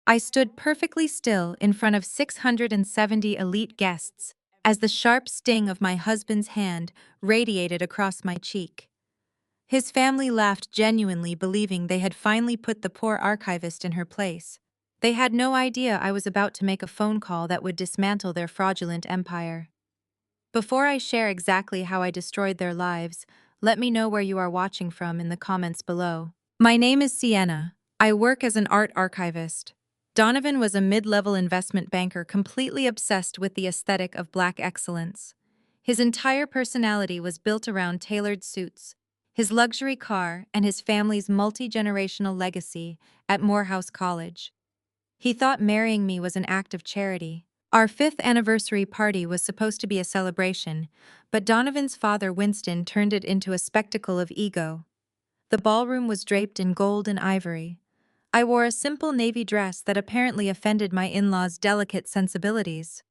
I stood perfectly still in front of 670 elite guests as the sharp sting of my husband's hand radiated across my cheek. His family laughed genuinely, believing they had finally put the poor archivist in her place. They had no idea I was about to make a phone call that would dismantle their fraudulent empire. Before I share exactly how I destroyed their lives, let me know where you are watching from in the comments below. My name is Sienna. I work as an art archivist. Donovan was a mid-level investment banker completely obsessed with the aesthetic of Black excellence. His entire personality was built around tailored suits, his luxury car, and his family's multi-generational legacy at Morehouse College. He thought marrying me was an act of charity. Our fifth anniversary party was supposed to be a celebration, but Donovan's father, Winston, turned it into a spectacle of ego. The ballroom was draped in gold and ivory. I wore a simple navy dress that apparently offended my in-laws' delicate sensibilities.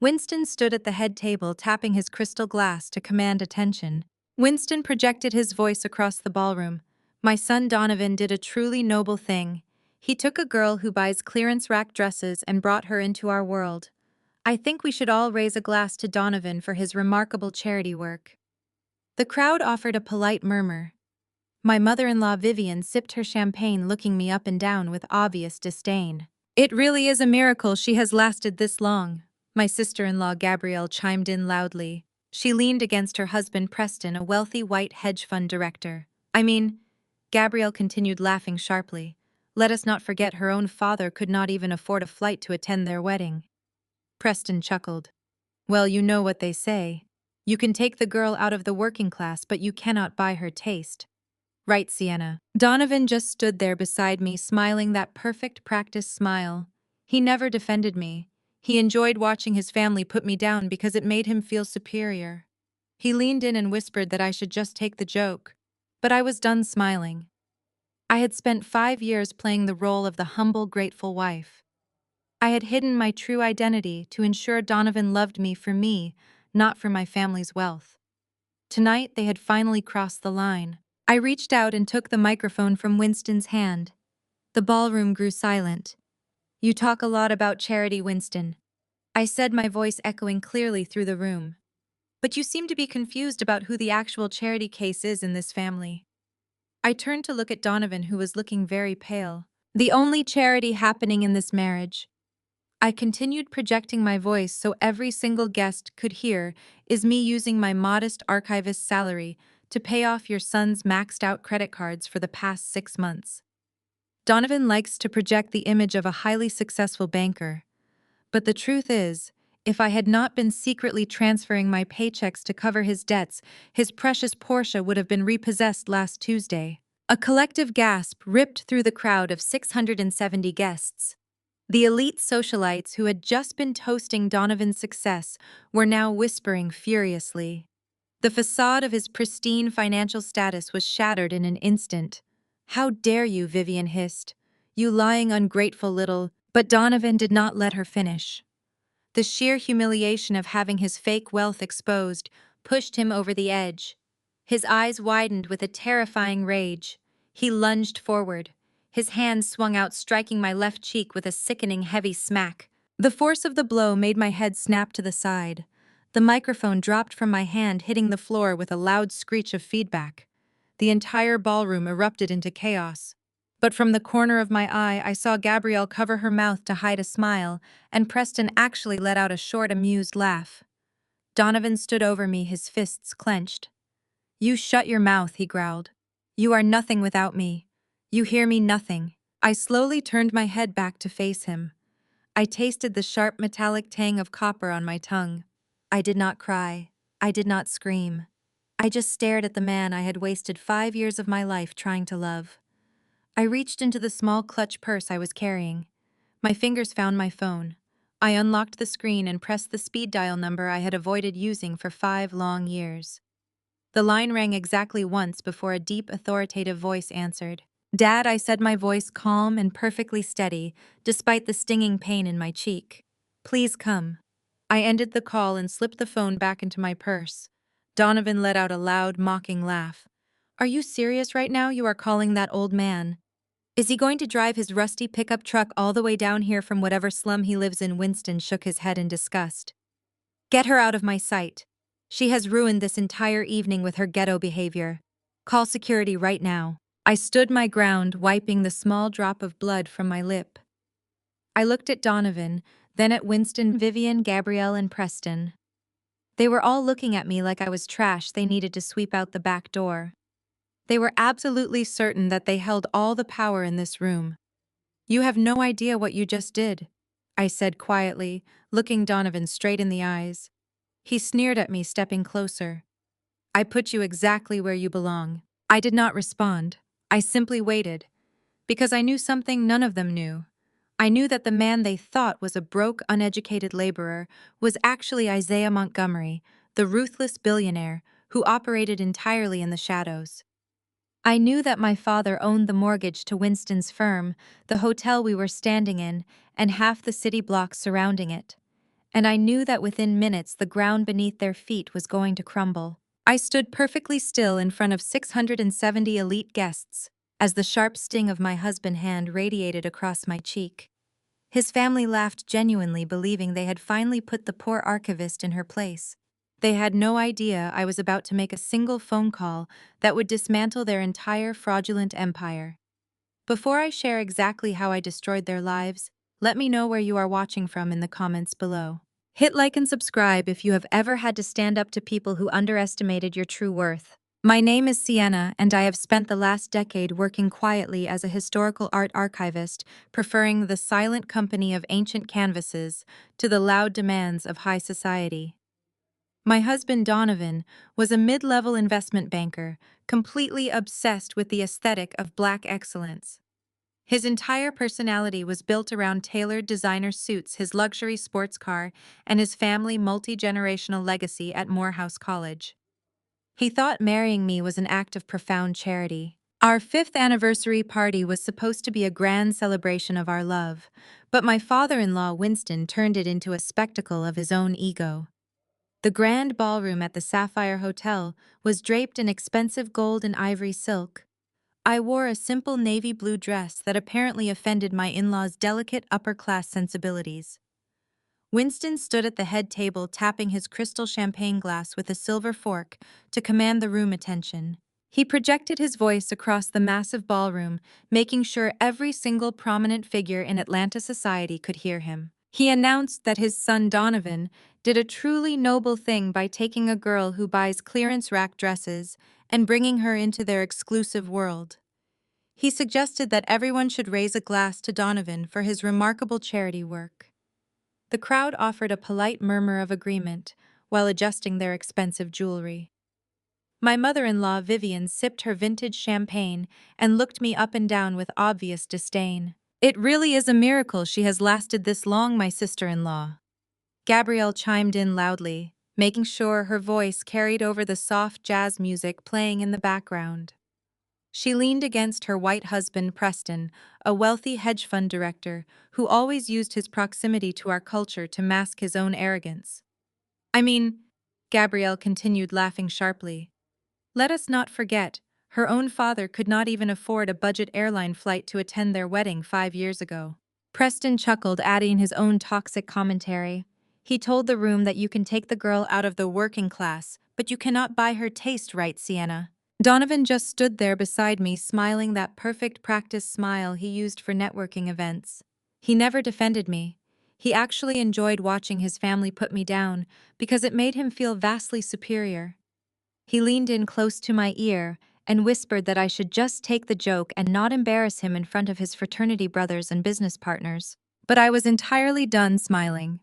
Winston stood at the head table, tapping his crystal glass to command attention. Winston projected his voice across the ballroom. My son Donovan did a truly noble thing. He took a girl who buys clearance rack dresses and brought her into our world. I think we should all raise a glass to Donovan for his remarkable charity work. The crowd offered a polite murmur. My mother-in-law Vivian sipped her champagne, looking me up and down with obvious disdain. It really is a miracle she has lasted this long. My sister-in-law Gabrielle chimed in loudly. She leaned against her husband Preston, a wealthy white hedge fund director. Gabrielle continued laughing sharply. Let us not forget her own father could not even afford a flight to attend their wedding. Preston chuckled. Well, you know what they say. You can take the girl out of the working class, but you cannot buy her taste. Right, Sienna. Donovan just stood there beside me, smiling that perfect practice smile. He never defended me. He enjoyed watching his family put me down because it made him feel superior. He leaned in and whispered that I should just take the joke. But I was done smiling. I had spent 5 years playing the role of the humble, grateful wife. I had hidden my true identity to ensure Donovan loved me for me, not for my family's wealth. Tonight, they had finally crossed the line. I reached out and took the microphone from Winston's hand. The ballroom grew silent. You talk a lot about charity, Winston. I said, my voice echoing clearly through the room. But you seem to be confused about who the actual charity case is in this family. I turned to look at Donovan, who was looking very pale. The only charity happening in this marriage, I continued projecting my voice so every single guest could hear, is me using my modest archivist salary to pay off your son's maxed-out credit cards for the past 6 months. Donovan likes to project the image of a highly successful banker. But the truth is, if I had not been secretly transferring my paychecks to cover his debts, his precious Porsche would have been repossessed last Tuesday. A collective gasp ripped through the crowd of 670 guests. The elite socialites who had just been toasting Donovan's success were now whispering furiously. The facade of his pristine financial status was shattered in an instant. How dare you, Vivian hissed. You lying, ungrateful little... But Donovan did not let her finish. The sheer humiliation of having his fake wealth exposed pushed him over the edge. His eyes widened with a terrifying rage. He lunged forward. His hand swung out, striking my left cheek with a sickening heavy smack. The force of the blow made my head snap to the side. The microphone dropped from my hand, hitting the floor with a loud screech of feedback. The entire ballroom erupted into chaos. But from the corner of my eye, I saw Gabrielle cover her mouth to hide a smile, and Preston actually let out a short, amused laugh. Donovan stood over me, his fists clenched. You shut your mouth, he growled. You are nothing without me. You hear me, nothing. I slowly turned my head back to face him. I tasted the sharp metallic tang of copper on my tongue. I did not cry. I did not scream. I just stared at the man I had wasted 5 years of my life trying to love. I reached into the small clutch purse I was carrying. My fingers found my phone. I unlocked the screen and pressed the speed dial number I had avoided using for 5 long years. The line rang exactly once before a deep, authoritative voice answered. Dad, I said, my voice calm and perfectly steady, despite the stinging pain in my cheek. Please come. I ended the call and slipped the phone back into my purse. Donovan let out a loud, mocking laugh. Are you serious right now? You are calling that old man? Is he going to drive his rusty pickup truck all the way down here from whatever slum he lives in? Winston shook his head in disgust. Get her out of my sight. She has ruined this entire evening with her ghetto behavior. Call security right now. I stood my ground, wiping the small drop of blood from my lip. I looked at Donovan, then at Winston, Vivian, Gabrielle, and Preston. They were all looking at me like I was trash they needed to sweep out the back door. They were absolutely certain that they held all the power in this room. You have no idea what you just did, I said quietly, looking Donovan straight in the eyes. He sneered at me, stepping closer. I put you exactly where you belong. I did not respond. I simply waited, because I knew something none of them knew. I knew that the man they thought was a broke, uneducated laborer was actually Isaiah Montgomery, the ruthless billionaire who operated entirely in the shadows. I knew that my father owned the mortgage to Winston's firm, the hotel we were standing in, and half the city blocks surrounding it. And I knew that within minutes the ground beneath their feet was going to crumble. I stood perfectly still in front of 670 elite guests, as the sharp sting of my husband's hand radiated across my cheek. His family laughed genuinely, believing they had finally put the poor archivist in her place. They had no idea I was about to make a single phone call that would dismantle their entire fraudulent empire. Before I share exactly how I destroyed their lives, let me know where you are watching from in the comments below. Hit like and subscribe if you have ever had to stand up to people who underestimated your true worth. My name is Sienna, and I have spent the last decade working quietly as a historical art archivist, preferring the silent company of ancient canvases to the loud demands of high society. My husband Donovan was a mid-level investment banker, completely obsessed with the aesthetic of Black excellence. His entire personality was built around tailored designer suits, his luxury sports car, and his family multi-generational legacy at Morehouse College. He thought marrying me was an act of profound charity. Our 5th anniversary party was supposed to be a grand celebration of our love, but my father-in-law Winston turned it into a spectacle of his own ego. The grand ballroom at the Sapphire Hotel was draped in expensive gold and ivory silk. I wore a simple navy blue dress that apparently offended my in-laws' delicate upper-class sensibilities. Winston stood at the head table, tapping his crystal champagne glass with a silver fork to command the room attention. He projected his voice across the massive ballroom, making sure every single prominent figure in Atlanta society could hear him. He announced that his son Donovan did a truly noble thing by taking a girl who buys clearance rack dresses and bringing her into their exclusive world. He suggested that everyone should raise a glass to Donovan for his remarkable charity work. The crowd offered a polite murmur of agreement while adjusting their expensive jewelry. My mother-in-law Vivian sipped her vintage champagne and looked me up and down with obvious disdain. It really is a miracle she has lasted this long, my sister-in-law. Gabrielle chimed in loudly, making sure her voice carried over the soft jazz music playing in the background. She leaned against her white husband Preston, a wealthy hedge fund director who always used his proximity to our culture to mask his own arrogance. I mean, Gabrielle continued, laughing sharply. Let us not forget, her own father could not even afford a budget airline flight to attend their wedding 5 years ago. Preston chuckled, adding his own toxic commentary. He told the room that you can take the girl out of the working class, but you cannot buy her taste, right, Sienna? Donovan just stood there beside me, smiling that perfect practice smile he used for networking events. He never defended me. He actually enjoyed watching his family put me down because it made him feel vastly superior. He leaned in close to my ear and whispered that I should just take the joke and not embarrass him in front of his fraternity brothers and business partners. But I was entirely done smiling.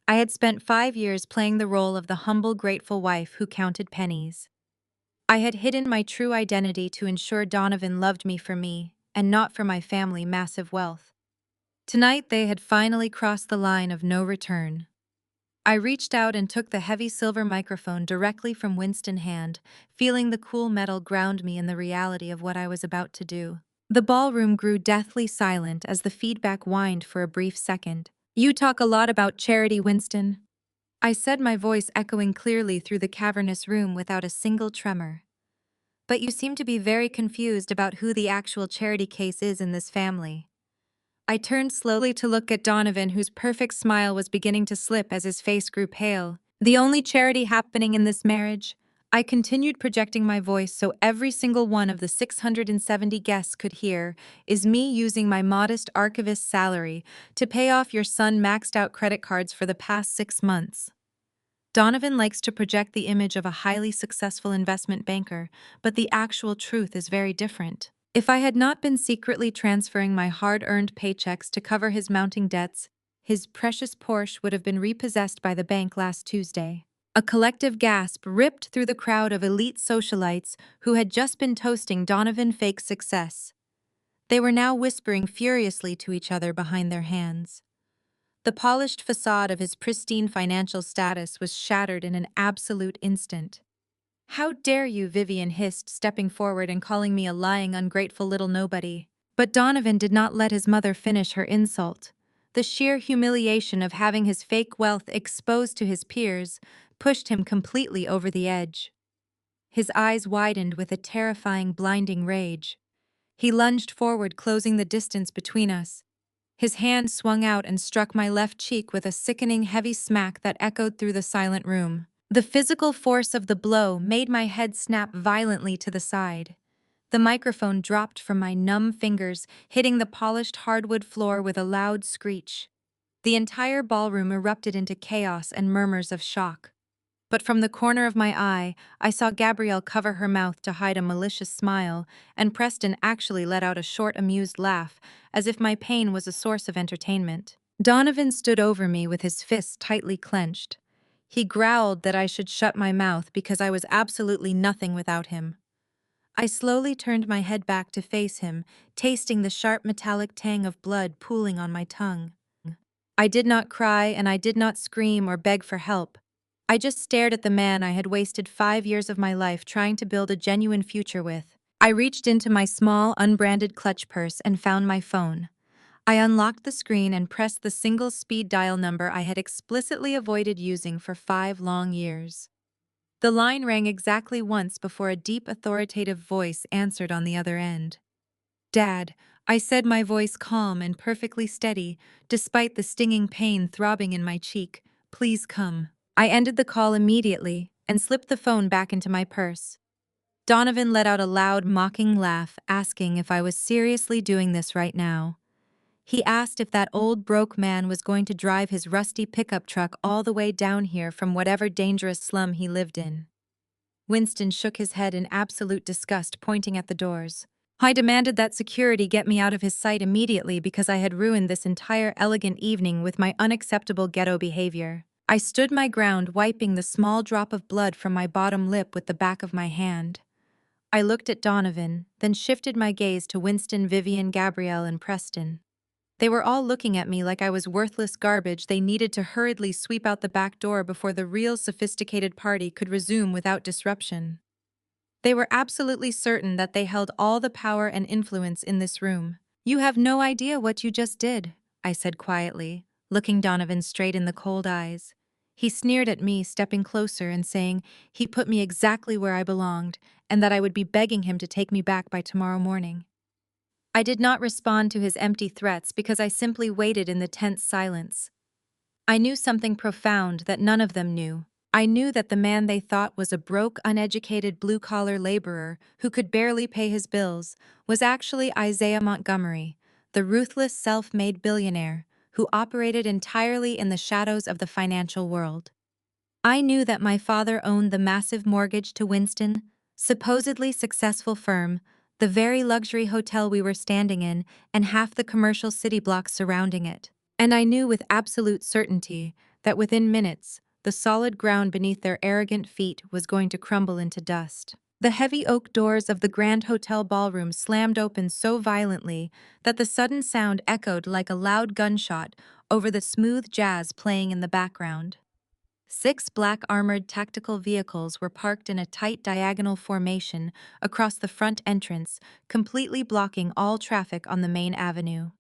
I had spent 5 years playing the role of the humble, grateful wife who counted pennies. I had hidden my true identity to ensure Donovan loved me for me, and not for my family's massive wealth. Tonight they had finally crossed the line of no return. I reached out and took the heavy silver microphone directly from Winston's hand, feeling the cool metal ground me in the reality of what I was about to do. The ballroom grew deathly silent as the feedback whined for a brief second. You talk a lot about charity, Winston, I said, my voice echoing clearly through the cavernous room without a single tremor. But you seem to be very confused about who the actual charity case is in this family. I turned slowly to look at Donovan, whose perfect smile was beginning to slip as his face grew pale. The only charity happening in this marriage? I continued projecting my voice so every single one of the 670 guests could hear, is me using my modest archivist salary to pay off your son maxed out credit cards for the past 6 months. Donovan likes to project the image of a highly successful investment banker, but the actual truth is very different. If I had not been secretly transferring my hard-earned paychecks to cover his mounting debts, his precious Porsche would have been repossessed by the bank last Tuesday. A collective gasp ripped through the crowd of elite socialites who had just been toasting Donovan fake success. They were now whispering furiously to each other behind their hands. The polished facade of his pristine financial status was shattered in an absolute instant. "How dare you," Vivian hissed, stepping forward and calling me a lying, ungrateful little nobody. But Donovan did not let his mother finish her insult. The sheer humiliation of having his fake wealth exposed to his peers pushed him completely over the edge. His eyes widened with a terrifying, blinding rage. He lunged forward, closing the distance between us. His hand swung out and struck my left cheek with a sickening, heavy smack that echoed through the silent room. The physical force of the blow made my head snap violently to the side. The microphone dropped from my numb fingers, hitting the polished hardwood floor with a loud screech. The entire ballroom erupted into chaos and murmurs of shock. But from the corner of my eye, I saw Gabrielle cover her mouth to hide a malicious smile, and Preston actually let out a short, amused laugh, as if my pain was a source of entertainment. Donovan stood over me with his fists tightly clenched. He growled that I should shut my mouth because I was absolutely nothing without him. I slowly turned my head back to face him, tasting the sharp metallic tang of blood pooling on my tongue. I did not cry and I did not scream or beg for help. I just stared at the man I had wasted 5 years of my life trying to build a genuine future with. I reached into my small, unbranded clutch purse and found my phone. I unlocked the screen and pressed the single speed dial number I had explicitly avoided using for 5 long years. The line rang exactly once before a deep, authoritative voice answered on the other end. "Dad," I said, my voice calm and perfectly steady, despite the stinging pain throbbing in my cheek. "Please come." I ended the call immediately and slipped the phone back into my purse. Donovan let out a loud, mocking laugh, asking if I was seriously doing this right now. He asked if that old broke man was going to drive his rusty pickup truck all the way down here from whatever dangerous slum he lived in. Winston shook his head in absolute disgust, pointing at the doors. I demanded that security get me out of his sight immediately because I had ruined this entire elegant evening with my unacceptable ghetto behavior. I stood my ground, wiping the small drop of blood from my bottom lip with the back of my hand. I looked at Donovan, then shifted my gaze to Winston, Vivian, Gabrielle, and Preston. They were all looking at me like I was worthless garbage they needed to hurriedly sweep out the back door before the real sophisticated party could resume without disruption. They were absolutely certain that they held all the power and influence in this room. "You have no idea what you just did," I said quietly, looking Donovan straight in the cold eyes. He sneered at me, stepping closer and saying he put me exactly where I belonged and that I would be begging him to take me back by tomorrow morning. I did not respond to his empty threats because I simply waited in the tense silence. I knew something profound that none of them knew. I knew that the man they thought was a broke, uneducated blue-collar laborer who could barely pay his bills was actually Isaiah Montgomery, the ruthless self-made billionaire who operated entirely in the shadows of the financial world. I knew that my father owned the massive mortgage to Winston, supposedly successful firm, the very luxury hotel we were standing in, and half the commercial city blocks surrounding it. And I knew with absolute certainty that within minutes, the solid ground beneath their arrogant feet was going to crumble into dust. The heavy oak doors of the Grand Hotel ballroom slammed open so violently that the sudden sound echoed like a loud gunshot over the smooth jazz playing in the background. 6 black armored tactical vehicles were parked in a tight diagonal formation across the front entrance, completely blocking all traffic on the main avenue.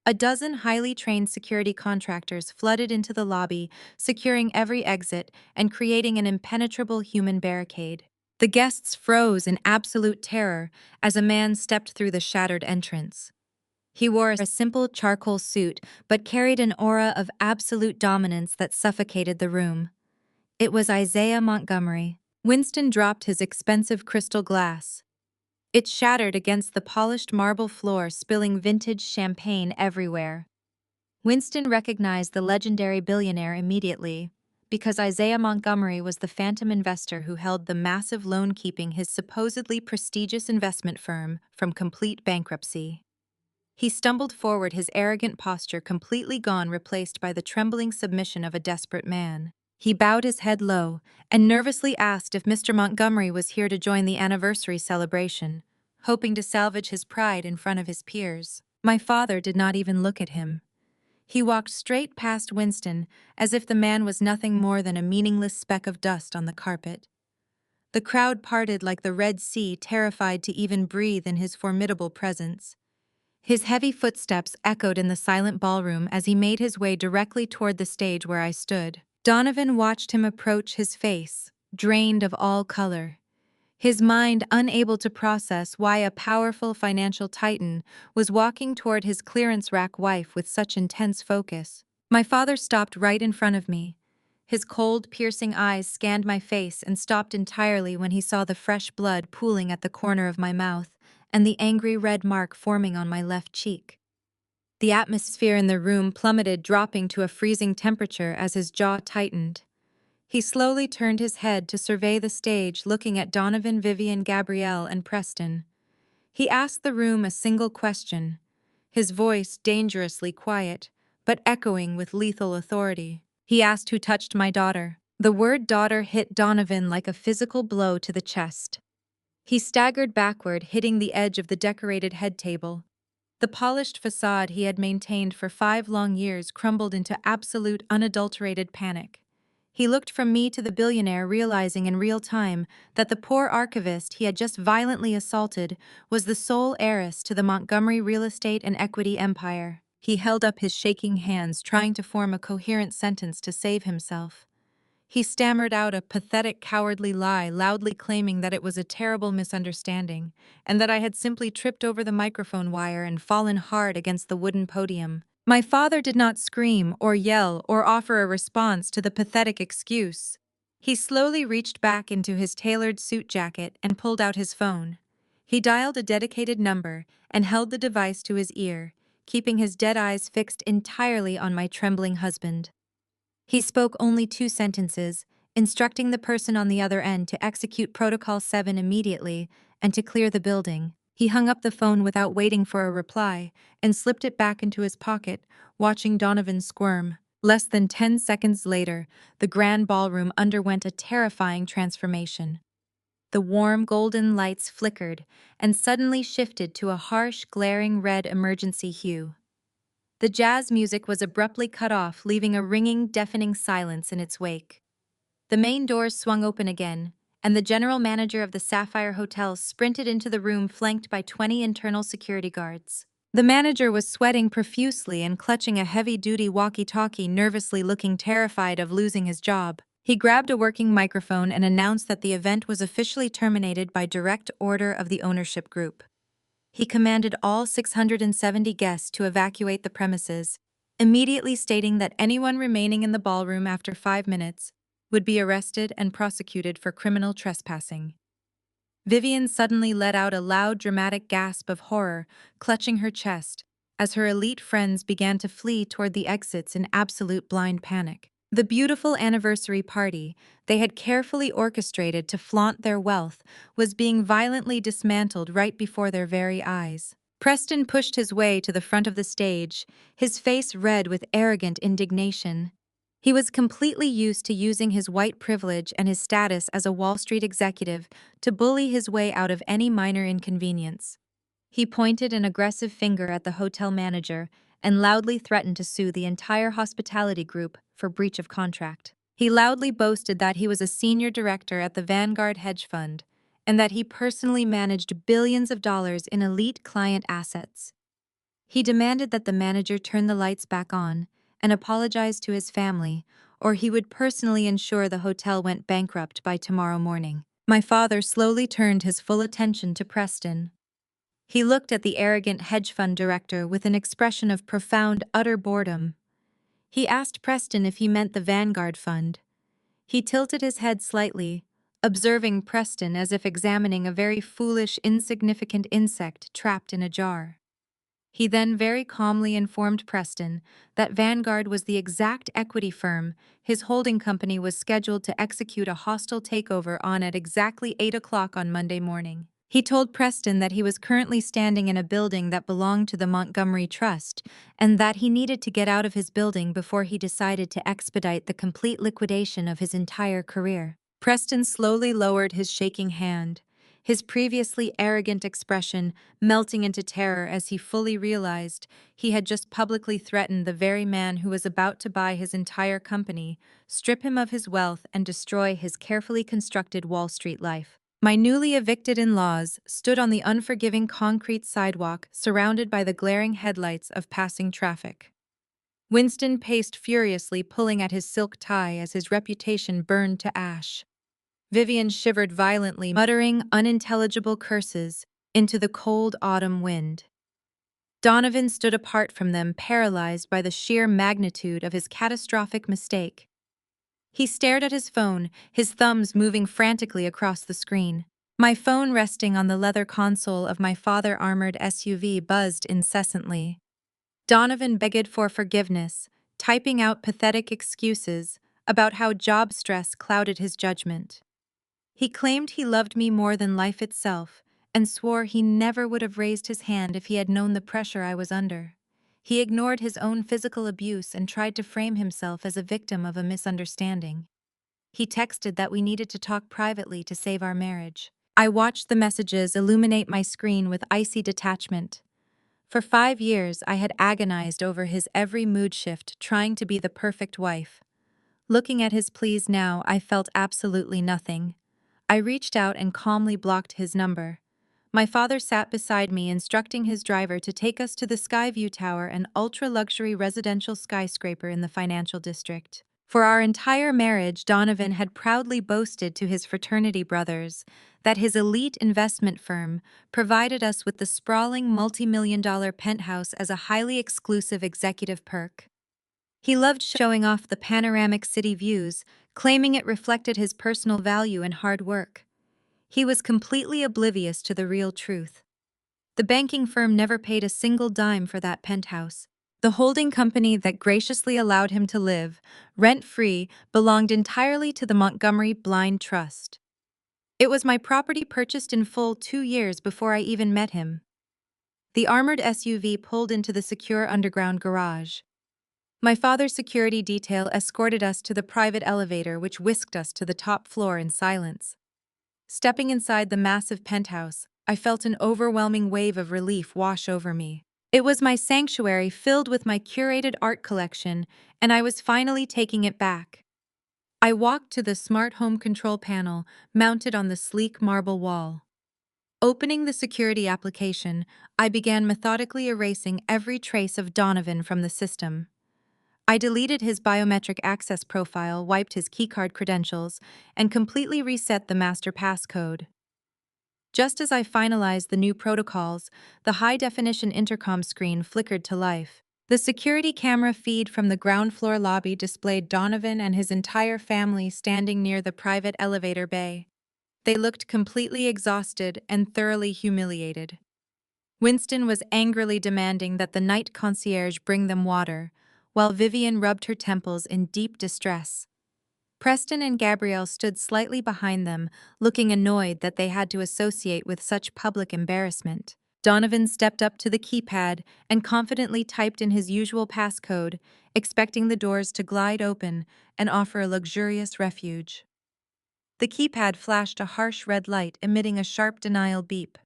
A dozen highly trained security contractors flooded into the lobby, securing every exit and creating an impenetrable human barricade. The guests froze in absolute terror as a man stepped through the shattered entrance. He wore a simple charcoal suit but carried an aura of absolute dominance that suffocated the room. It was Isaiah Montgomery. Winston dropped his expensive crystal glass. It shattered against the polished marble floor, spilling vintage champagne everywhere. Winston recognized the legendary billionaire immediately, because Isaiah Montgomery was the phantom investor who held the massive loan keeping his supposedly prestigious investment firm from complete bankruptcy. He stumbled forward, his arrogant posture completely gone, replaced by the trembling submission of a desperate man. He bowed his head low and nervously asked if Mr. Montgomery was here to join the anniversary celebration, hoping to salvage his pride in front of his peers. My father did not even look at him. He walked straight past Winston, as if the man was nothing more than a meaningless speck of dust on the carpet. The crowd parted like the Red Sea, terrified to even breathe in his formidable presence. His heavy footsteps echoed in the silent ballroom as he made his way directly toward the stage where I stood. Donovan watched him approach, his face drained of all color, his mind unable to process why a powerful financial titan was walking toward his clearance rack wife with such intense focus. My father stopped right in front of me. His cold, piercing eyes scanned my face and stopped entirely when he saw the fresh blood pooling at the corner of my mouth and the angry red mark forming on my left cheek. The atmosphere in the room plummeted, dropping to a freezing temperature as his jaw tightened. He slowly turned his head to survey the stage, looking at Donovan, Vivian, Gabrielle, and Preston. He asked the room a single question, his voice dangerously quiet, but echoing with lethal authority. He asked who touched my daughter. The word daughter hit Donovan like a physical blow to the chest. He staggered backward, hitting the edge of the decorated head table. The polished facade he had maintained for 5 long years crumbled into absolute, unadulterated panic. He looked from me to the billionaire, realizing in real time that the poor archivist he had just violently assaulted was the sole heiress to the Montgomery real estate and equity empire. He held up his shaking hands, trying to form a coherent sentence to save himself. He stammered out a pathetic, cowardly lie, loudly claiming that it was a terrible misunderstanding, and that I had simply tripped over the microphone wire and fallen hard against the wooden podium. My father did not scream or yell or offer a response to the pathetic excuse. He slowly reached back into his tailored suit jacket and pulled out his phone. He dialed a dedicated number and held the device to his ear, keeping his dead eyes fixed entirely on my trembling husband. He spoke only 2 sentences, instructing the person on the other end to execute Protocol 7 immediately and to clear the building. He hung up the phone without waiting for a reply and slipped it back into his pocket, watching Donovan squirm. Less than 10 seconds later, the grand ballroom underwent a terrifying transformation. The warm golden lights flickered and suddenly shifted to a harsh, glaring red emergency hue. The jazz music was abruptly cut off, leaving a ringing, deafening silence in its wake. The main doors swung open again, and the general manager of the Sapphire Hotel sprinted into the room, flanked by 20 internal security guards. The manager was sweating profusely and clutching a heavy-duty walkie-talkie, nervously looking terrified of losing his job. He grabbed a working microphone and announced that the event was officially terminated by direct order of the ownership group. He commanded all 670 guests to evacuate the premises, immediately stating that anyone remaining in the ballroom after 5 minutes would be arrested and prosecuted for criminal trespassing. Vivian suddenly let out a loud, dramatic gasp of horror, clutching her chest, as her elite friends began to flee toward the exits in absolute blind panic. The beautiful anniversary party they had carefully orchestrated to flaunt their wealth was being violently dismantled right before their very eyes. Preston pushed his way to the front of the stage, his face red with arrogant indignation. He was completely used to using his white privilege and his status as a Wall Street executive to bully his way out of any minor inconvenience. He pointed an aggressive finger at the hotel manager and loudly threatened to sue the entire hospitality group for breach of contract. He loudly boasted that he was a senior director at the Vanguard hedge fund and that he personally managed billions of dollars in elite client assets. He demanded that the manager turn the lights back on and apologize to his family, or he would personally ensure the hotel went bankrupt by tomorrow morning. My father slowly turned his full attention to Preston. He looked at the arrogant hedge fund director with an expression of profound, utter boredom. He asked Preston if he meant the Vanguard Fund. He tilted his head slightly, observing Preston as if examining a very foolish, insignificant insect trapped in a jar. He then very calmly informed Preston that Vanguard was the exact equity firm his holding company was scheduled to execute a hostile takeover on at exactly 8 o'clock on Monday morning. He told Preston that he was currently standing in a building that belonged to the Montgomery Trust and that he needed to get out of his building before he decided to expedite the complete liquidation of his entire career. Preston slowly lowered his shaking hand, his previously arrogant expression melting into terror as he fully realized he had just publicly threatened the very man who was about to buy his entire company, strip him of his wealth, and destroy his carefully constructed Wall Street life. My newly evicted in-laws stood on the unforgiving concrete sidewalk surrounded by the glaring headlights of passing traffic. Winston paced furiously, pulling at his silk tie as his reputation burned to ash. Vivian shivered violently, muttering unintelligible curses into the cold autumn wind. Donovan stood apart from them, paralyzed by the sheer magnitude of his catastrophic mistake. He stared at his phone, his thumbs moving frantically across the screen. My phone, resting on the leather console of my father-armored SUV, buzzed incessantly. Donovan begged for forgiveness, typing out pathetic excuses about how job stress clouded his judgment. He claimed he loved me more than life itself and swore he never would have raised his hand if he had known the pressure I was under. He ignored his own physical abuse and tried to frame himself as a victim of a misunderstanding. He texted that we needed to talk privately to save our marriage. I watched the messages illuminate my screen with icy detachment. For 5 years, I had agonized over his every mood shift, trying to be the perfect wife. Looking at his pleas now, I felt absolutely nothing. I reached out and calmly blocked his number. My father sat beside me, instructing his driver to take us to the Skyview Tower, an ultra-luxury residential skyscraper in the financial district. For our entire marriage, Donovan had proudly boasted to his fraternity brothers that his elite investment firm provided us with the sprawling multi-million-dollar penthouse as a highly exclusive executive perk. He loved showing off the panoramic city views, claiming it reflected his personal value and hard work. He was completely oblivious to the real truth. The banking firm never paid a single dime for that penthouse. The holding company that graciously allowed him to live, rent-free, belonged entirely to the Montgomery Blind Trust. It was my property, purchased in full 2 years before I even met him. The armored SUV pulled into the secure underground garage. My father's security detail escorted us to the private elevator, which whisked us to the top floor in silence. Stepping inside the massive penthouse, I felt an overwhelming wave of relief wash over me. It was my sanctuary, filled with my curated art collection, and I was finally taking it back. I walked to the smart home control panel mounted on the sleek marble wall. Opening the security application, I began methodically erasing every trace of Donovan from the system. I deleted his biometric access profile, wiped his keycard credentials, and completely reset the master passcode. Just as I finalized the new protocols, the high-definition intercom screen flickered to life. The security camera feed from the ground floor lobby displayed Donovan and his entire family standing near the private elevator bay. They looked completely exhausted and thoroughly humiliated. Winston was angrily demanding that the night concierge bring them water, while Vivian rubbed her temples in deep distress. Preston and Gabrielle stood slightly behind them, looking annoyed that they had to associate with such public embarrassment. Donovan stepped up to the keypad and confidently typed in his usual passcode, expecting the doors to glide open and offer a luxurious refuge. The keypad flashed a harsh red light, emitting a sharp denial beep.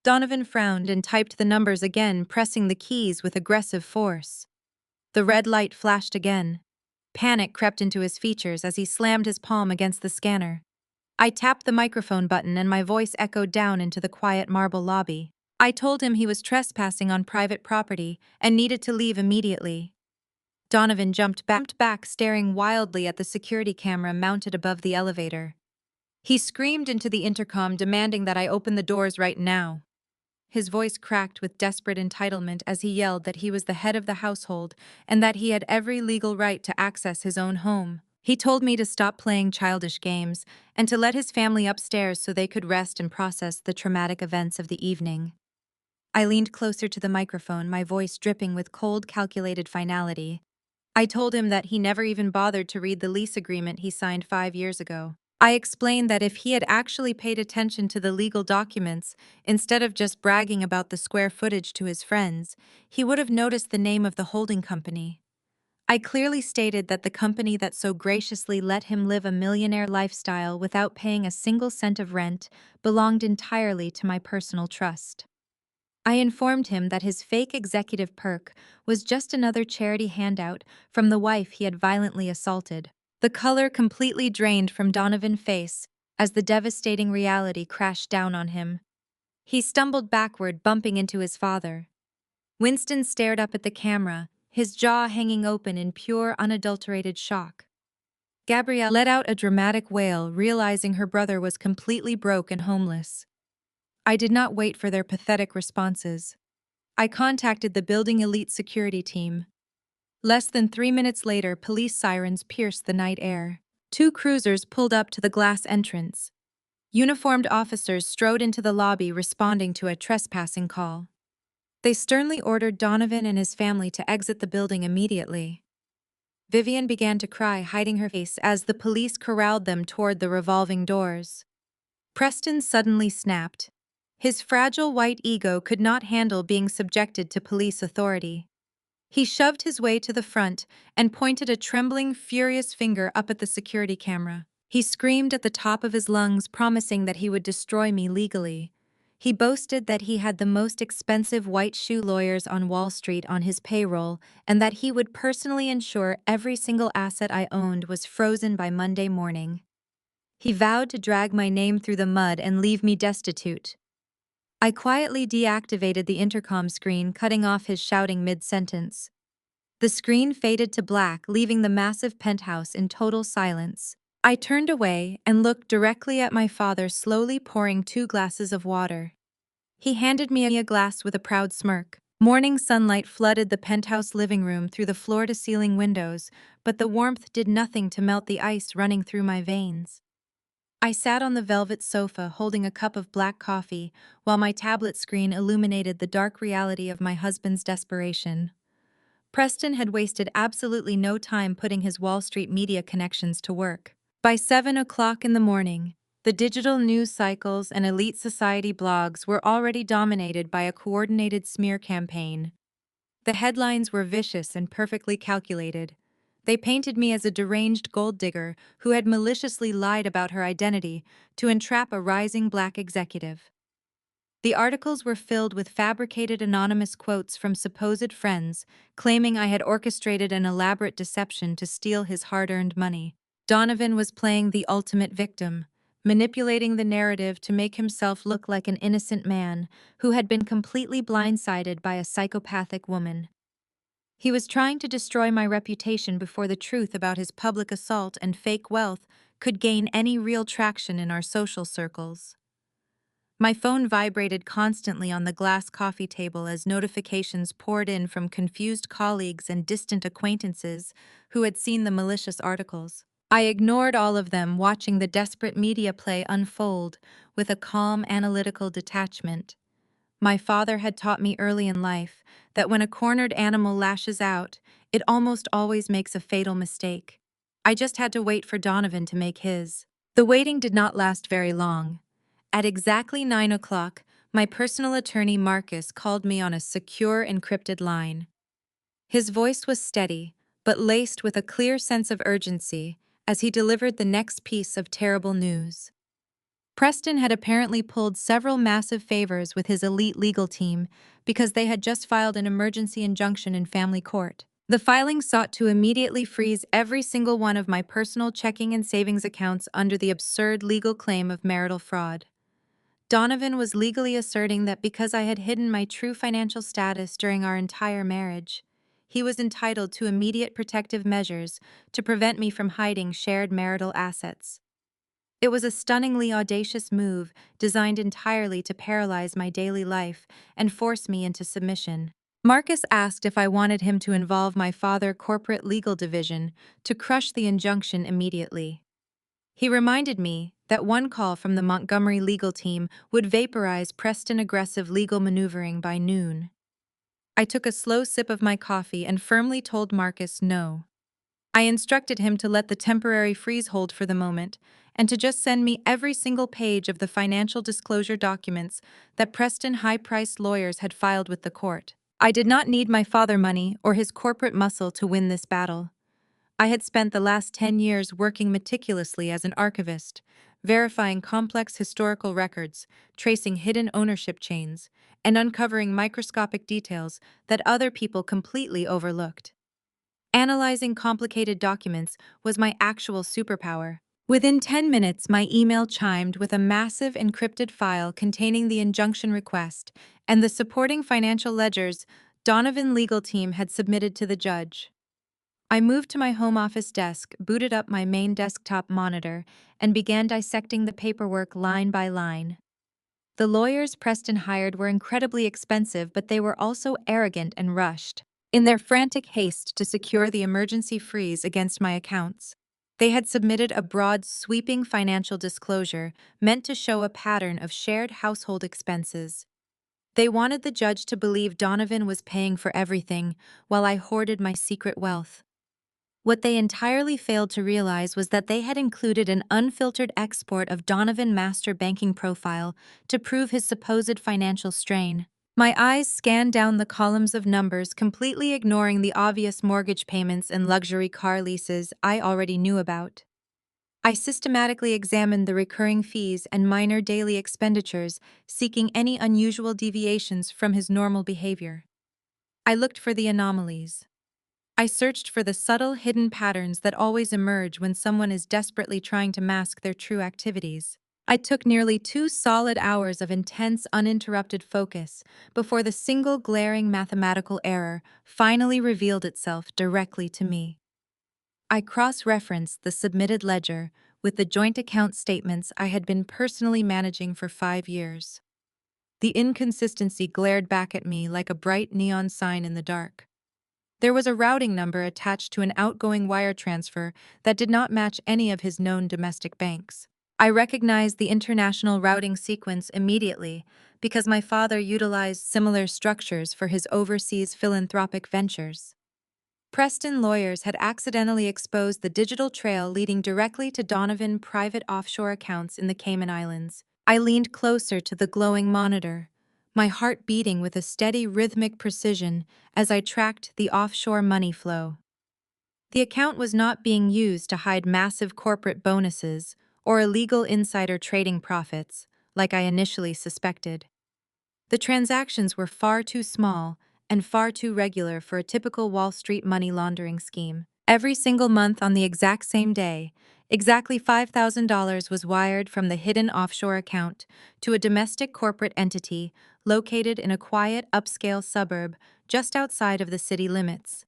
Donovan frowned and typed the numbers again, pressing the keys with aggressive force. The red light flashed again. Panic crept into his features as he slammed his palm against the scanner. I tapped the microphone button and my voice echoed down into the quiet marble lobby. I told him he was trespassing on private property and needed to leave immediately. Donovan jumped back, staring wildly at the security camera mounted above the elevator. He screamed into the intercom, demanding that I open the doors right now. His voice cracked with desperate entitlement as he yelled that he was the head of the household and that he had every legal right to access his own home. He told me to stop playing childish games and to let his family upstairs so they could rest and process the traumatic events of the evening. I leaned closer to the microphone, my voice dripping with cold, calculated finality. I told him that he never even bothered to read the lease agreement he signed 5 years ago. I explained that if he had actually paid attention to the legal documents, instead of just bragging about the square footage to his friends, he would have noticed the name of the holding company. I clearly stated that the company that so graciously let him live a millionaire lifestyle without paying a single cent of rent belonged entirely to my personal trust. I informed him that his fake executive perk was just another charity handout from the wife he had violently assaulted. The color completely drained from Donovan's face as the devastating reality crashed down on him. He stumbled backward, bumping into his father. Winston stared up at the camera, his jaw hanging open in pure, unadulterated shock. Gabrielle let out a dramatic wail, realizing her brother was completely broke and homeless. I did not wait for their pathetic responses. I contacted the building elite security team. Less than 3 minutes later, police sirens pierced the night air. 2 cruisers pulled up to the glass entrance. Uniformed officers strode into the lobby responding to a trespassing call. They sternly ordered Donovan and his family to exit the building immediately. Vivian began to cry, hiding her face as the police corralled them toward the revolving doors. Preston suddenly snapped. His fragile white ego could not handle being subjected to police authority. He shoved his way to the front and pointed a trembling, furious finger up at the security camera. He screamed at the top of his lungs, promising that he would destroy me legally. He boasted that he had the most expensive white shoe lawyers on Wall Street on his payroll and that he would personally ensure every single asset I owned was frozen by Monday morning. He vowed to drag my name through the mud and leave me destitute. I quietly deactivated the intercom screen, cutting off his shouting mid-sentence. The screen faded to black, leaving the massive penthouse in total silence. I turned away and looked directly at my father, slowly pouring 2 glasses of water. He handed me a glass with a proud smirk. Morning sunlight flooded the penthouse living room through the floor-to-ceiling windows, but the warmth did nothing to melt the ice running through my veins. I sat on the velvet sofa holding a cup of black coffee while my tablet screen illuminated the dark reality of my husband's desperation. Preston had wasted absolutely no time putting his Wall Street media connections to work. By 7 o'clock in the morning, the digital news cycles and elite society blogs were already dominated by a coordinated smear campaign. The headlines were vicious and perfectly calculated. They painted me as a deranged gold digger who had maliciously lied about her identity to entrap a rising black executive. The articles were filled with fabricated anonymous quotes from supposed friends, claiming I had orchestrated an elaborate deception to steal his hard-earned money. Donovan was playing the ultimate victim, manipulating the narrative to make himself look like an innocent man who had been completely blindsided by a psychopathic woman. He was trying to destroy my reputation before the truth about his public assault and fake wealth could gain any real traction in our social circles. My phone vibrated constantly on the glass coffee table as notifications poured in from confused colleagues and distant acquaintances who had seen the malicious articles. I ignored all of them, watching the desperate media play unfold with a calm, analytical detachment. My father had taught me early in life that when a cornered animal lashes out, it almost always makes a fatal mistake. I just had to wait for Donovan to make his. The waiting did not last very long. At exactly 9 o'clock, my personal attorney Marcus called me on a secure, encrypted line. His voice was steady, but laced with a clear sense of urgency as he delivered the next piece of terrible news. Preston had apparently pulled several massive favors with his elite legal team because they had just filed an emergency injunction in family court. The filing sought to immediately freeze every single one of my personal checking and savings accounts under the absurd legal claim of marital fraud. Donovan was legally asserting that because I had hidden my true financial status during our entire marriage, he was entitled to immediate protective measures to prevent me from hiding shared marital assets. It was a stunningly audacious move designed entirely to paralyze my daily life and force me into submission. Marcus asked if I wanted him to involve my father corporate legal division to crush the injunction immediately. He reminded me that one call from the Montgomery legal team would vaporize Preston aggressive legal maneuvering by noon. I took a slow sip of my coffee and firmly told Marcus no. I instructed him to let the temporary freeze hold for the moment and to just send me every single page of the financial disclosure documents that Preston high-priced lawyers had filed with the court. I did not need my father money or his corporate muscle to win this battle. I had spent the last 10 years working meticulously as an archivist, verifying complex historical records, tracing hidden ownership chains, and uncovering microscopic details that other people completely overlooked. Analyzing complicated documents was my actual superpower. Within 10 minutes, my email chimed with a massive encrypted file containing the injunction request and the supporting financial ledgers Donovan legal team had submitted to the judge. I moved to my home office desk, booted up my main desktop monitor, and began dissecting the paperwork line by line. The lawyers Preston hired were incredibly expensive, but they were also arrogant and rushed. In their frantic haste to secure the emergency freeze against my accounts, they had submitted a broad, sweeping financial disclosure meant to show a pattern of shared household expenses. They wanted the judge to believe Donovan was paying for everything while I hoarded my secret wealth. What they entirely failed to realize was that they had included an unfiltered export of Donovan's master banking profile to prove his supposed financial strain. My eyes scanned down the columns of numbers, completely ignoring the obvious mortgage payments and luxury car leases I already knew about. I systematically examined the recurring fees and minor daily expenditures, seeking any unusual deviations from his normal behavior. I looked for the anomalies. I searched for the subtle, hidden patterns that always emerge when someone is desperately trying to mask their true activities. I took nearly 2 solid hours of intense, uninterrupted focus before the single glaring mathematical error finally revealed itself directly to me. I cross-referenced the submitted ledger with the joint account statements I had been personally managing for 5 years. The inconsistency glared back at me like a bright neon sign in the dark. There was a routing number attached to an outgoing wire transfer that did not match any of his known domestic banks. I recognized the international routing sequence immediately because my father utilized similar structures for his overseas philanthropic ventures. Preston lawyers had accidentally exposed the digital trail leading directly to Donovan's private offshore accounts in the Cayman Islands. I leaned closer to the glowing monitor, my heart beating with a steady rhythmic precision as I tracked the offshore money flow. The account was not being used to hide massive corporate bonuses or illegal insider trading profits, like I initially suspected. The transactions were far too small and far too regular for a typical Wall Street money laundering scheme. Every single month on the exact same day, exactly $5,000 was wired from the hidden offshore account to a domestic corporate entity located in a quiet, upscale suburb just outside of the city limits.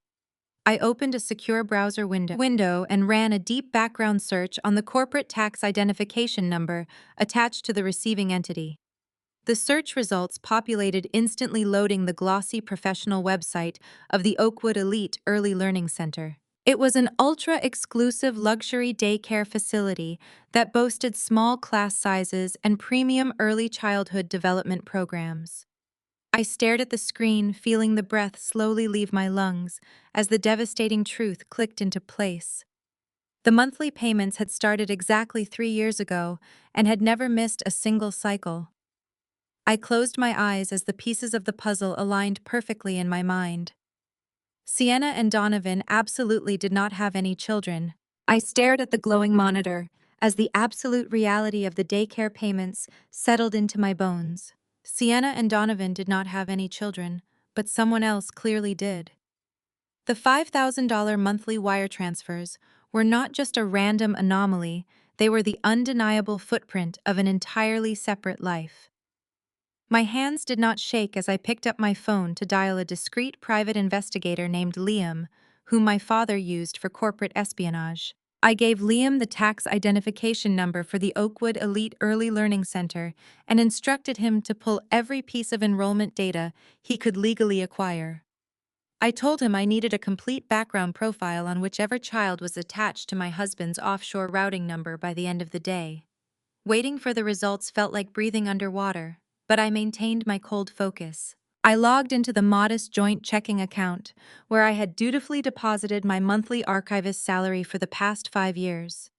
I opened a secure browser window and ran a deep background search on the corporate tax identification number attached to the receiving entity. The search results populated, instantly loading the glossy professional website of the Oakwood Elite Early Learning Center. It was an ultra-exclusive luxury daycare facility that boasted small class sizes and premium early childhood development programs. I stared at the screen, feeling the breath slowly leave my lungs as the devastating truth clicked into place. The monthly payments had started exactly 3 years ago and had never missed a single cycle. I closed my eyes as the pieces of the puzzle aligned perfectly in my mind. Sienna and Donovan absolutely did not have any children. I stared at the glowing monitor as the absolute reality of the daycare payments settled into my bones. Sienna and Donovan did not have any children, but someone else clearly did. The $5,000 monthly wire transfers were not just a random anomaly, they were the undeniable footprint of an entirely separate life. My hands did not shake as I picked up my phone to dial a discreet private investigator named Liam, whom my father used for corporate espionage. I gave Liam the tax identification number for the Oakwood Elite Early Learning Center and instructed him to pull every piece of enrollment data he could legally acquire. I told him I needed a complete background profile on whichever child was attached to my husband's offshore routing number by the end of the day. Waiting for the results felt like breathing underwater, but I maintained my cold focus. I logged into the modest joint checking account, where I had dutifully deposited my monthly archivist salary for the past 5 years.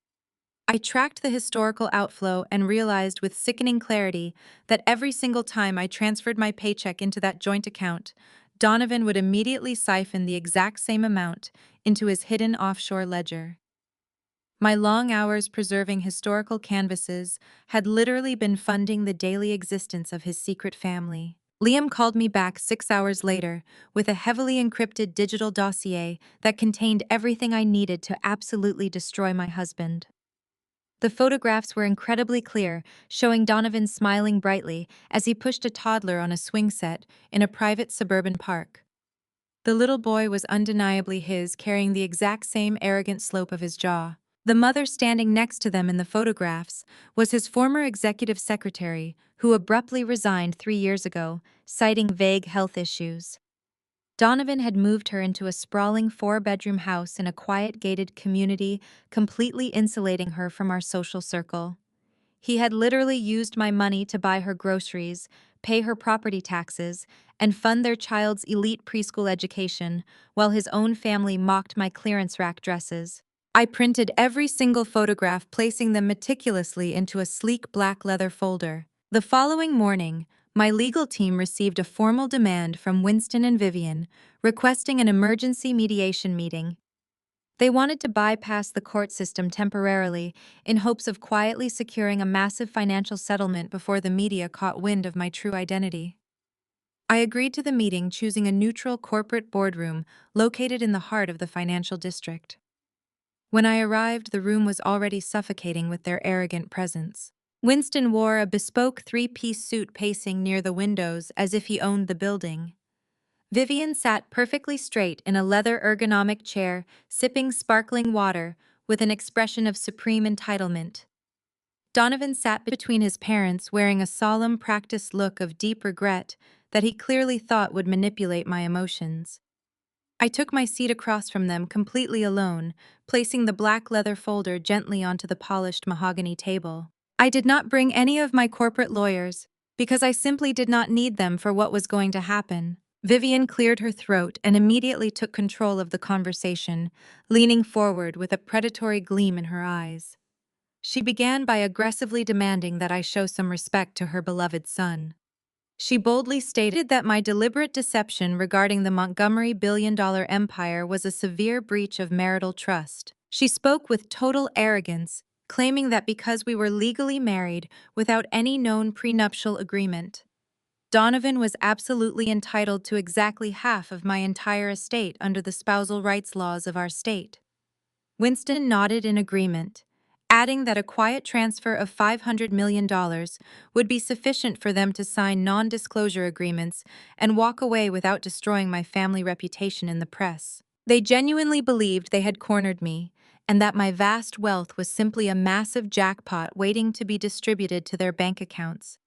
I tracked the historical outflow and realized with sickening clarity that every single time I transferred my paycheck into that joint account, Donovan would immediately siphon the exact same amount into his hidden offshore ledger. My long hours preserving historical canvases had literally been funding the daily existence of his secret family. Liam called me back 6 hours later with a heavily encrypted digital dossier that contained everything I needed to absolutely destroy my husband. The photographs were incredibly clear, showing Donovan smiling brightly as he pushed a toddler on a swing set in a private suburban park. The little boy was undeniably his, carrying the exact same arrogant slope of his jaw. The mother standing next to them in the photographs was his former executive secretary, who abruptly resigned 3 years ago, citing vague health issues. Donovan had moved her into a sprawling 4-bedroom house in a quiet gated community, completely insulating her from our social circle. He had literally used my money to buy her groceries, pay her property taxes, and fund their child's elite preschool education, while his own family mocked my clearance rack dresses. I printed every single photograph, placing them meticulously into a sleek black leather folder. The following morning, my legal team received a formal demand from Winston and Vivian, requesting an emergency mediation meeting. They wanted to bypass the court system temporarily in hopes of quietly securing a massive financial settlement before the media caught wind of my true identity. I agreed to the meeting, choosing a neutral corporate boardroom located in the heart of the financial district. When I arrived, the room was already suffocating with their arrogant presence. Winston wore a bespoke 3-piece suit, pacing near the windows as if he owned the building. Vivian sat perfectly straight in a leather ergonomic chair, sipping sparkling water with an expression of supreme entitlement. Donovan sat between his parents, wearing a solemn, practiced look of deep regret that he clearly thought would manipulate my emotions. I took my seat across from them, completely alone, placing the black leather folder gently onto the polished mahogany table. I did not bring any of my corporate lawyers, because I simply did not need them for what was going to happen. Vivian cleared her throat and immediately took control of the conversation, leaning forward with a predatory gleam in her eyes. She began by aggressively demanding that I show some respect to her beloved son. She boldly stated that my deliberate deception regarding the Montgomery billion-dollar empire was a severe breach of marital trust. She spoke with total arrogance, claiming that because we were legally married without any known prenuptial agreement, Donovan was absolutely entitled to exactly half of my entire estate under the spousal rights laws of our state. Winston nodded in agreement, adding that a quiet transfer of $500 million would be sufficient for them to sign non-disclosure agreements and walk away without destroying my family reputation in the press. They genuinely believed they had cornered me, and that my vast wealth was simply a massive jackpot waiting to be distributed to their bank accounts.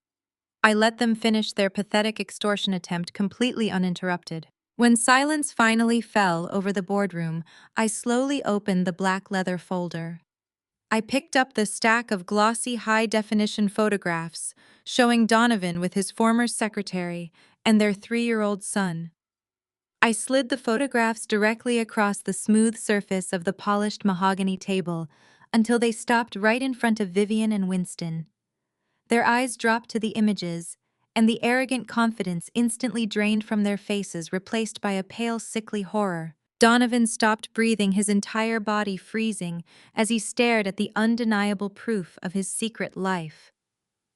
I let them finish their pathetic extortion attempt completely uninterrupted. When silence finally fell over the boardroom, I slowly opened the black leather folder. I picked up the stack of glossy high-definition photographs showing Donovan with his former secretary and their 3-year-old son. I slid the photographs directly across the smooth surface of the polished mahogany table until they stopped right in front of Vivian and Winston. Their eyes dropped to the images, and the arrogant confidence instantly drained from their faces, replaced by a pale, sickly horror. Donovan stopped breathing, his entire body freezing, as he stared at the undeniable proof of his secret life.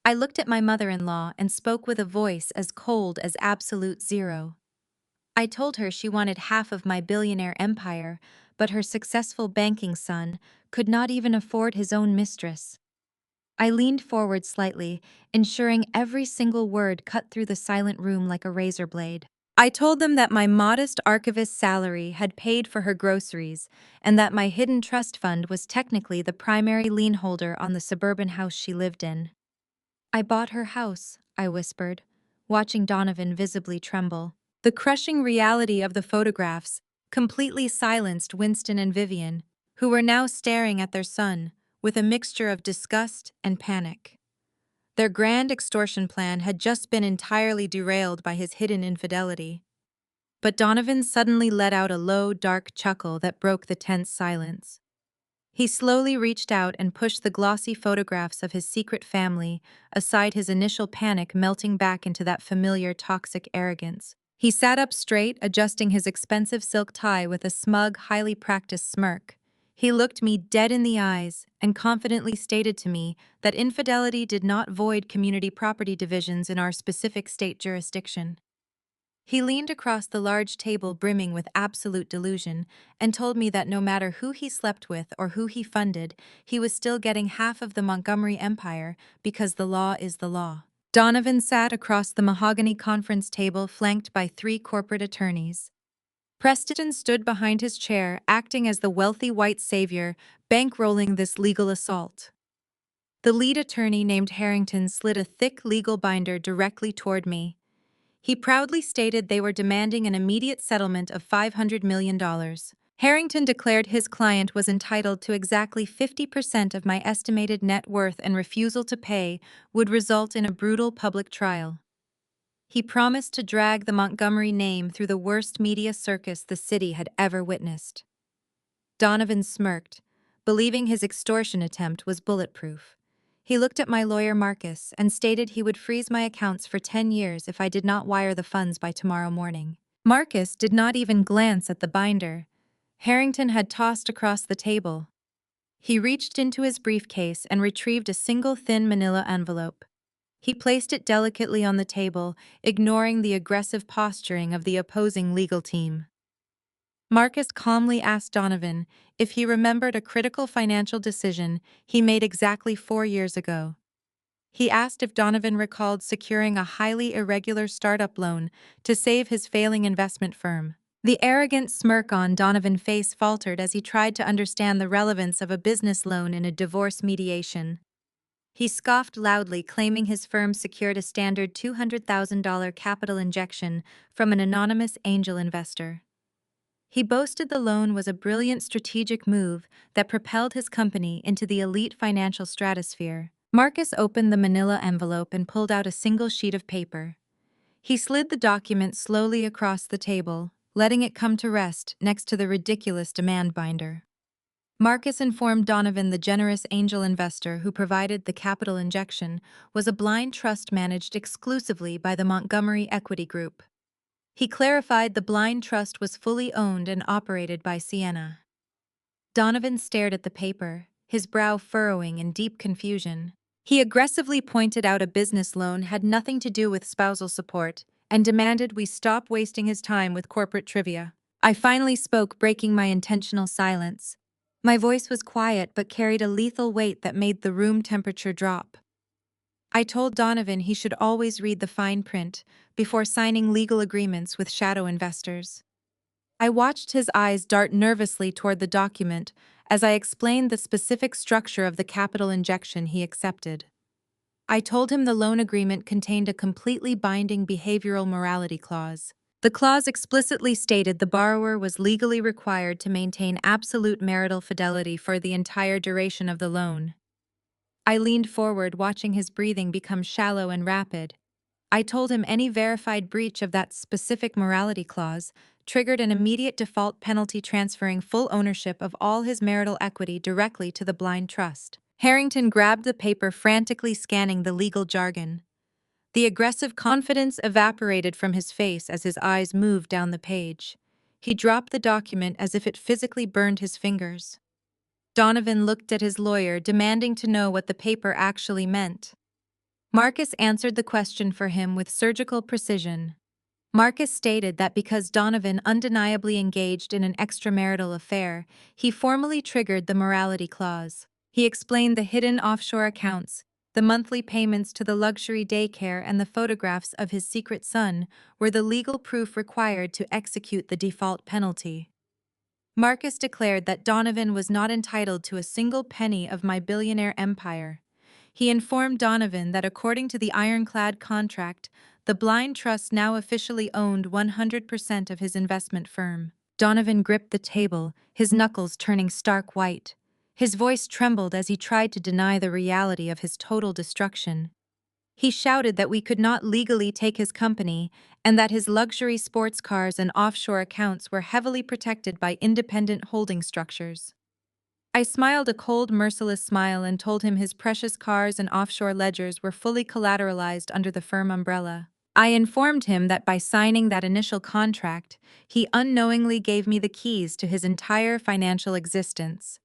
I looked at my mother-in-law and spoke with a voice as cold as absolute zero. I told her she wanted half of my billionaire empire, but her successful banking son could not even afford his own mistress. I leaned forward slightly, ensuring every single word cut through the silent room like a razor blade. I told them that my modest archivist salary had paid for her groceries and that my hidden trust fund was technically the primary lien holder on the suburban house she lived in. I bought her house, I whispered, watching Donovan visibly tremble. The crushing reality of the photographs completely silenced Winston and Vivian, who were now staring at their son with a mixture of disgust and panic. Their grand extortion plan had just been entirely derailed by his hidden infidelity. But Donovan suddenly let out a low, dark chuckle that broke the tense silence. He slowly reached out and pushed the glossy photographs of his secret family aside, his initial panic melting back into that familiar toxic arrogance. He sat up straight, adjusting his expensive silk tie with a smug, highly practiced smirk. He looked me dead in the eyes and confidently stated to me that infidelity did not void community property divisions in our specific state jurisdiction. He leaned across the large table brimming with absolute delusion and told me that no matter who he slept with or who he funded, he was still getting half of the Montgomery empire because the law is the law. Donovan sat across the mahogany conference table flanked by 3 corporate attorneys. Preston stood behind his chair, acting as the wealthy white savior, bankrolling this legal assault. The lead attorney named Harrington slid a thick legal binder directly toward me. He proudly stated they were demanding an immediate settlement of $500 million. Harrington declared his client was entitled to exactly 50% of my estimated net worth, and refusal to pay would result in a brutal public trial. He promised to drag the Montgomery name through the worst media circus the city had ever witnessed. Donovan smirked, believing his extortion attempt was bulletproof. He looked at my lawyer Marcus and stated he would freeze my accounts for 10 years if I did not wire the funds by tomorrow morning. Marcus did not even glance at the binder Harrington had tossed across the table. He reached into his briefcase and retrieved a single thin manila envelope. He placed it delicately on the table, ignoring the aggressive posturing of the opposing legal team. Marcus calmly asked Donovan if he remembered a critical financial decision he made exactly 4 years ago. He asked if Donovan recalled securing a highly irregular startup loan to save his failing investment firm. The arrogant smirk on Donovan's face faltered as he tried to understand the relevance of a business loan in a divorce mediation. He scoffed loudly, claiming his firm secured a standard $200,000 capital injection from an anonymous angel investor. He boasted the loan was a brilliant strategic move that propelled his company into the elite financial stratosphere. Marcus opened the manila envelope and pulled out a single sheet of paper. He slid the document slowly across the table, letting it come to rest next to the ridiculous demand binder. Marcus informed Donovan the generous angel investor who provided the capital injection was a blind trust managed exclusively by the Montgomery Equity Group. He clarified the blind trust was fully owned and operated by Sienna. Donovan stared at the paper, his brow furrowing in deep confusion. He aggressively pointed out a business loan had nothing to do with spousal support and demanded we stop wasting his time with corporate trivia. I finally spoke, breaking my intentional silence. My voice was quiet but carried a lethal weight that made the room temperature drop. I told Donovan he should always read the fine print before signing legal agreements with shadow investors. I watched his eyes dart nervously toward the document as I explained the specific structure of the capital injection he accepted. I told him the loan agreement contained a completely binding behavioral morality clause. The clause explicitly stated the borrower was legally required to maintain absolute marital fidelity for the entire duration of the loan. I leaned forward, watching his breathing become shallow and rapid. I told him any verified breach of that specific morality clause triggered an immediate default penalty, transferring full ownership of all his marital equity directly to the blind trust. Harrington grabbed the paper, frantically scanning the legal jargon. The aggressive confidence evaporated from his face as his eyes moved down the page. He dropped the document as if it physically burned his fingers. Donovan looked at his lawyer, demanding to know what the paper actually meant. Marcus answered the question for him with surgical precision. Marcus stated that because Donovan undeniably engaged in an extramarital affair, he formally triggered the morality clause. He explained the hidden offshore accounts, The monthly payments to the luxury daycare and the photographs of his secret son were the legal proof required to execute the default penalty. Marcus declared that Donovan was not entitled to a single penny of my billionaire empire. He informed Donovan that according to the ironclad contract, the blind trust now officially owned 100% of his investment firm. Donovan gripped the table, his knuckles turning stark white. His voice trembled as he tried to deny the reality of his total destruction. He shouted that we could not legally take his company and that his luxury sports cars and offshore accounts were heavily protected by independent holding structures. I smiled a cold, merciless smile and told him his precious cars and offshore ledgers were fully collateralized under the firm umbrella. I informed him that by signing that initial contract, he unknowingly gave me the keys to his entire financial existence.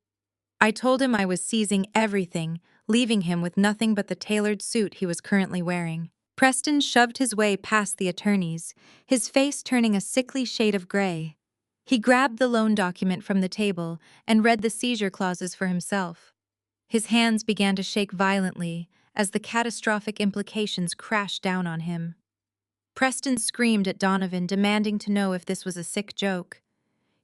I told him I was seizing everything, leaving him with nothing but the tailored suit he was currently wearing. Preston shoved his way past the attorneys, his face turning a sickly shade of gray. He grabbed the loan document from the table and read the seizure clauses for himself. His hands began to shake violently as the catastrophic implications crashed down on him. Preston screamed at Donovan, demanding to know if this was a sick joke.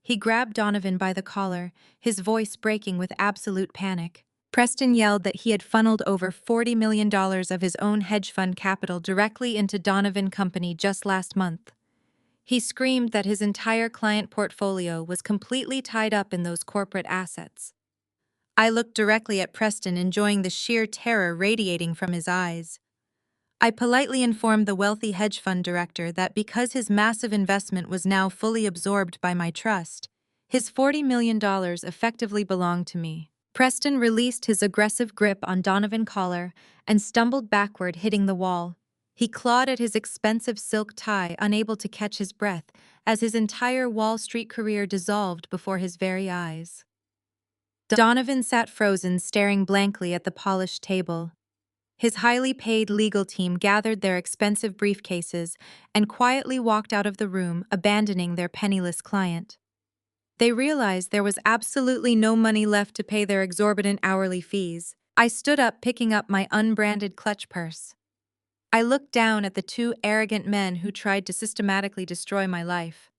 He grabbed Donovan by the collar, his voice breaking with absolute panic. Preston yelled that he had funneled over $40 million of his own hedge fund capital directly into Donovan Company just last month. He screamed that his entire client portfolio was completely tied up in those corporate assets. I looked directly at Preston, enjoying the sheer terror radiating from his eyes. I politely informed the wealthy hedge fund director that because his massive investment was now fully absorbed by my trust, his $40 million effectively belonged to me. Preston released his aggressive grip on Donovan's collar and stumbled backward, hitting the wall. He clawed at his expensive silk tie, unable to catch his breath, as his entire Wall Street career dissolved before his very eyes. Donovan sat frozen, staring blankly at the polished table. His highly paid legal team gathered their expensive briefcases and quietly walked out of the room, abandoning their penniless client. They realized there was absolutely no money left to pay their exorbitant hourly fees. I stood up, picking up my unbranded clutch purse. I looked down at the two arrogant men who tried to systematically destroy my life.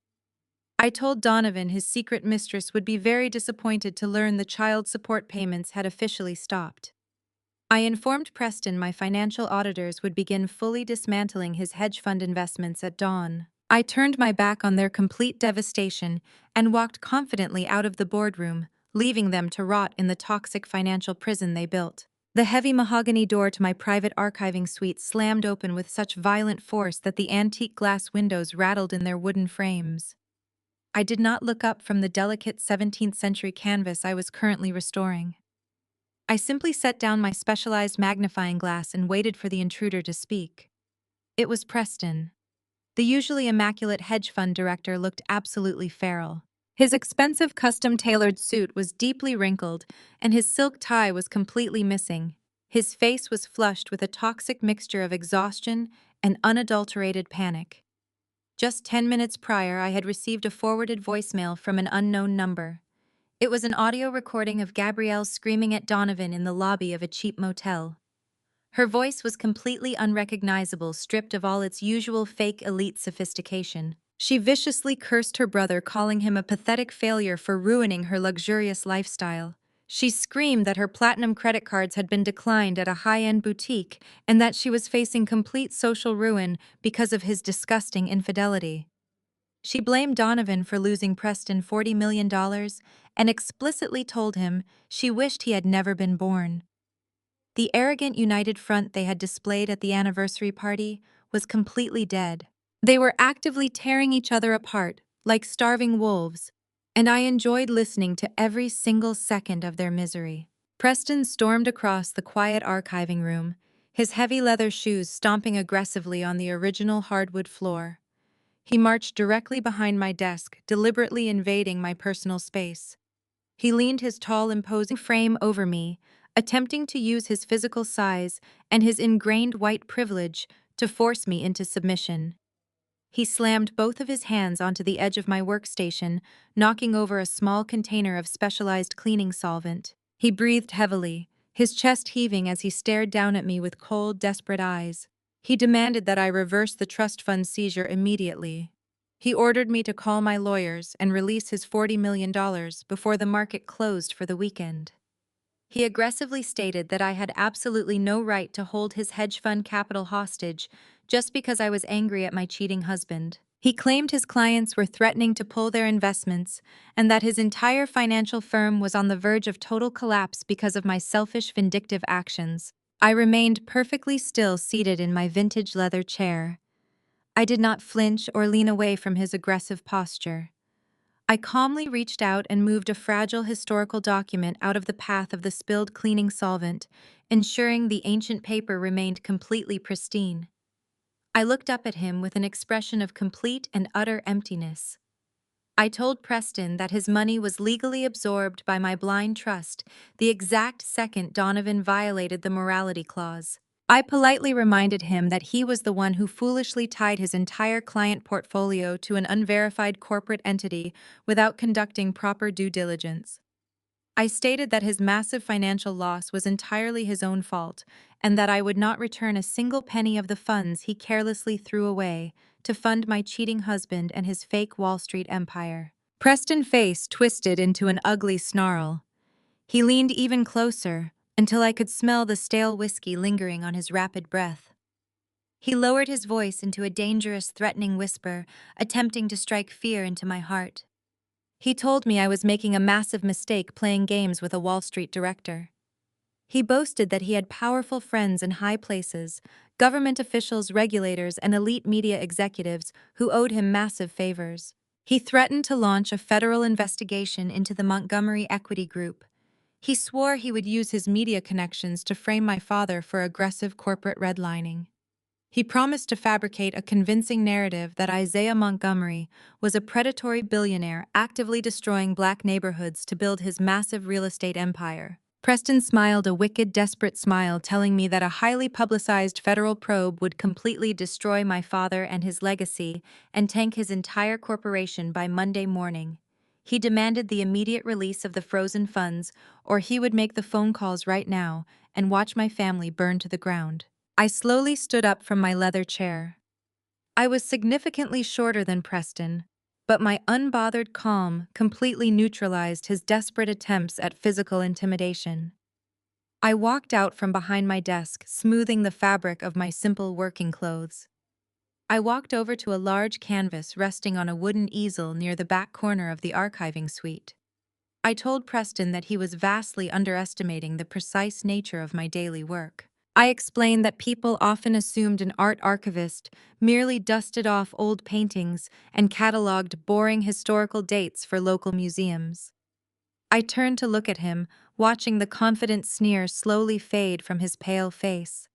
I told Donovan his secret mistress would be very disappointed to learn the child support payments had officially stopped. I informed Preston my financial auditors would begin fully dismantling his hedge fund investments at dawn. I turned my back on their complete devastation and walked confidently out of the boardroom, leaving them to rot in the toxic financial prison they built. The heavy mahogany door to my private archiving suite slammed open with such violent force that the antique glass windows rattled in their wooden frames. I did not look up from the delicate 17th century canvas I was currently restoring. I simply set down my specialized magnifying glass and waited for the intruder to speak. It was Preston. The usually immaculate hedge fund director looked absolutely feral. His expensive custom-tailored suit was deeply wrinkled, and his silk tie was completely missing. His face was flushed with a toxic mixture of exhaustion and unadulterated panic. Just 10 minutes prior, I had received a forwarded voicemail from an unknown number. It was an audio recording of Gabrielle screaming at Donovan in the lobby of a cheap motel. Her voice was completely unrecognizable, stripped of all its usual fake elite sophistication. She viciously cursed her brother, calling him a pathetic failure for ruining her luxurious lifestyle. She screamed that her platinum credit cards had been declined at a high-end boutique and that she was facing complete social ruin because of his disgusting infidelity. She blamed Donovan for losing Preston $40 million and explicitly told him she wished he had never been born. The arrogant united front they had displayed at the anniversary party was completely dead. They were actively tearing each other apart, like starving wolves, and I enjoyed listening to every single second of their misery. Preston stormed across the quiet archiving room, his heavy leather shoes stomping aggressively on the original hardwood floor. He marched directly behind my desk, deliberately invading my personal space. He leaned his tall, imposing frame over me, attempting to use his physical size and his ingrained white privilege to force me into submission. He slammed both of his hands onto the edge of my workstation, knocking over a small container of specialized cleaning solvent. He breathed heavily, his chest heaving as he stared down at me with cold, desperate eyes. He demanded that I reverse the trust fund seizure immediately. He ordered me to call my lawyers and release his $40 million before the market closed for the weekend. He aggressively stated that I had absolutely no right to hold his hedge fund capital hostage just because I was angry at my cheating husband. He claimed his clients were threatening to pull their investments and that his entire financial firm was on the verge of total collapse because of my selfish, vindictive actions. I remained perfectly still, seated in my vintage leather chair. I did not flinch or lean away from his aggressive posture. I calmly reached out and moved a fragile historical document out of the path of the spilled cleaning solvent, ensuring the ancient paper remained completely pristine. I looked up at him with an expression of complete and utter emptiness. I told Preston that his money was legally absorbed by my blind trust the exact second Donovan violated the morality clause. I politely reminded him that he was the one who foolishly tied his entire client portfolio to an unverified corporate entity without conducting proper due diligence. I stated that his massive financial loss was entirely his own fault, and that I would not return a single penny of the funds he carelessly threw away to fund my cheating husband and his fake Wall Street empire. Preston's face twisted into an ugly snarl. He leaned even closer, until I could smell the stale whiskey lingering on his rapid breath. He lowered his voice into a dangerous, threatening whisper, attempting to strike fear into my heart. He told me I was making a massive mistake playing games with a Wall Street director. He boasted that he had powerful friends in high places, government officials, regulators, and elite media executives who owed him massive favors. He threatened to launch a federal investigation into the Montgomery Equity Group. He swore he would use his media connections to frame my father for aggressive corporate redlining. He promised to fabricate a convincing narrative that Isaiah Montgomery was a predatory billionaire actively destroying black neighborhoods to build his massive real estate empire. Preston smiled a wicked, desperate smile, telling me that a highly publicized federal probe would completely destroy my father and his legacy and tank his entire corporation by Monday morning. He demanded the immediate release of the frozen funds, or he would make the phone calls right now and watch my family burn to the ground. I slowly stood up from my leather chair. I was significantly shorter than Preston, but my unbothered calm completely neutralized his desperate attempts at physical intimidation. I walked out from behind my desk, smoothing the fabric of my simple working clothes. I walked over to a large canvas resting on a wooden easel near the back corner of the archiving suite. I told Preston that he was vastly underestimating the precise nature of my daily work. I explained that people often assumed an art archivist merely dusted off old paintings and cataloged boring historical dates for local museums. I turned to look at him, watching the confident sneer slowly fade from his pale face.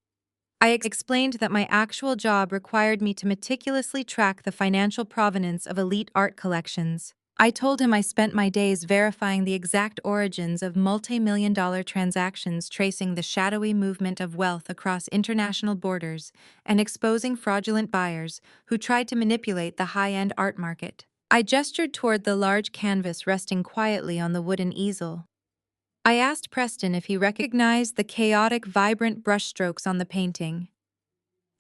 I explained that my actual job required me to meticulously track the financial provenance of elite art collections. I told him I spent my days verifying the exact origins of multi-million-dollar transactions, tracing the shadowy movement of wealth across international borders, and exposing fraudulent buyers who tried to manipulate the high-end art market. I gestured toward the large canvas resting quietly on the wooden easel. I asked Preston if he recognized the chaotic, vibrant brushstrokes on the painting.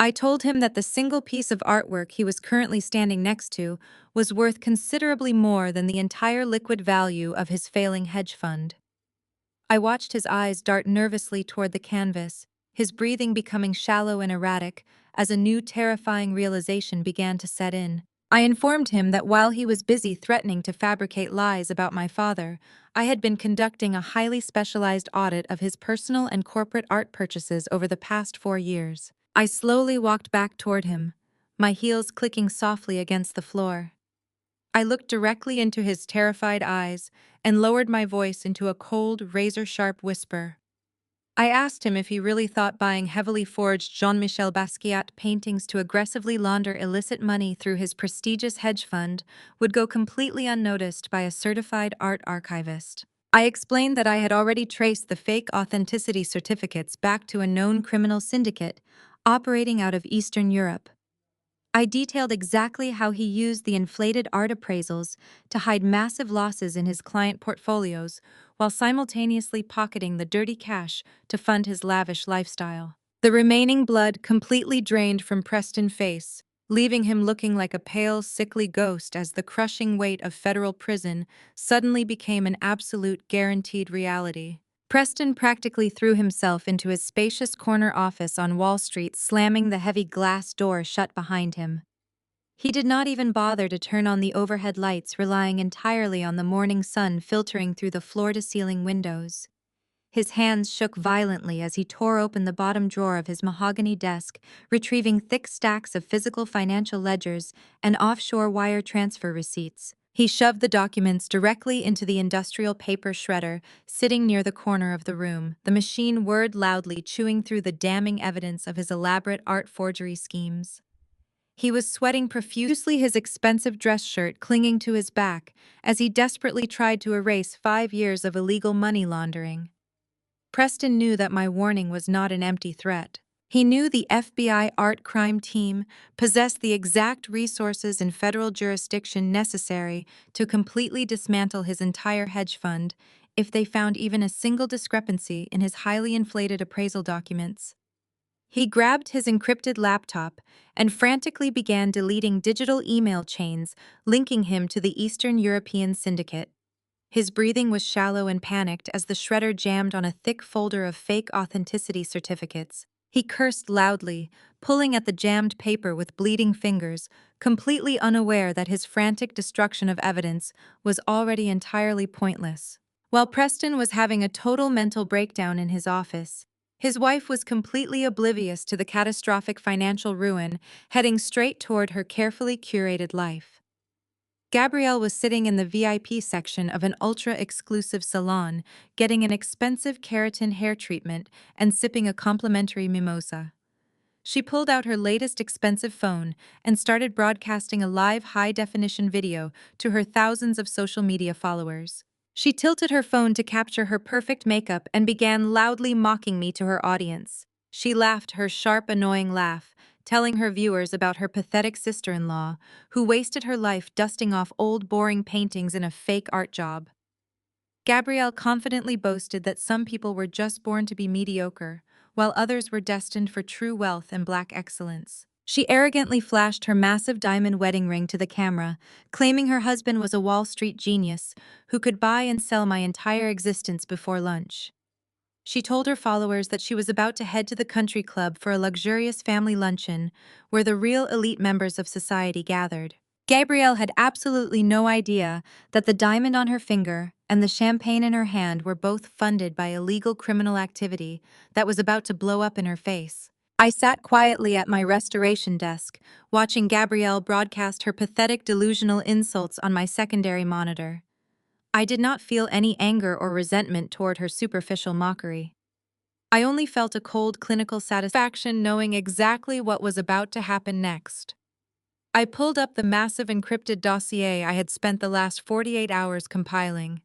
I told him that the single piece of artwork he was currently standing next to was worth considerably more than the entire liquid value of his failing hedge fund. I watched his eyes dart nervously toward the canvas, his breathing becoming shallow and erratic as a new terrifying realization began to set in. I informed him that while he was busy threatening to fabricate lies about my father, I had been conducting a highly specialized audit of his personal and corporate art purchases over the past 4 years. I slowly walked back toward him, my heels clicking softly against the floor. I looked directly into his terrified eyes and lowered my voice into a cold, razor-sharp whisper. I asked him if he really thought buying heavily forged Jean-Michel Basquiat paintings to aggressively launder illicit money through his prestigious hedge fund would go completely unnoticed by a certified art archivist. I explained that I had already traced the fake authenticity certificates back to a known criminal syndicate operating out of Eastern Europe. I detailed exactly how he used the inflated art appraisals to hide massive losses in his client portfolios while simultaneously pocketing the dirty cash to fund his lavish lifestyle. The remaining blood completely drained from Preston's face, leaving him looking like a pale, sickly ghost as the crushing weight of federal prison suddenly became an absolute guaranteed reality. Preston practically threw himself into his spacious corner office on Wall Street, slamming the heavy glass door shut behind him. He did not even bother to turn on the overhead lights, relying entirely on the morning sun filtering through the floor-to-ceiling windows. His hands shook violently as he tore open the bottom drawer of his mahogany desk, retrieving thick stacks of physical financial ledgers and offshore wire transfer receipts. He shoved the documents directly into the industrial paper shredder, sitting near the corner of the room. The machine whirred loudly, chewing through the damning evidence of his elaborate art forgery schemes. He was sweating profusely, his expensive dress shirt clinging to his back, as he desperately tried to erase 5 years of illegal money laundering. Preston knew that my warning was not an empty threat. He knew the FBI art crime team possessed the exact resources and federal jurisdiction necessary to completely dismantle his entire hedge fund if they found even a single discrepancy in his highly inflated appraisal documents. He grabbed his encrypted laptop and frantically began deleting digital email chains linking him to the Eastern European syndicate. His breathing was shallow and panicked as the shredder jammed on a thick folder of fake authenticity certificates. He cursed loudly, pulling at the jammed paper with bleeding fingers, completely unaware that his frantic destruction of evidence was already entirely pointless. While Preston was having a total mental breakdown in his office, his wife was completely oblivious to the catastrophic financial ruin, heading straight toward her carefully curated life. Gabrielle was sitting in the VIP section of an ultra-exclusive salon, getting an expensive keratin hair treatment and sipping a complimentary mimosa. She pulled out her latest expensive phone and started broadcasting a live high-definition video to her thousands of social media followers. She tilted her phone to capture her perfect makeup and began loudly mocking me to her audience. She laughed her sharp, annoying laugh, telling her viewers about her pathetic sister-in-law, who wasted her life dusting off old boring paintings in a fake art job. Gabrielle confidently boasted that some people were just born to be mediocre, while others were destined for true wealth and black excellence. She arrogantly flashed her massive diamond wedding ring to the camera, claiming her husband was a Wall Street genius who could buy and sell my entire existence before lunch. She told her followers that she was about to head to the country club for a luxurious family luncheon where the real elite members of society gathered. Gabrielle had absolutely no idea that the diamond on her finger and the champagne in her hand were both funded by illegal criminal activity that was about to blow up in her face. I sat quietly at my restoration desk, watching Gabrielle broadcast her pathetic delusional insults on my secondary monitor. I did not feel any anger or resentment toward her superficial mockery. I only felt a cold clinical satisfaction knowing exactly what was about to happen next. I pulled up the massive encrypted dossier I had spent the last 48 hours compiling.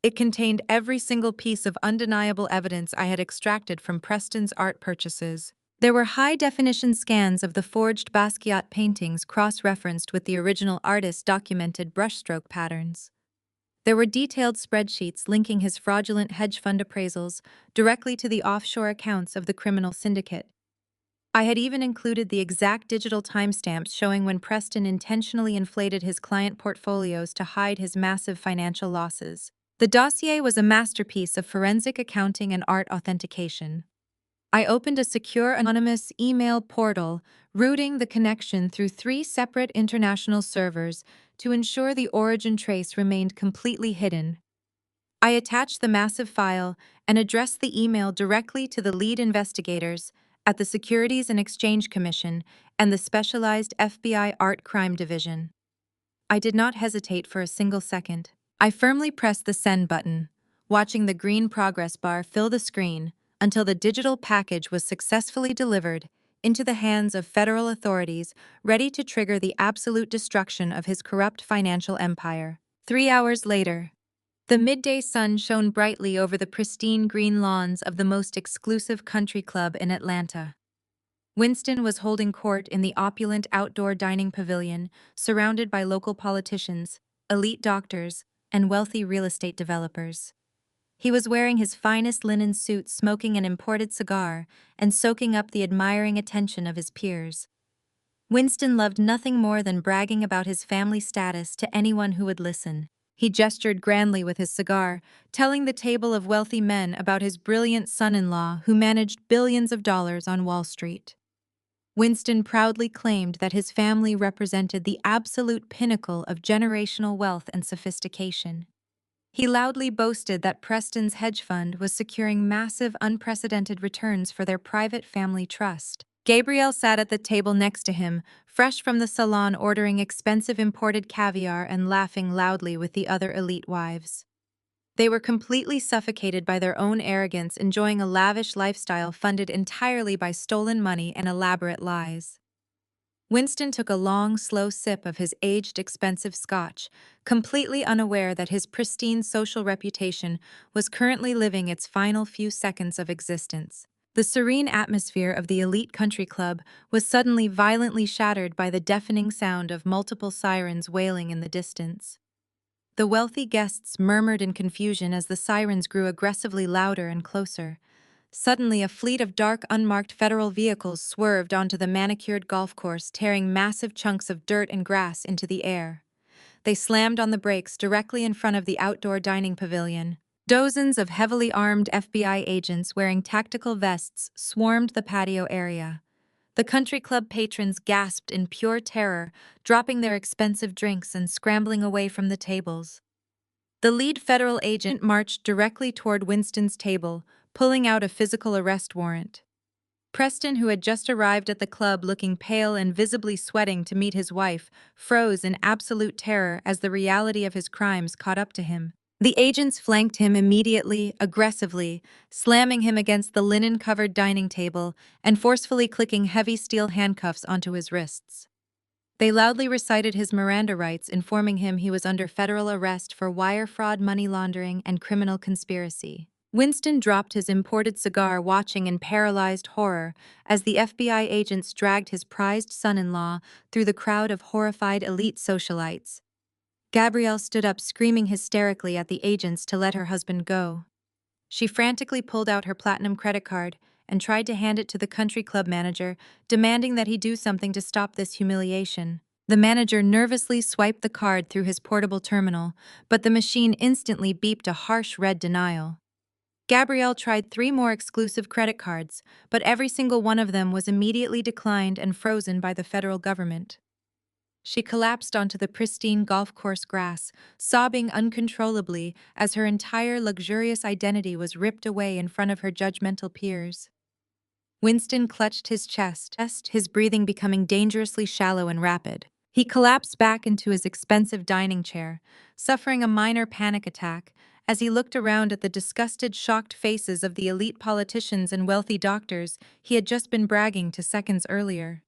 It contained every single piece of undeniable evidence I had extracted from Preston's art purchases. There were high-definition scans of the forged Basquiat paintings cross-referenced with the original artist's documented brushstroke patterns. There were detailed spreadsheets linking his fraudulent hedge fund appraisals directly to the offshore accounts of the criminal syndicate. I had even included the exact digital timestamps showing when Preston intentionally inflated his client portfolios to hide his massive financial losses. The dossier was a masterpiece of forensic accounting and art authentication. I opened a secure anonymous email portal, routing the connection through 3 separate international servers to ensure the origin trace remained completely hidden. I attached the massive file and addressed the email directly to the lead investigators at the Securities and Exchange Commission and the specialized FBI Art Crime Division. I did not hesitate for a single second. I firmly pressed the send button, watching the green progress bar fill the screen until the digital package was successfully delivered into the hands of federal authorities ready to trigger the absolute destruction of his corrupt financial empire. 3 hours later, the midday sun shone brightly over the pristine green lawns of the most exclusive country club in Atlanta. Winston was holding court in the opulent outdoor dining pavilion, surrounded by local politicians, elite doctors, and wealthy real estate developers. He was wearing his finest linen suit, smoking an imported cigar, and soaking up the admiring attention of his peers. Winston loved nothing more than bragging about his family status to anyone who would listen. He gestured grandly with his cigar, telling the table of wealthy men about his brilliant son-in-law who managed billions of dollars on Wall Street. Winston proudly claimed that his family represented the absolute pinnacle of generational wealth and sophistication. He loudly boasted that Preston's hedge fund was securing massive, unprecedented returns for their private family trust. Gabrielle sat at the table next to him, fresh from the salon, ordering expensive imported caviar and laughing loudly with the other elite wives. They were completely suffocated by their own arrogance, enjoying a lavish lifestyle funded entirely by stolen money and elaborate lies. Winston took a long, slow sip of his aged, expensive scotch, completely unaware that his pristine social reputation was currently living its final few seconds of existence. The serene atmosphere of the elite country club was suddenly violently shattered by the deafening sound of multiple sirens wailing in the distance. The wealthy guests murmured in confusion as the sirens grew aggressively louder and closer. Suddenly, a fleet of dark, unmarked federal vehicles swerved onto the manicured golf course, tearing massive chunks of dirt and grass into the air. They slammed on the brakes directly in front of the outdoor dining pavilion. Dozens of heavily armed FBI agents wearing tactical vests swarmed the patio area. The country club patrons gasped in pure terror, dropping their expensive drinks and scrambling away from the tables. The lead federal agent marched directly toward Winston's table, pulling out a physical arrest warrant. Preston, who had just arrived at the club looking pale and visibly sweating to meet his wife, froze in absolute terror as the reality of his crimes caught up to him. The agents flanked him immediately, aggressively, slamming him against the linen-covered dining table and forcefully clicking heavy steel handcuffs onto his wrists. They loudly recited his Miranda rights, informing him he was under federal arrest for wire fraud, money laundering, and criminal conspiracy. Winston dropped his imported cigar, watching in paralyzed horror as the FBI agents dragged his prized son-in-law through the crowd of horrified elite socialites. Gabrielle stood up, screaming hysterically at the agents to let her husband go. She frantically pulled out her platinum credit card and tried to hand it to the country club manager, demanding that he do something to stop this humiliation. The manager nervously swiped the card through his portable terminal, but the machine instantly beeped a harsh red denial. Gabrielle tried 3 more exclusive credit cards, but every single one of them was immediately declined and frozen by the federal government. She collapsed onto the pristine golf course grass, sobbing uncontrollably as her entire luxurious identity was ripped away in front of her judgmental peers. Winston clutched his chest, his breathing becoming dangerously shallow and rapid. He collapsed back into his expensive dining chair, suffering a minor panic attack as he looked around at the disgusted, shocked faces of the elite politicians and wealthy doctors he had just been bragging to seconds earlier.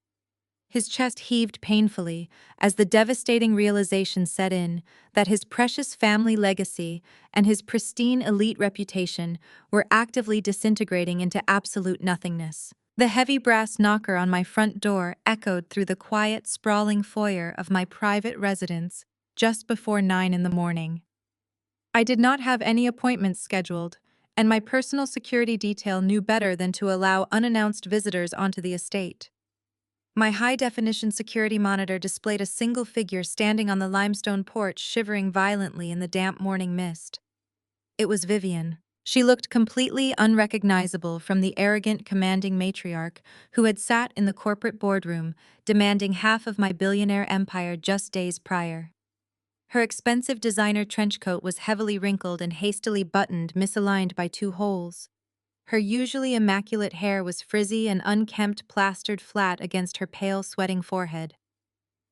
His chest heaved painfully as the devastating realization set in that his precious family legacy and his pristine elite reputation were actively disintegrating into absolute nothingness. The heavy brass knocker on my front door echoed through the quiet, sprawling foyer of my private residence just before 9 in the morning. I did not have any appointments scheduled, and my personal security detail knew better than to allow unannounced visitors onto the estate. My high-definition security monitor displayed a single figure standing on the limestone porch, shivering violently in the damp morning mist. It was Vivian. She looked completely unrecognizable from the arrogant, commanding matriarch who had sat in the corporate boardroom, demanding half of my billionaire empire just days prior. Her expensive designer trench coat was heavily wrinkled and hastily buttoned, misaligned by 2 holes. Her usually immaculate hair was frizzy and unkempt, plastered flat against her pale, sweating forehead.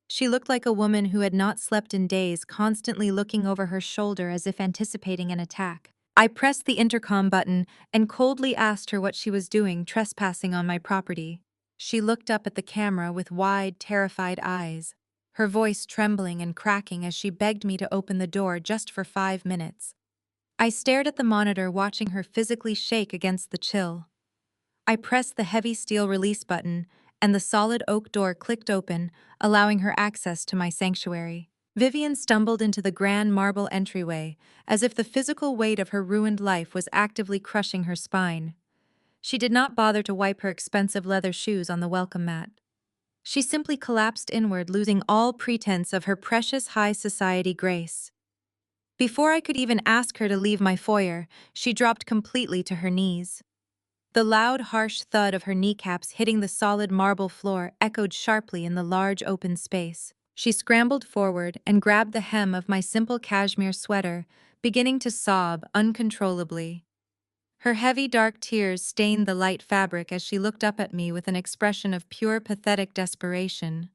She looked like a woman who had not slept in days, constantly looking over her shoulder as if anticipating an attack. I pressed the intercom button and coldly asked her what she was doing, trespassing on my property. She looked up at the camera with wide, terrified eyes, her voice trembling and cracking as she begged me to open the door just for 5 minutes. I stared at the monitor, watching her physically shake against the chill. I pressed the heavy steel release button, and the solid oak door clicked open, allowing her access to my sanctuary. Vivian stumbled into the grand marble entryway, as if the physical weight of her ruined life was actively crushing her spine. She did not bother to wipe her expensive leather shoes on the welcome mat. She simply collapsed inward, losing all pretense of her precious high society grace. Before I could even ask her to leave my foyer, she dropped completely to her knees. The loud, harsh thud of her kneecaps hitting the solid marble floor echoed sharply in the large open space. She scrambled forward and grabbed the hem of my simple cashmere sweater, beginning to sob uncontrollably. Her heavy dark tears stained the light fabric as she looked up at me with an expression of pure pathetic desperation.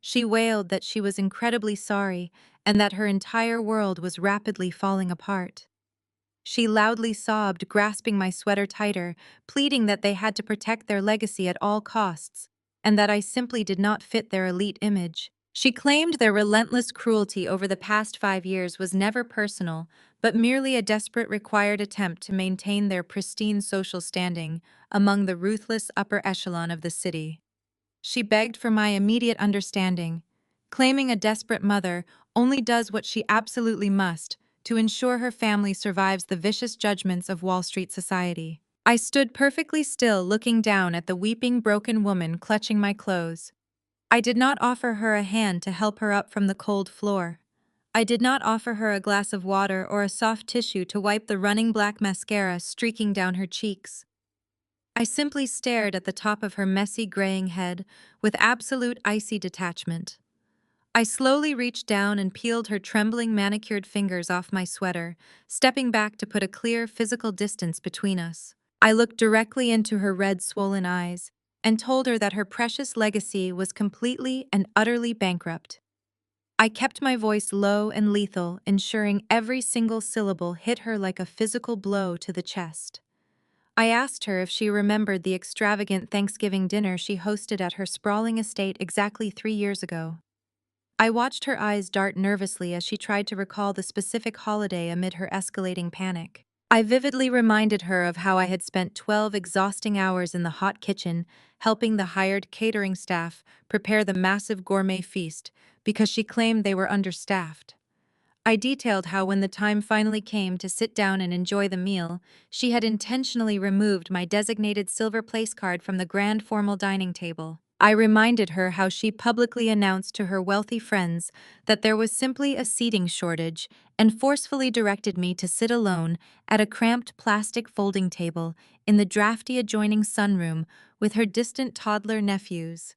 She wailed that she was incredibly sorry and that her entire world was rapidly falling apart. She loudly sobbed, grasping my sweater tighter, pleading that they had to protect their legacy at all costs, and that I simply did not fit their elite image. She claimed their relentless cruelty over the past 5 years was never personal, but merely a desperate required attempt to maintain their pristine social standing among the ruthless upper echelon of the city. She begged for my immediate understanding, claiming a desperate mother only does what she absolutely must to ensure her family survives the vicious judgments of Wall Street society. I stood perfectly still, looking down at the weeping, broken woman clutching my clothes. I did not offer her a hand to help her up from the cold floor. I did not offer her a glass of water or a soft tissue to wipe the running black mascara streaking down her cheeks. I simply stared at the top of her messy, graying head with absolute icy detachment. I slowly reached down and peeled her trembling, manicured fingers off my sweater, stepping back to put a clear, physical distance between us. I looked directly into her red, swollen eyes and told her that her precious legacy was completely and utterly bankrupt. I kept my voice low and lethal, ensuring every single syllable hit her like a physical blow to the chest. I asked her if she remembered the extravagant Thanksgiving dinner she hosted at her sprawling estate exactly 3 years ago. I watched her eyes dart nervously as she tried to recall the specific holiday amid her escalating panic. I vividly reminded her of how I had spent 12 exhausting hours in the hot kitchen, helping the hired catering staff prepare the massive gourmet feast because she claimed they were understaffed. I detailed how when the time finally came to sit down and enjoy the meal, she had intentionally removed my designated silver place card from the grand formal dining table. I reminded her how she publicly announced to her wealthy friends that there was simply a seating shortage and forcefully directed me to sit alone at a cramped plastic folding table in the drafty adjoining sunroom with her distant toddler nephews.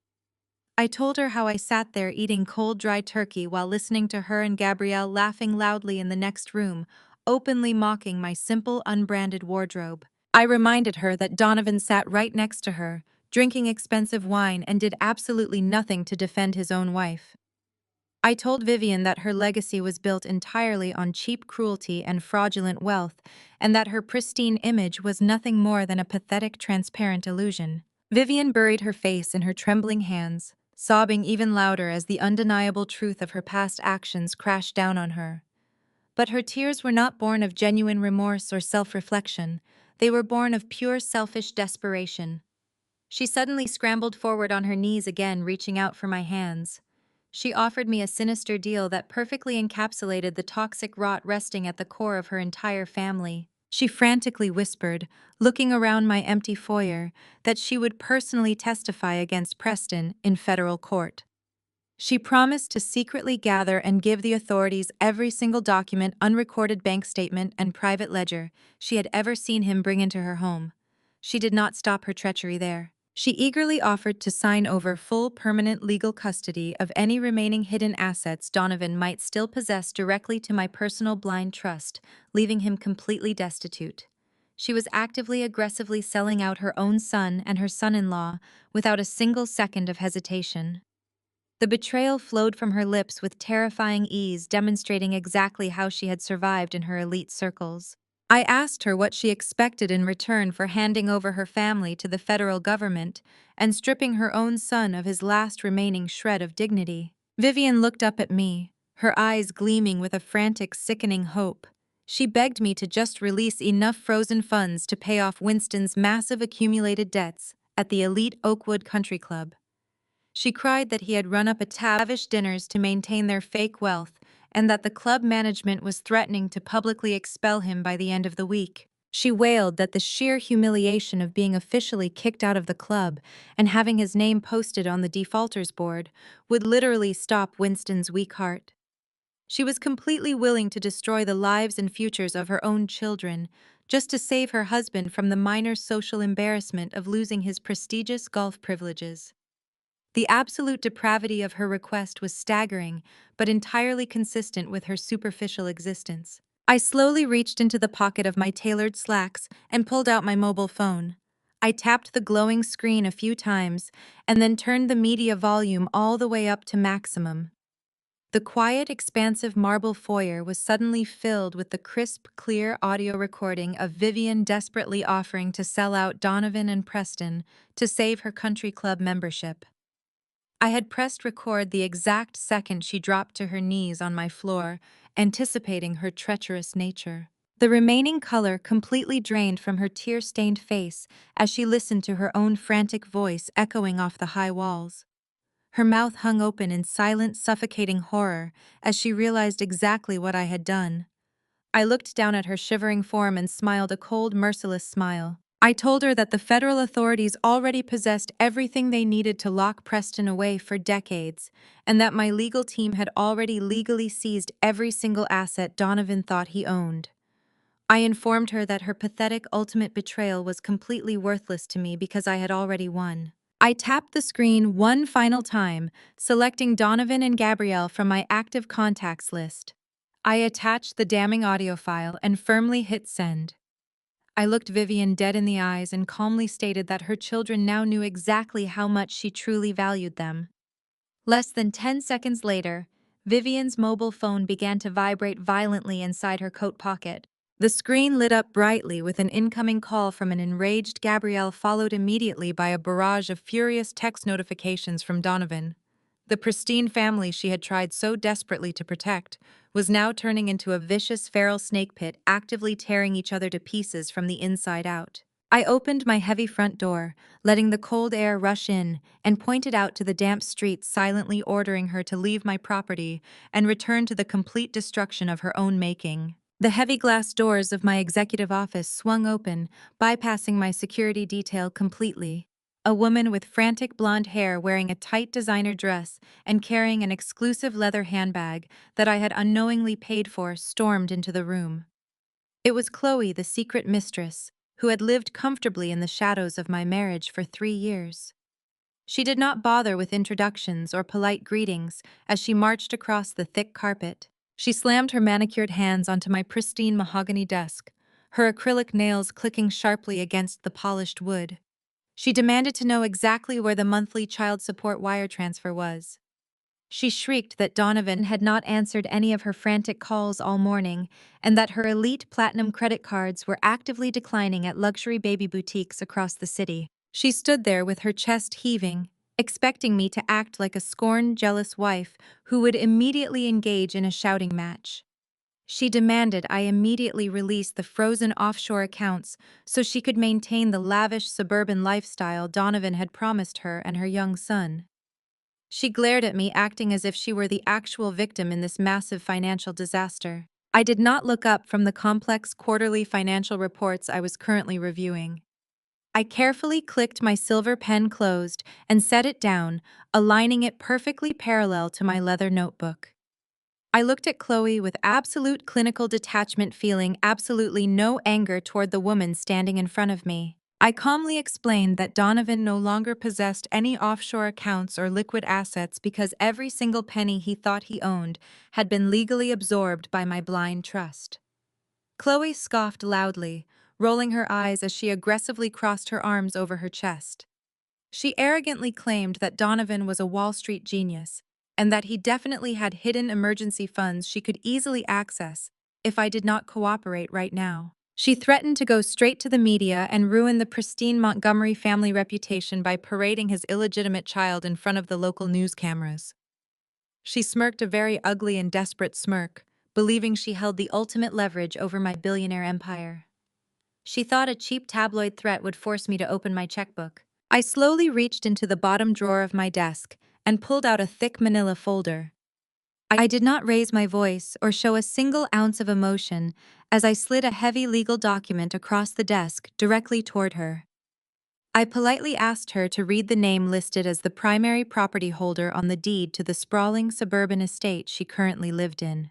I told her how I sat there eating cold, dry turkey while listening to her and Gabrielle laughing loudly in the next room, openly mocking my simple, unbranded wardrobe. I reminded her that Donovan sat right next to her, drinking expensive wine and did absolutely nothing to defend his own wife. I told Vivian that her legacy was built entirely on cheap cruelty and fraudulent wealth, and that her pristine image was nothing more than a pathetic, transparent illusion. Vivian buried her face in her trembling hands, sobbing even louder as the undeniable truth of her past actions crashed down on her. But her tears were not born of genuine remorse or self-reflection. They were born of pure selfish desperation. She suddenly scrambled forward on her knees again, reaching out for my hands. She offered me a sinister deal that perfectly encapsulated the toxic rot resting at the core of her entire family. She frantically whispered, looking around my empty foyer, that she would personally testify against Preston in federal court. She promised to secretly gather and give the authorities every single document, unrecorded bank statement, and private ledger she had ever seen him bring into her home. She did not stop her treachery there. She eagerly offered to sign over full permanent legal custody of any remaining hidden assets Donovan might still possess directly to my personal blind trust, leaving him completely destitute. She was actively, aggressively selling out her own son and her son-in-law without a single second of hesitation. The betrayal flowed from her lips with terrifying ease, demonstrating exactly how she had survived in her elite circles. I asked her what she expected in return for handing over her family to the federal government and stripping her own son of his last remaining shred of dignity. Vivian looked up at me, her eyes gleaming with a frantic, sickening hope. She begged me to just release enough frozen funds to pay off Winston's massive accumulated debts at the elite Oakwood Country Club. She cried that he had run up a tab of lavish dinners to maintain their fake wealth, and that the club management was threatening to publicly expel him by the end of the week. She wailed that the sheer humiliation of being officially kicked out of the club and having his name posted on the defaulters board would literally stop Winston's weak heart. She was completely willing to destroy the lives and futures of her own children just to save her husband from the minor social embarrassment of losing his prestigious golf privileges. The absolute depravity of her request was staggering, but entirely consistent with her superficial existence. I slowly reached into the pocket of my tailored slacks and pulled out my mobile phone. I tapped the glowing screen a few times and then turned the media volume all the way up to maximum. The quiet, expansive marble foyer was suddenly filled with the crisp, clear audio recording of Vivian desperately offering to sell out Donovan and Preston to save her country club membership. I had pressed record the exact second she dropped to her knees on my floor, anticipating her treacherous nature. The remaining color completely drained from her tear-stained face as she listened to her own frantic voice echoing off the high walls. Her mouth hung open in silent, suffocating horror as she realized exactly what I had done. I looked down at her shivering form and smiled a cold, merciless smile. I told her that the federal authorities already possessed everything they needed to lock Preston away for decades, and that my legal team had already legally seized every single asset Donovan thought he owned. I informed her that her pathetic ultimate betrayal was completely worthless to me because I had already won. I tapped the screen one final time, selecting Donovan and Gabrielle from my active contacts list. I attached the damning audio file and firmly hit send. I looked Vivian dead in the eyes and calmly stated that her children now knew exactly how much she truly valued them. Less than 10 seconds later, Vivian's mobile phone began to vibrate violently inside her coat pocket. The screen lit up brightly with an incoming call from an enraged Gabrielle, followed immediately by a barrage of furious text notifications from Donovan. The pristine family she had tried so desperately to protect was now turning into a vicious feral snake pit, actively tearing each other to pieces from the inside out. I opened my heavy front door, letting the cold air rush in, and pointed out to the damp streets, silently ordering her to leave my property and return to the complete destruction of her own making. The heavy glass doors of my executive office swung open, bypassing my security detail completely. A woman with frantic blonde hair, wearing a tight designer dress and carrying an exclusive leather handbag that I had unknowingly paid for, stormed into the room. It was Chloe, the secret mistress, who had lived comfortably in the shadows of my marriage for 3 years. She did not bother with introductions or polite greetings as she marched across the thick carpet. She slammed her manicured hands onto my pristine mahogany desk, her acrylic nails clicking sharply against the polished wood. She demanded to know exactly where the monthly child support wire transfer was. She shrieked that Donovan had not answered any of her frantic calls all morning, and that her elite platinum credit cards were actively declining at luxury baby boutiques across the city. She stood there with her chest heaving, expecting me to act like a scorned, jealous wife who would immediately engage in a shouting match. She demanded I immediately release the frozen offshore accounts so she could maintain the lavish suburban lifestyle Donovan had promised her and her young son. She glared at me, acting as if she were the actual victim in this massive financial disaster. I did not look up from the complex quarterly financial reports I was currently reviewing. I carefully clicked my silver pen closed and set it down, aligning it perfectly parallel to my leather notebook. I looked at Chloe with absolute clinical detachment, feeling absolutely no anger toward the woman standing in front of me. I calmly explained that Donovan no longer possessed any offshore accounts or liquid assets because every single penny he thought he owned had been legally absorbed by my blind trust. Chloe scoffed loudly, rolling her eyes as she aggressively crossed her arms over her chest. She arrogantly claimed that Donovan was a Wall Street genius, and that he definitely had hidden emergency funds she could easily access if I did not cooperate right now. She threatened to go straight to the media and ruin the pristine Montgomery family reputation by parading his illegitimate child in front of the local news cameras. She smirked a very ugly and desperate smirk, believing she held the ultimate leverage over my billionaire empire. She thought a cheap tabloid threat would force me to open my checkbook. I slowly reached into the bottom drawer of my desk and pulled out a thick manila folder. I did not raise my voice or show a single ounce of emotion as I slid a heavy legal document across the desk directly toward her. I politely asked her to read the name listed as the primary property holder on the deed to the sprawling suburban estate she currently lived in.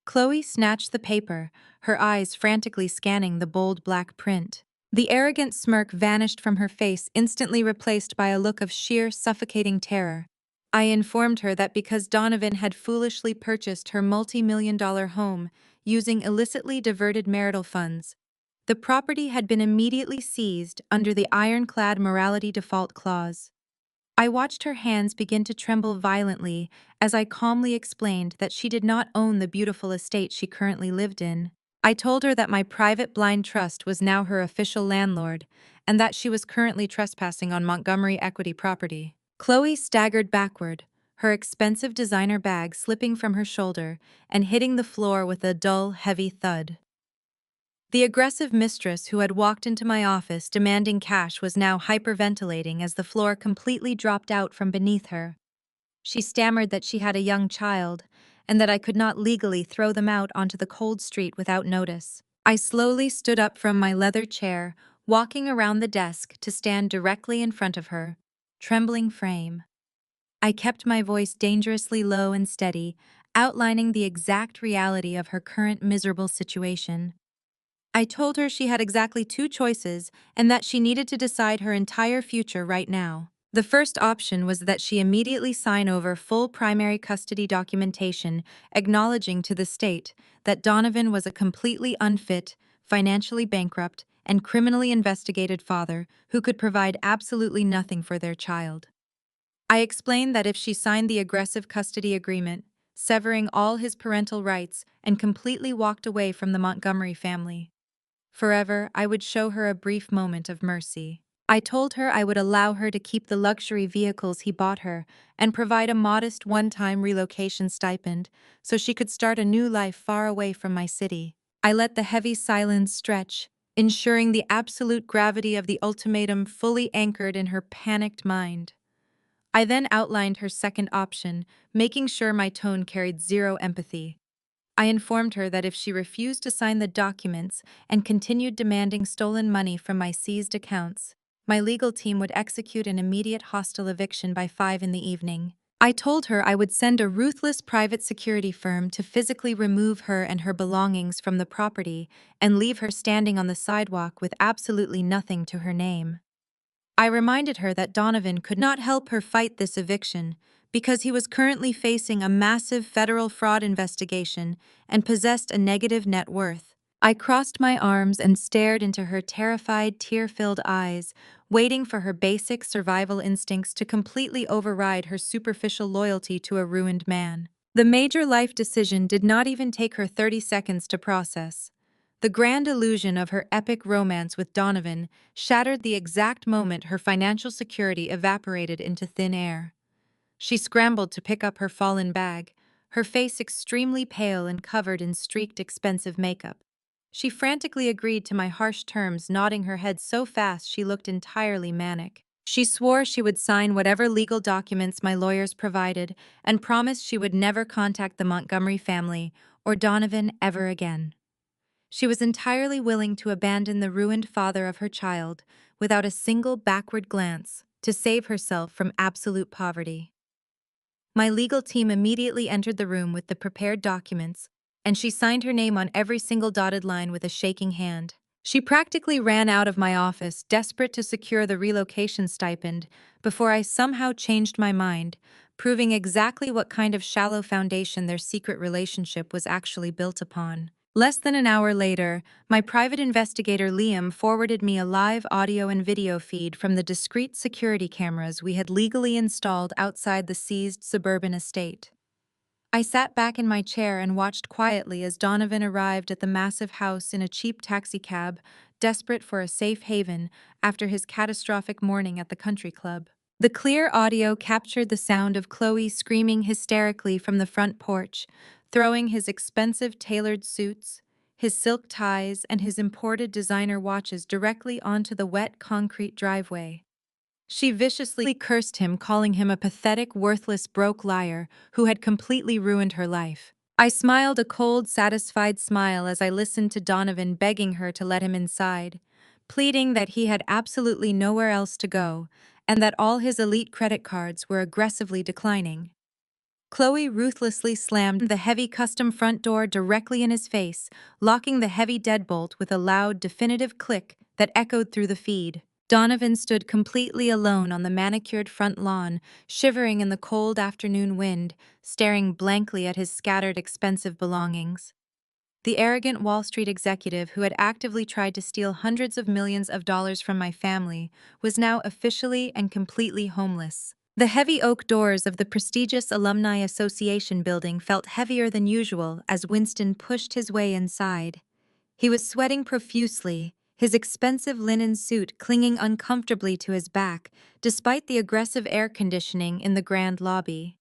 Chloe snatched the paper, her eyes frantically scanning the bold black print. The arrogant smirk vanished from her face, instantly replaced by a look of sheer, suffocating terror. I informed her that because Donovan had foolishly purchased her multi-million-dollar home using illicitly diverted marital funds, the property had been immediately seized under the ironclad morality default clause. I watched her hands begin to tremble violently as I calmly explained that she did not own the beautiful estate she currently lived in. I told her that my private blind trust was now her official landlord, and that she was currently trespassing on Montgomery equity property. Chloe staggered backward, her expensive designer bag slipping from her shoulder and hitting the floor with a dull, heavy thud. The aggressive mistress who had walked into my office demanding cash was now hyperventilating as the floor completely dropped out from beneath her. She stammered that she had a young child, and that I could not legally throw them out onto the cold street without notice. I slowly stood up from my leather chair, walking around the desk to stand directly in front of her, trembling frame. I kept my voice dangerously low and steady, outlining the exact reality of her current miserable situation. I told her she had exactly two choices and that she needed to decide her entire future right now. The first option was that she immediately sign over full primary custody documentation acknowledging to the state that Donovan was a completely unfit, financially bankrupt, and criminally investigated father who could provide absolutely nothing for their child. I explained that if she signed the aggressive custody agreement, severing all his parental rights and completely walked away from the Montgomery family, forever, I would show her a brief moment of mercy. I told her I would allow her to keep the luxury vehicles he bought her and provide a modest one-time relocation stipend so she could start a new life far away from my city. I let the heavy silence stretch, ensuring the absolute gravity of the ultimatum fully anchored in her panicked mind. I then outlined her second option, making sure my tone carried zero empathy. I informed her that if she refused to sign the documents and continued demanding stolen money from my seized accounts, my legal team would execute an immediate hostile eviction by 5 in the evening. I told her I would send a ruthless private security firm to physically remove her and her belongings from the property and leave her standing on the sidewalk with absolutely nothing to her name. I reminded her that Donovan could not help her fight this eviction because he was currently facing a massive federal fraud investigation and possessed a negative net worth. I crossed my arms and stared into her terrified, tear-filled eyes, waiting for her basic survival instincts to completely override her superficial loyalty to a ruined man. The major life decision did not even take her 30 seconds to process. The grand illusion of her epic romance with Donovan shattered the exact moment her financial security evaporated into thin air. She scrambled to pick up her fallen bag, her face extremely pale and covered in streaked expensive makeup. She frantically agreed to my harsh terms, nodding her head so fast she looked entirely manic. She swore she would sign whatever legal documents my lawyers provided and promised she would never contact the Montgomery family or Donovan ever again. She was entirely willing to abandon the ruined father of her child without a single backward glance to save herself from absolute poverty. My legal team immediately entered the room with the prepared documents, and she signed her name on every single dotted line with a shaking hand. She practically ran out of my office, desperate to secure the relocation stipend, before I somehow changed my mind, proving exactly what kind of shallow foundation their secret relationship was actually built upon. Less than an hour later, my private investigator Liam forwarded me a live audio and video feed from the discreet security cameras we had legally installed outside the seized suburban estate. I sat back in my chair and watched quietly as Donovan arrived at the massive house in a cheap taxicab, desperate for a safe haven after his catastrophic morning at the country club. The clear audio captured the sound of Chloe screaming hysterically from the front porch, throwing his expensive tailored suits, his silk ties, and his imported designer watches directly onto the wet concrete driveway. She viciously cursed him, calling him a pathetic, worthless, broke liar who had completely ruined her life. I smiled a cold, satisfied smile as I listened to Donovan begging her to let him inside, pleading that he had absolutely nowhere else to go and that all his elite credit cards were aggressively declining. Chloe ruthlessly slammed the heavy custom front door directly in his face, locking the heavy deadbolt with a loud, definitive click that echoed through the feed. Donovan stood completely alone on the manicured front lawn, shivering in the cold afternoon wind, staring blankly at his scattered expensive belongings. The arrogant Wall Street executive who had actively tried to steal hundreds of millions of dollars from my family was now officially and completely homeless. The heavy oak doors of the prestigious Alumni Association building felt heavier than usual as Winston pushed his way inside. He was sweating profusely, his expensive linen suit clinging uncomfortably to his back, despite the aggressive air conditioning in the grand lobby.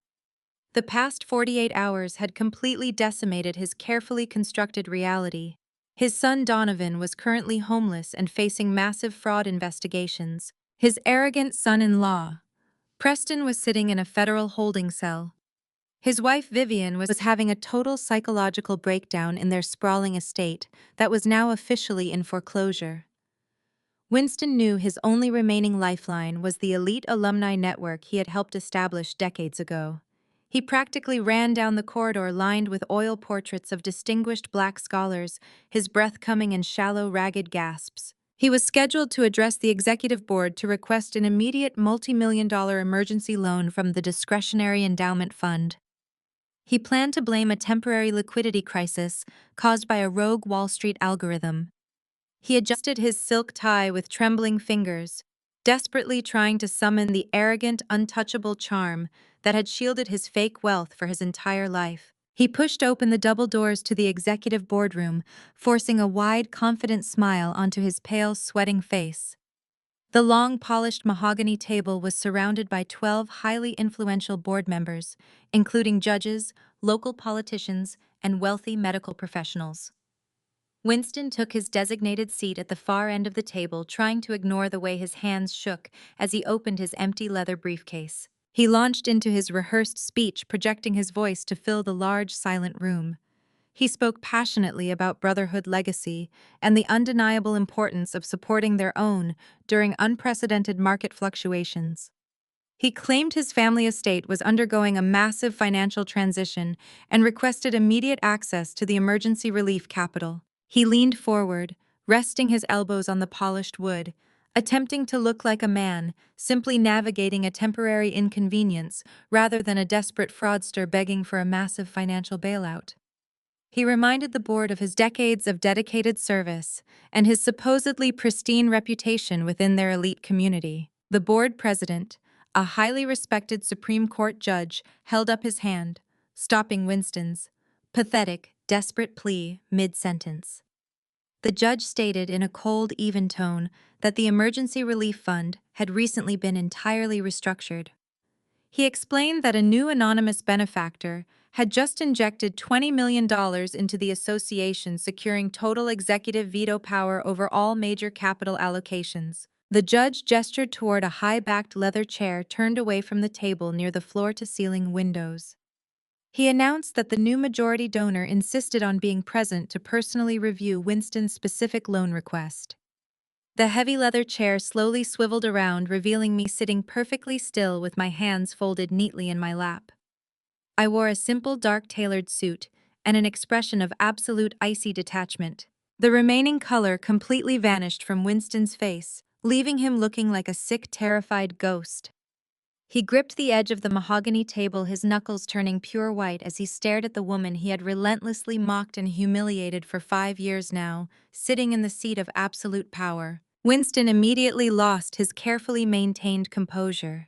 The past 48 hours had completely decimated his carefully constructed reality. His son Donovan was currently homeless and facing massive fraud investigations. His arrogant son-in-law, Preston, was sitting in a federal holding cell. His wife Vivian was having a total psychological breakdown in their sprawling estate that was now officially in foreclosure. Winston knew his only remaining lifeline was the elite alumni network he had helped establish decades ago. He practically ran down the corridor lined with oil portraits of distinguished black scholars, his breath coming in shallow, ragged gasps. He was scheduled to address the executive board to request an immediate multi-million-dollar emergency loan from the discretionary endowment fund. He planned to blame a temporary liquidity crisis caused by a rogue Wall Street algorithm. He adjusted his silk tie with trembling fingers, desperately trying to summon the arrogant, untouchable charm that had shielded his fake wealth for his entire life. He pushed open the double doors to the executive boardroom, forcing a wide, confident smile onto his pale, sweating face. The long, polished mahogany table was surrounded by 12 highly influential board members, including judges, local politicians, and wealthy medical professionals. Winston took his designated seat at the far end of the table, trying to ignore the way his hands shook as he opened his empty leather briefcase. He launched into his rehearsed speech, projecting his voice to fill the large, silent room. He spoke passionately about brotherhood legacy and the undeniable importance of supporting their own during unprecedented market fluctuations. He claimed his family estate was undergoing a massive financial transition and requested immediate access to the emergency relief capital. He leaned forward, resting his elbows on the polished wood, attempting to look like a man, simply navigating a temporary inconvenience rather than a desperate fraudster begging for a massive financial bailout. He reminded the board of his decades of dedicated service and his supposedly pristine reputation within their elite community. The board president, a highly respected Supreme Court judge, held up his hand, stopping Winston's pathetic, desperate plea mid-sentence. The judge stated in a cold, even tone that the Emergency Relief Fund had recently been entirely restructured. He explained that a new anonymous benefactor had just injected $20 million into the association, securing total executive veto power over all major capital allocations. The judge gestured toward a high-backed leather chair turned away from the table near the floor-to-ceiling windows. He announced that the new majority donor insisted on being present to personally review Winston's specific loan request. The heavy leather chair slowly swiveled around, revealing me sitting perfectly still with my hands folded neatly in my lap. I wore a simple dark tailored suit and an expression of absolute icy detachment. The remaining color completely vanished from Winston's face, leaving him looking like a sick, terrified ghost. He gripped the edge of the mahogany table, his knuckles turning pure white as he stared at the woman he had relentlessly mocked and humiliated for 5 years now, sitting in the seat of absolute power. Winston immediately lost his carefully maintained composure.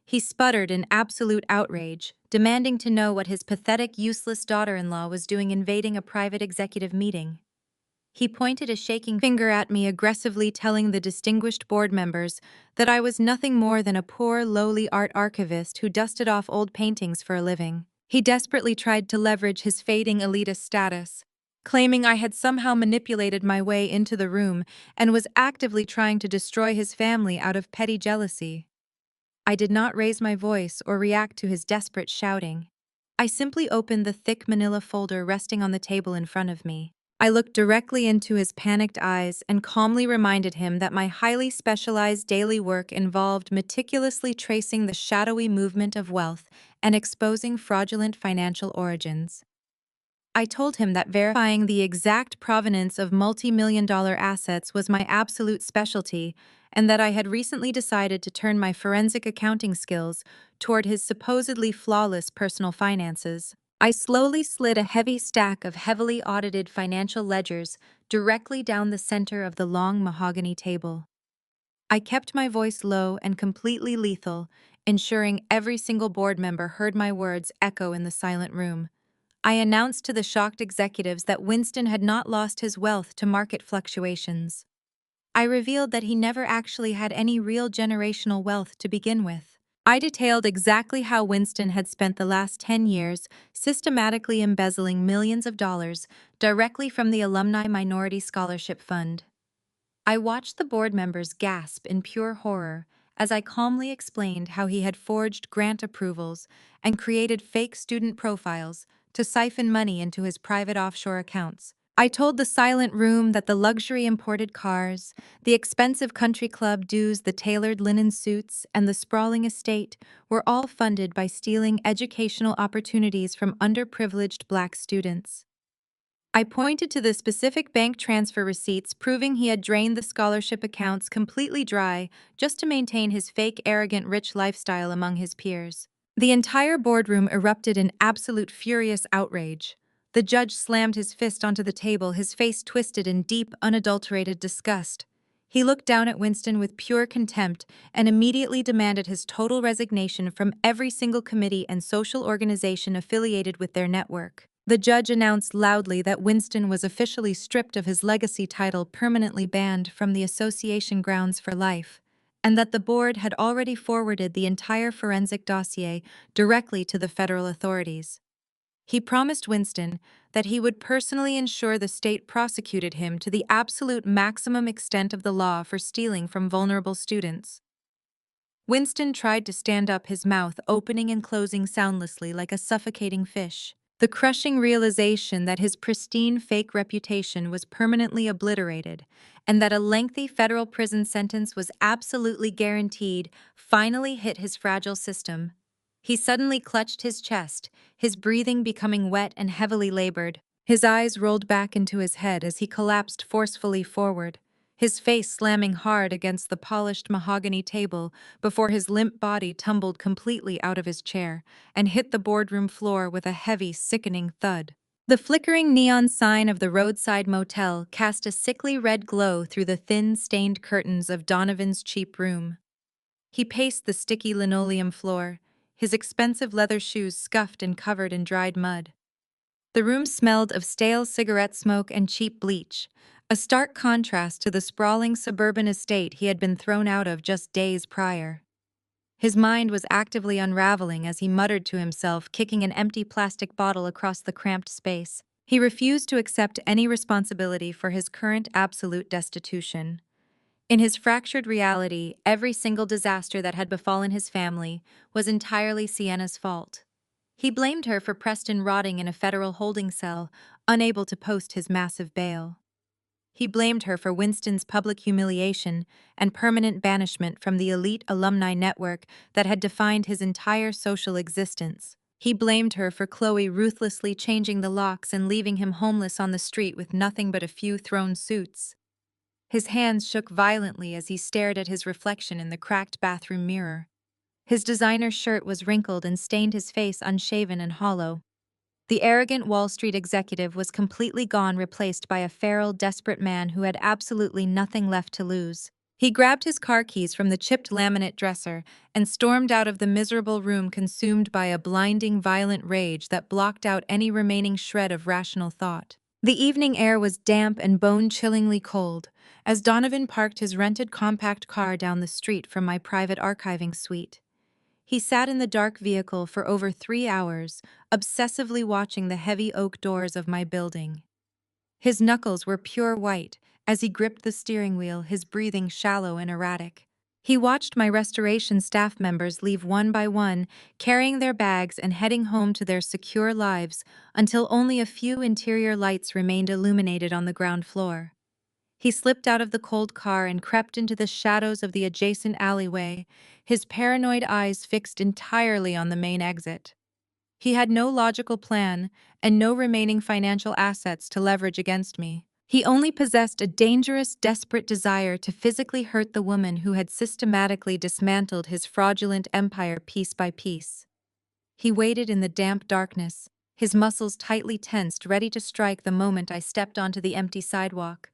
He sputtered in absolute outrage, demanding to know what his pathetic, useless daughter-in-law was doing invading a private executive meeting. He pointed a shaking finger at me, aggressively telling the distinguished board members that I was nothing more than a poor, lowly art archivist who dusted off old paintings for a living. He desperately tried to leverage his fading elitist status, claiming I had somehow manipulated my way into the room and was actively trying to destroy his family out of petty jealousy. I did not raise my voice or react to his desperate shouting. I simply opened the thick manila folder resting on the table in front of me. I looked directly into his panicked eyes and calmly reminded him that my highly specialized daily work involved meticulously tracing the shadowy movement of wealth and exposing fraudulent financial origins. I told him that verifying the exact provenance of multi-million-dollar assets was my absolute specialty, and that I had recently decided to turn my forensic accounting skills toward his supposedly flawless personal finances. I slowly slid a heavy stack of heavily audited financial ledgers directly down the center of the long mahogany table. I kept my voice low and completely lethal, ensuring every single board member heard my words echo in the silent room. I announced to the shocked executives that Winston had not lost his wealth to market fluctuations. I revealed that he never actually had any real generational wealth to begin with. I detailed exactly how Winston had spent the last 10 years systematically embezzling millions of dollars directly from the Alumni Minority Scholarship Fund. I watched the board members gasp in pure horror as I calmly explained how he had forged grant approvals and created fake student profiles to siphon money into his private offshore accounts. I told the silent room that the luxury imported cars, the expensive country club dues, the tailored linen suits, and the sprawling estate were all funded by stealing educational opportunities from underprivileged Black students. I pointed to the specific bank transfer receipts proving he had drained the scholarship accounts completely dry just to maintain his fake, arrogant, rich lifestyle among his peers. The entire boardroom erupted in absolute furious outrage. The judge slammed his fist onto the table, his face twisted in deep, unadulterated disgust. He looked down at Winston with pure contempt and immediately demanded his total resignation from every single committee and social organization affiliated with their network. The judge announced loudly that Winston was officially stripped of his legacy title, permanently banned from the association grounds for life, and that the board had already forwarded the entire forensic dossier directly to the federal authorities. He promised Winston that he would personally ensure the state prosecuted him to the absolute maximum extent of the law for stealing from vulnerable students. Winston tried to stand up, his mouth opening and closing soundlessly like a suffocating fish. The crushing realization that his pristine fake reputation was permanently obliterated and that a lengthy federal prison sentence was absolutely guaranteed finally hit his fragile system. He suddenly clutched his chest, his breathing becoming wet and heavily labored. His eyes rolled back into his head as he collapsed forcefully forward, his face slamming hard against the polished mahogany table before his limp body tumbled completely out of his chair and hit the boardroom floor with a heavy, sickening thud. The flickering neon sign of the roadside motel cast a sickly red glow through the thin, stained curtains of Donovan's cheap room. He paced the sticky linoleum floor, his expensive leather shoes scuffed and covered in dried mud. The room smelled of stale cigarette smoke and cheap bleach, a stark contrast to the sprawling suburban estate he had been thrown out of just days prior. His mind was actively unraveling as he muttered to himself, kicking an empty plastic bottle across the cramped space. He refused to accept any responsibility for his current absolute destitution. In his fractured reality, every single disaster that had befallen his family was entirely Sienna's fault. He blamed her for Preston rotting in a federal holding cell, unable to post his massive bail. He blamed her for Winston's public humiliation and permanent banishment from the elite alumni network that had defined his entire social existence. He blamed her for Chloe ruthlessly changing the locks and leaving him homeless on the street with nothing but a few thrown suits. His hands shook violently as he stared at his reflection in the cracked bathroom mirror. His designer shirt was wrinkled and stained, his face unshaven and hollow. The arrogant Wall Street executive was completely gone, replaced by a feral, desperate man who had absolutely nothing left to lose. He grabbed his car keys from the chipped laminate dresser and stormed out of the miserable room, consumed by a blinding, violent rage that blocked out any remaining shred of rational thought. The evening air was damp and bone-chillingly cold as Donovan parked his rented compact car down the street from my private archiving suite. He sat in the dark vehicle for over 3 hours, obsessively watching the heavy oak doors of my building. His knuckles were pure white as he gripped the steering wheel, his breathing shallow and erratic. He watched my restoration staff members leave one by one, carrying their bags and heading home to their secure lives until only a few interior lights remained illuminated on the ground floor. He slipped out of the cold car and crept into the shadows of the adjacent alleyway, his paranoid eyes fixed entirely on the main exit. He had no logical plan and no remaining financial assets to leverage against me. He only possessed a dangerous, desperate desire to physically hurt the woman who had systematically dismantled his fraudulent empire piece by piece. He waited in the damp darkness, his muscles tightly tensed, ready to strike the moment I stepped onto the empty sidewalk.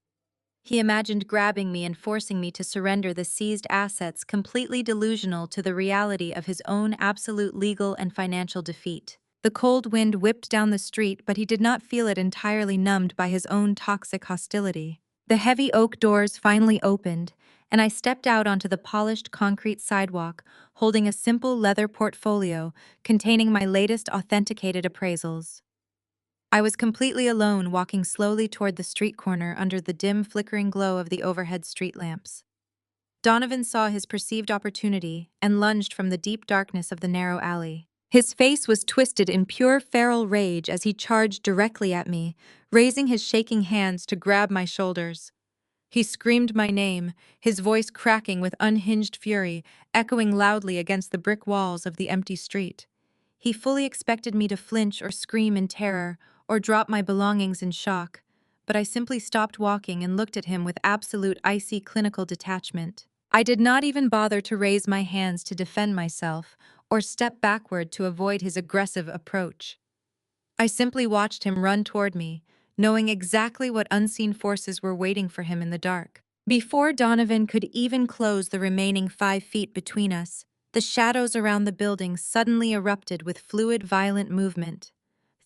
He imagined grabbing me and forcing me to surrender the seized assets, completely delusional to the reality of his own absolute legal and financial defeat. The cold wind whipped down the street, but he did not feel it, entirely numbed by his own toxic hostility. The heavy oak doors finally opened, and I stepped out onto the polished concrete sidewalk, holding a simple leather portfolio containing my latest authenticated appraisals. I was completely alone, walking slowly toward the street corner under the dim, flickering glow of the overhead street lamps. Donovan saw his perceived opportunity and lunged from the deep darkness of the narrow alley. His face was twisted in pure feral rage as he charged directly at me, raising his shaking hands to grab my shoulders. He screamed my name, his voice cracking with unhinged fury, echoing loudly against the brick walls of the empty street. He fully expected me to flinch or scream in terror, or drop my belongings in shock, but I simply stopped walking and looked at him with absolute icy clinical detachment. I did not even bother to raise my hands to defend myself, or step backward to avoid his aggressive approach. I simply watched him run toward me, knowing exactly what unseen forces were waiting for him in the dark. Before Donovan could even close the remaining 5 feet between us, the shadows around the building suddenly erupted with fluid, violent movement.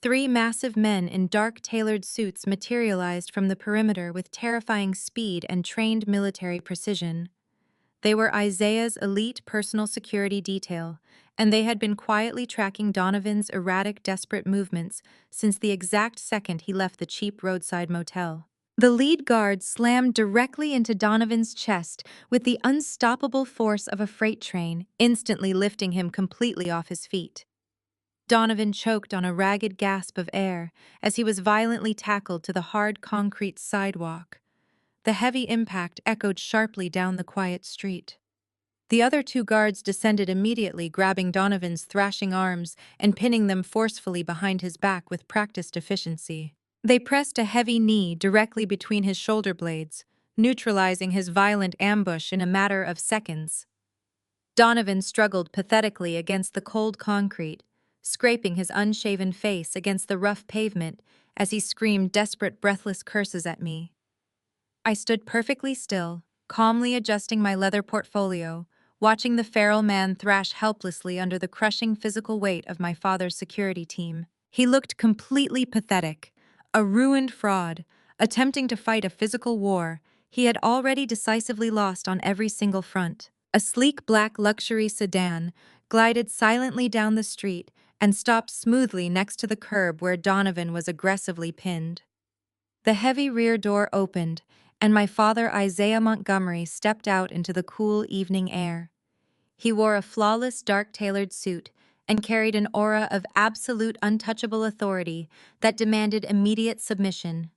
3 massive men in dark, tailored suits materialized from the perimeter with terrifying speed and trained military precision. They were Isaiah's elite personal security detail, and they had been quietly tracking Donovan's erratic, desperate movements since the exact second he left the cheap roadside motel. The lead guard slammed directly into Donovan's chest with the unstoppable force of a freight train, instantly lifting him completely off his feet. Donovan choked on a ragged gasp of air as he was violently tackled to the hard concrete sidewalk. The heavy impact echoed sharply down the quiet street. The other 2 guards descended immediately, grabbing Donovan's thrashing arms and pinning them forcefully behind his back with practiced efficiency. They pressed a heavy knee directly between his shoulder blades, neutralizing his violent ambush in a matter of seconds. Donovan struggled pathetically against the cold concrete, scraping his unshaven face against the rough pavement as he screamed desperate, breathless curses at me. I stood perfectly still, calmly adjusting my leather portfolio, watching the feral man thrash helplessly under the crushing physical weight of my father's security team. He looked completely pathetic, a ruined fraud, attempting to fight a physical war he had already decisively lost on every single front. A sleek black luxury sedan glided silently down the street and stopped smoothly next to the curb where Donovan was aggressively pinned. The heavy rear door opened, and my father, Isaiah Montgomery, stepped out into the cool evening air. He wore a flawless, dark-tailored suit and carried an aura of absolute, untouchable authority that demanded immediate submission.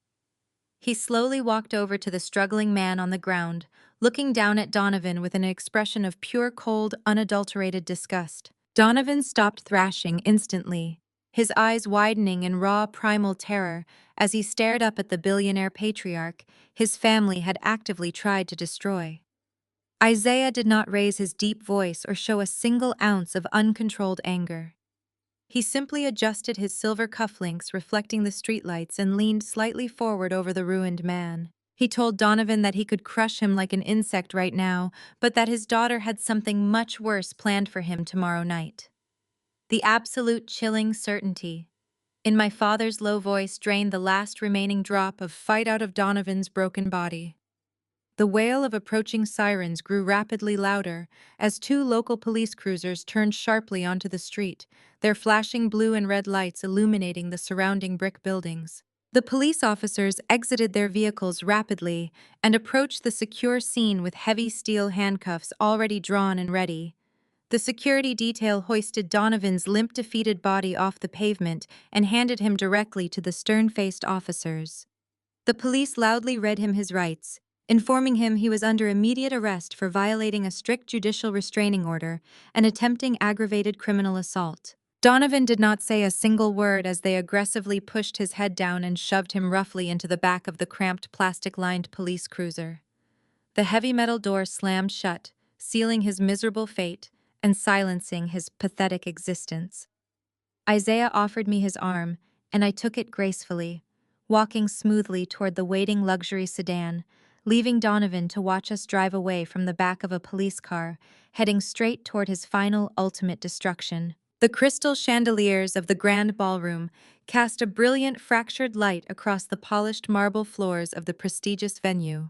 He slowly walked over to the struggling man on the ground, looking down at Donovan with an expression of pure, cold, unadulterated disgust. Donovan stopped thrashing instantly, his eyes widening in raw, primal terror as he stared up at the billionaire patriarch his family had actively tried to destroy. Isaiah did not raise his deep voice or show a single ounce of uncontrolled anger. He simply adjusted his silver cufflinks reflecting the streetlights and leaned slightly forward over the ruined man. He told Donovan that he could crush him like an insect right now, but that his daughter had something much worse planned for him tomorrow night. The absolute chilling certainty in my father's low voice drained the last remaining drop of fight out of Donovan's broken body. The wail of approaching sirens grew rapidly louder as 2 local police cruisers turned sharply onto the street, their flashing blue and red lights illuminating the surrounding brick buildings. The police officers exited their vehicles rapidly and approached the secure scene with heavy steel handcuffs already drawn and ready. The security detail hoisted Donovan's limp, defeated body off the pavement and handed him directly to the stern-faced officers. The police loudly read him his rights, informing him he was under immediate arrest for violating a strict judicial restraining order and attempting aggravated criminal assault. Donovan did not say a single word as they aggressively pushed his head down and shoved him roughly into the back of the cramped, plastic-lined police cruiser. The heavy metal door slammed shut, sealing his miserable fate and silencing his pathetic existence. Isaiah offered me his arm, and I took it gracefully, walking smoothly toward the waiting luxury sedan, leaving Donovan to watch us drive away from the back of a police car, heading straight toward his final, ultimate destruction. The crystal chandeliers of the grand ballroom cast a brilliant, fractured light across the polished marble floors of the prestigious venue.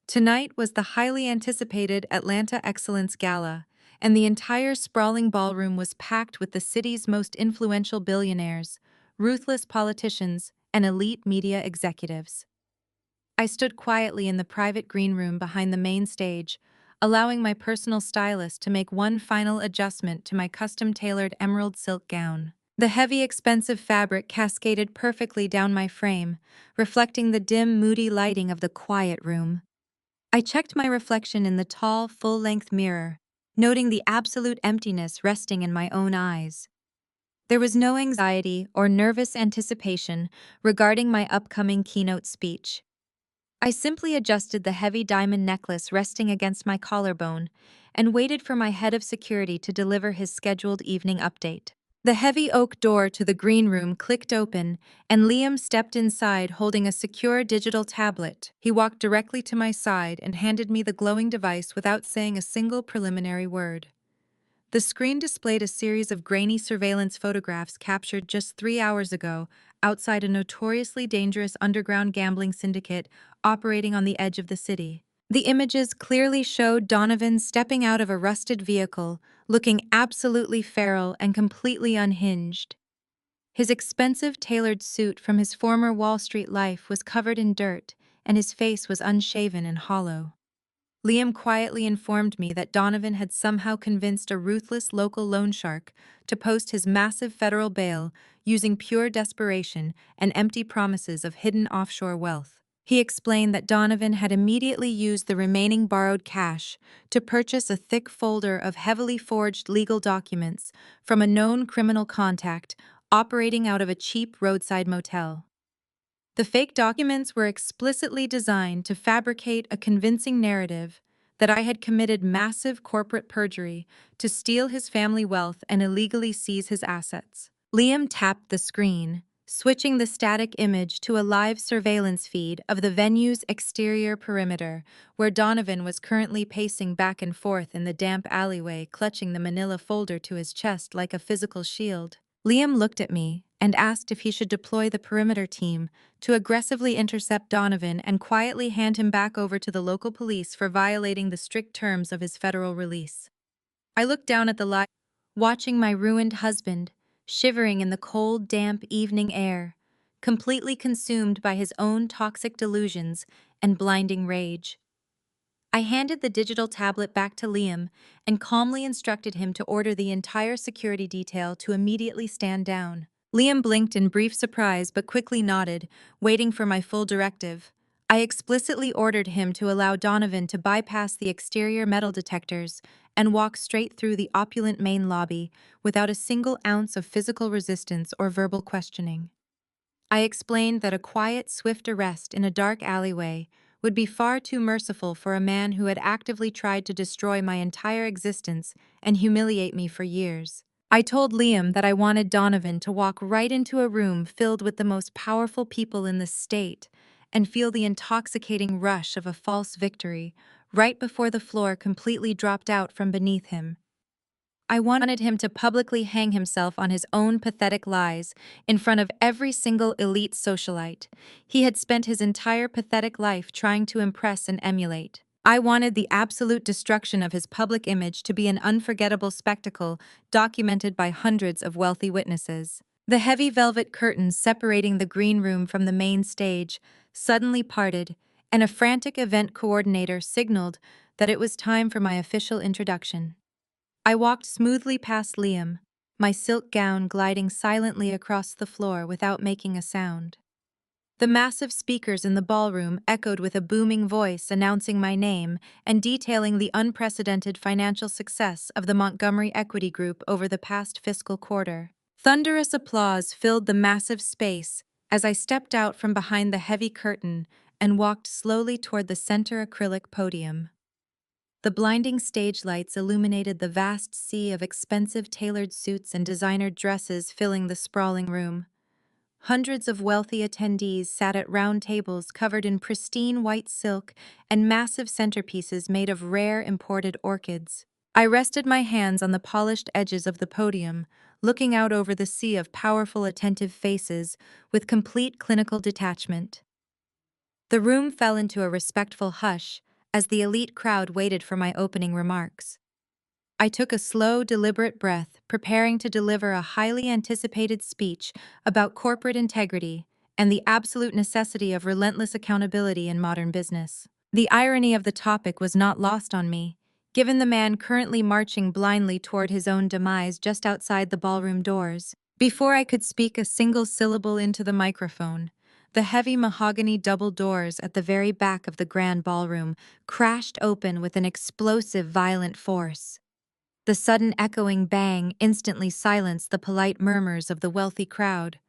Tonight was the highly anticipated Atlanta Excellence Gala, and the entire sprawling ballroom was packed with the city's most influential billionaires, ruthless politicians, and elite media executives. I stood quietly in the private green room behind the main stage, allowing my personal stylist to make one final adjustment to my custom-tailored emerald silk gown. The heavy, expensive fabric cascaded perfectly down my frame, reflecting the dim, moody lighting of the quiet room. I checked my reflection in the tall, full-length mirror, noting the absolute emptiness resting in my own eyes. There was no anxiety or nervous anticipation regarding my upcoming keynote speech. I simply adjusted the heavy diamond necklace resting against my collarbone and waited for my head of security to deliver his scheduled evening update. The heavy oak door to the green room clicked open, and Liam stepped inside holding a secure digital tablet. He walked directly to my side and handed me the glowing device without saying a single preliminary word. The screen displayed a series of grainy surveillance photographs captured just 3 hours ago outside a notoriously dangerous underground gambling syndicate operating on the edge of the city. The images clearly showed Donovan stepping out of a rusted vehicle, looking absolutely feral and completely unhinged. His expensive tailored suit from his former Wall Street life was covered in dirt, and his face was unshaven and hollow. Liam quietly informed me that Donovan had somehow convinced a ruthless local loan shark to post his massive federal bail using pure desperation and empty promises of hidden offshore wealth. He explained that Donovan had immediately used the remaining borrowed cash to purchase a thick folder of heavily forged legal documents from a known criminal contact operating out of a cheap roadside motel. The fake documents were explicitly designed to fabricate a convincing narrative that I had committed massive corporate perjury to steal his family wealth and illegally seize his assets. Liam tapped the screen, switching the static image to a live surveillance feed of the venue's exterior perimeter, where Donovan was currently pacing back and forth in the damp alleyway, clutching the manila folder to his chest like a physical shield. Liam looked at me and asked if he should deploy the perimeter team to aggressively intercept Donovan and quietly hand him back over to the local police for violating the strict terms of his federal release. I looked down at the light, watching my ruined husband, shivering in the cold, damp evening air, completely consumed by his own toxic delusions and blinding rage. I handed the digital tablet back to Liam and calmly instructed him to order the entire security detail to immediately stand down. Liam blinked in brief surprise but quickly nodded, waiting for my full directive. I explicitly ordered him to allow Donovan to bypass the exterior metal detectors and walk straight through the opulent main lobby without a single ounce of physical resistance or verbal questioning. I explained that a quiet, swift arrest in a dark alleyway would be far too merciful for a man who had actively tried to destroy my entire existence and humiliate me for years. I told Liam that I wanted Donovan to walk right into a room filled with the most powerful people in the state and feel the intoxicating rush of a false victory right before the floor completely dropped out from beneath him. I wanted him to publicly hang himself on his own pathetic lies in front of every single elite socialite he had spent his entire pathetic life trying to impress and emulate. I wanted the absolute destruction of his public image to be an unforgettable spectacle documented by hundreds of wealthy witnesses. The heavy velvet curtains separating the green room from the main stage suddenly parted, and a frantic event coordinator signaled that it was time for my official introduction. I walked smoothly past Liam, my silk gown gliding silently across the floor without making a sound. The massive speakers in the ballroom echoed with a booming voice announcing my name and detailing the unprecedented financial success of the Montgomery Equity Group over the past fiscal quarter. Thunderous applause filled the massive space as I stepped out from behind the heavy curtain and walked slowly toward the center acrylic podium. The blinding stage lights illuminated the vast sea of expensive tailored suits and designer dresses filling the sprawling room. Hundreds of wealthy attendees sat at round tables covered in pristine white silk and massive centerpieces made of rare imported orchids. I rested my hands on the polished edges of the podium, looking out over the sea of powerful, attentive faces with complete clinical detachment. The room fell into a respectful hush as the elite crowd waited for my opening remarks. I took a slow, deliberate breath, preparing to deliver a highly anticipated speech about corporate integrity and the absolute necessity of relentless accountability in modern business. The irony of the topic was not lost on me, given the man currently marching blindly toward his own demise just outside the ballroom doors. Before I could speak a single syllable into the microphone, the heavy mahogany double doors at the very back of the grand ballroom crashed open with an explosive, violent force. The sudden echoing bang instantly silenced the polite murmurs of the wealthy crowd.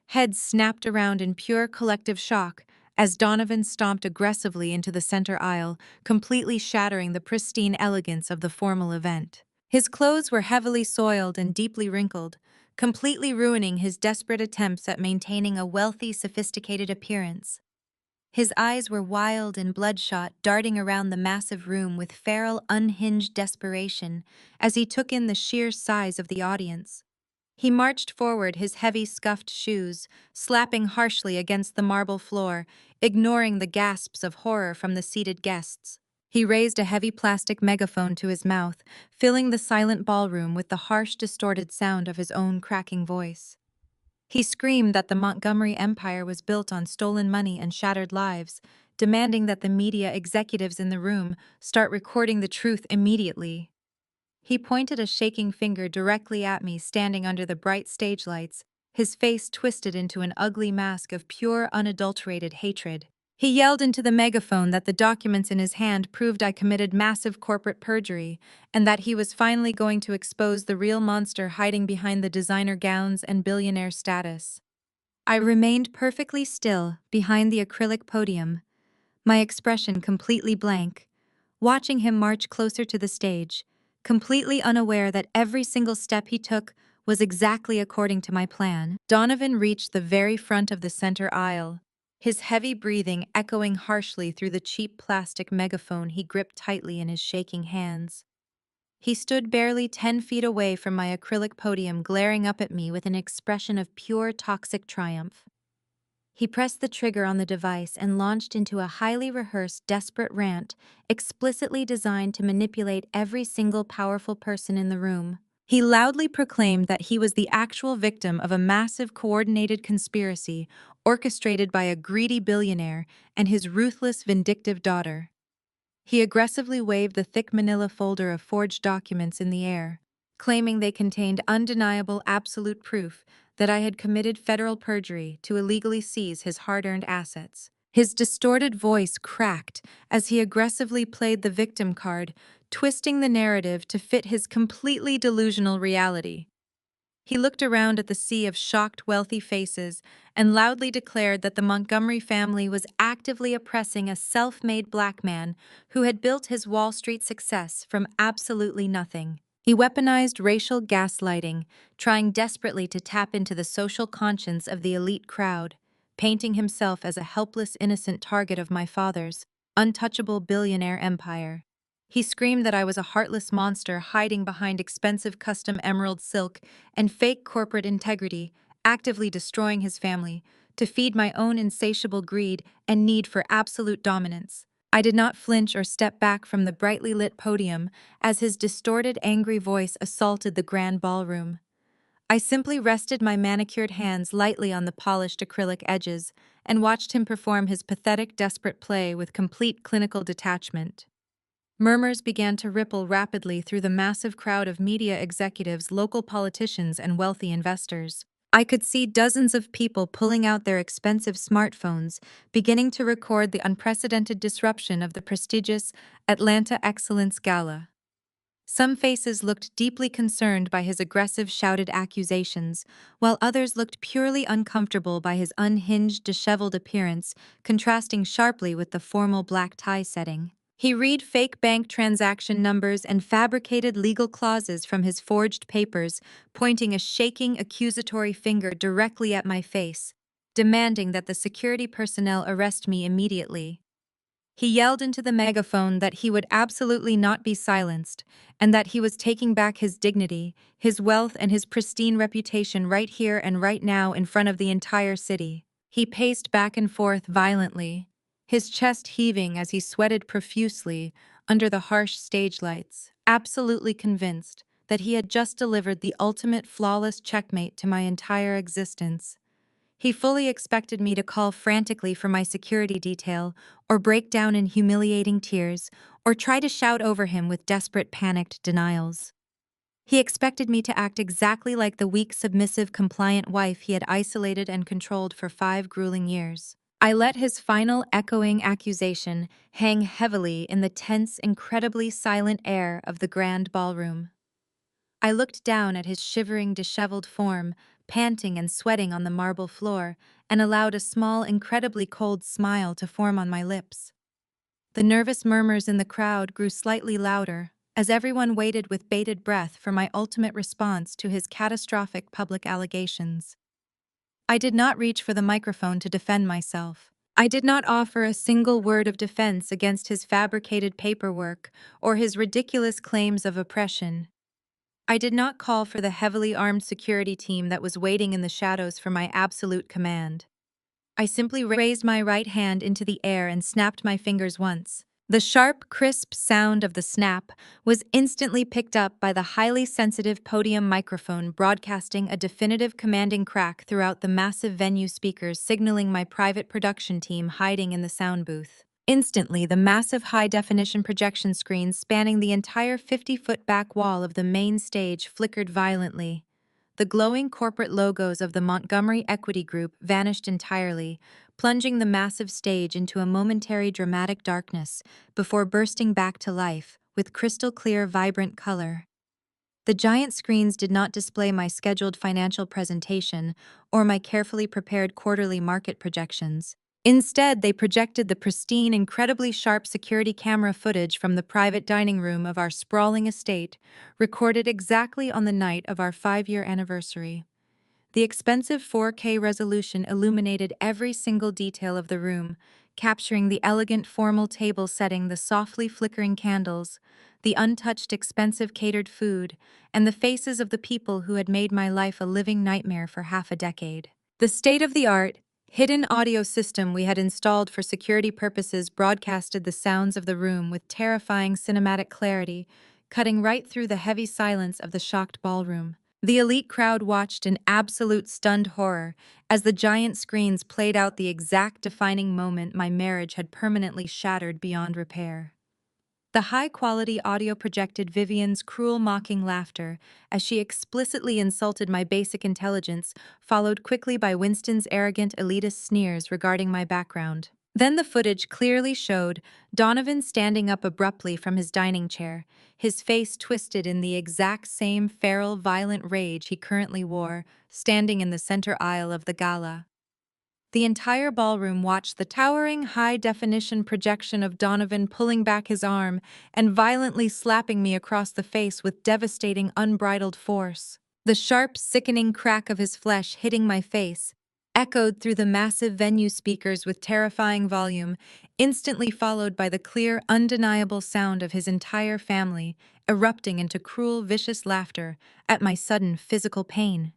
Heads snapped around in pure collective shock as Donovan stomped aggressively into the center aisle, completely shattering the pristine elegance of the formal event. His clothes were heavily soiled and deeply wrinkled, completely ruining his desperate attempts at maintaining a wealthy, sophisticated appearance. His eyes were wild and bloodshot, darting around the massive room with feral, unhinged desperation as he took in the sheer size of the audience. He marched forward, his heavy, scuffed shoes slapping harshly against the marble floor, ignoring the gasps of horror from the seated guests. He raised a heavy plastic megaphone to his mouth, filling the silent ballroom with the harsh, distorted sound of his own cracking voice. He screamed that the Montgomery Empire was built on stolen money and shattered lives, demanding that the media executives in the room start recording the truth immediately. He pointed a shaking finger directly at me standing under the bright stage lights, his face twisted into an ugly mask of pure, unadulterated hatred. He yelled into the megaphone that the documents in his hand proved I committed massive corporate perjury, and that he was finally going to expose the real monster hiding behind the designer gowns and billionaire status. I remained perfectly still behind the acrylic podium, my expression completely blank, watching him march closer to the stage, completely unaware that every single step he took was exactly according to my plan. Donovan reached the very front of the center aisle, his heavy breathing echoing harshly through the cheap plastic megaphone he gripped tightly in his shaking hands. He stood barely 10 feet away from my acrylic podium, glaring up at me with an expression of pure toxic triumph. He pressed the trigger on the device and launched into a highly rehearsed, desperate rant, explicitly designed to manipulate every single powerful person in the room. He loudly proclaimed that he was the actual victim of a massive, coordinated conspiracy orchestrated by a greedy billionaire and his ruthless, vindictive daughter. He aggressively waved the thick manila folder of forged documents in the air, claiming they contained undeniable, absolute proof that I had committed federal perjury to illegally seize his hard-earned assets. His distorted voice cracked as he aggressively played the victim card, twisting the narrative to fit his completely delusional reality. He looked around at the sea of shocked, wealthy faces and loudly declared that the Montgomery family was actively oppressing a self-made black man who had built his Wall Street success from absolutely nothing. He weaponized racial gaslighting, trying desperately to tap into the social conscience of the elite crowd, painting himself as a helpless, innocent target of my father's untouchable billionaire empire. He screamed that I was a heartless monster hiding behind expensive custom emerald silk and fake corporate integrity, actively destroying his family to feed my own insatiable greed and need for absolute dominance. I did not flinch or step back from the brightly lit podium as his distorted, angry voice assaulted the grand ballroom. I simply rested my manicured hands lightly on the polished acrylic edges and watched him perform his pathetic, desperate play with complete clinical detachment. Murmurs began to ripple rapidly through the massive crowd of media executives, local politicians, and wealthy investors. I could see dozens of people pulling out their expensive smartphones, beginning to record the unprecedented disruption of the prestigious Atlanta Excellence Gala. Some faces looked deeply concerned by his aggressive shouted accusations, while others looked purely uncomfortable by his unhinged, disheveled appearance, contrasting sharply with the formal black tie setting. He read fake bank transaction numbers and fabricated legal clauses from his forged papers, pointing a shaking, accusatory finger directly at my face, demanding that the security personnel arrest me immediately. He yelled into the megaphone that he would absolutely not be silenced, and that he was taking back his dignity, his wealth, and his pristine reputation right here and right now in front of the entire city. He paced back and forth violently, his chest heaving as he sweated profusely under the harsh stage lights, absolutely convinced that he had just delivered the ultimate flawless checkmate to my entire existence. He fully expected me to call frantically for my security detail, or break down in humiliating tears, or try to shout over him with desperate, panicked denials. He expected me to act exactly like the weak, submissive, compliant wife he had isolated and controlled for 5 grueling years. I let his final, echoing accusation hang heavily in the tense, incredibly silent air of the grand ballroom. I looked down at his shivering, disheveled form, panting and sweating on the marble floor, and allowed a small, incredibly cold smile to form on my lips. The nervous murmurs in the crowd grew slightly louder, as everyone waited with bated breath for my ultimate response to his catastrophic public allegations. I did not reach for the microphone to defend myself. I did not offer a single word of defense against his fabricated paperwork or his ridiculous claims of oppression. I did not call for the heavily armed security team that was waiting in the shadows for my absolute command. I simply raised my right hand into the air and snapped my fingers once. The sharp, crisp sound of the snap was instantly picked up by the highly sensitive podium microphone, broadcasting a definitive, commanding crack throughout the massive venue speakers, signaling my private production team hiding in the sound booth. Instantly, the massive high-definition projection screens spanning the entire 50-foot back wall of the main stage flickered violently. The glowing corporate logos of the Montgomery Equity Group vanished entirely, plunging the massive stage into a momentary dramatic darkness before bursting back to life with crystal-clear, vibrant color. The giant screens did not display my scheduled financial presentation or my carefully prepared quarterly market projections. Instead, they projected the pristine, incredibly sharp security camera footage from the private dining room of our sprawling estate, recorded exactly on the night of our 5-year anniversary. The expensive 4K resolution illuminated every single detail of the room, capturing the elegant formal table setting, the softly flickering candles, the untouched expensive catered food, and the faces of the people who had made my life a living nightmare for half a decade. The state-of-the-art, hidden audio system we had installed for security purposes broadcasted the sounds of the room with terrifying cinematic clarity, cutting right through the heavy silence of the shocked ballroom. The elite crowd watched in absolute stunned horror as the giant screens played out the exact defining moment my marriage had permanently shattered beyond repair. The high-quality audio projected Vivian's cruel, mocking laughter as she explicitly insulted my basic intelligence, followed quickly by Winston's arrogant, elitist sneers regarding my background. Then the footage clearly showed Donovan standing up abruptly from his dining chair, his face twisted in the exact same feral, violent rage he currently wore, standing in the center aisle of the gala. The entire ballroom watched the towering, high-definition projection of Donovan pulling back his arm and violently slapping me across the face with devastating, unbridled force. The sharp, sickening crack of his flesh hitting my face echoed through the massive venue speakers with terrifying volume, instantly followed by the clear, undeniable sound of his entire family erupting into cruel, vicious laughter at my sudden physical pain.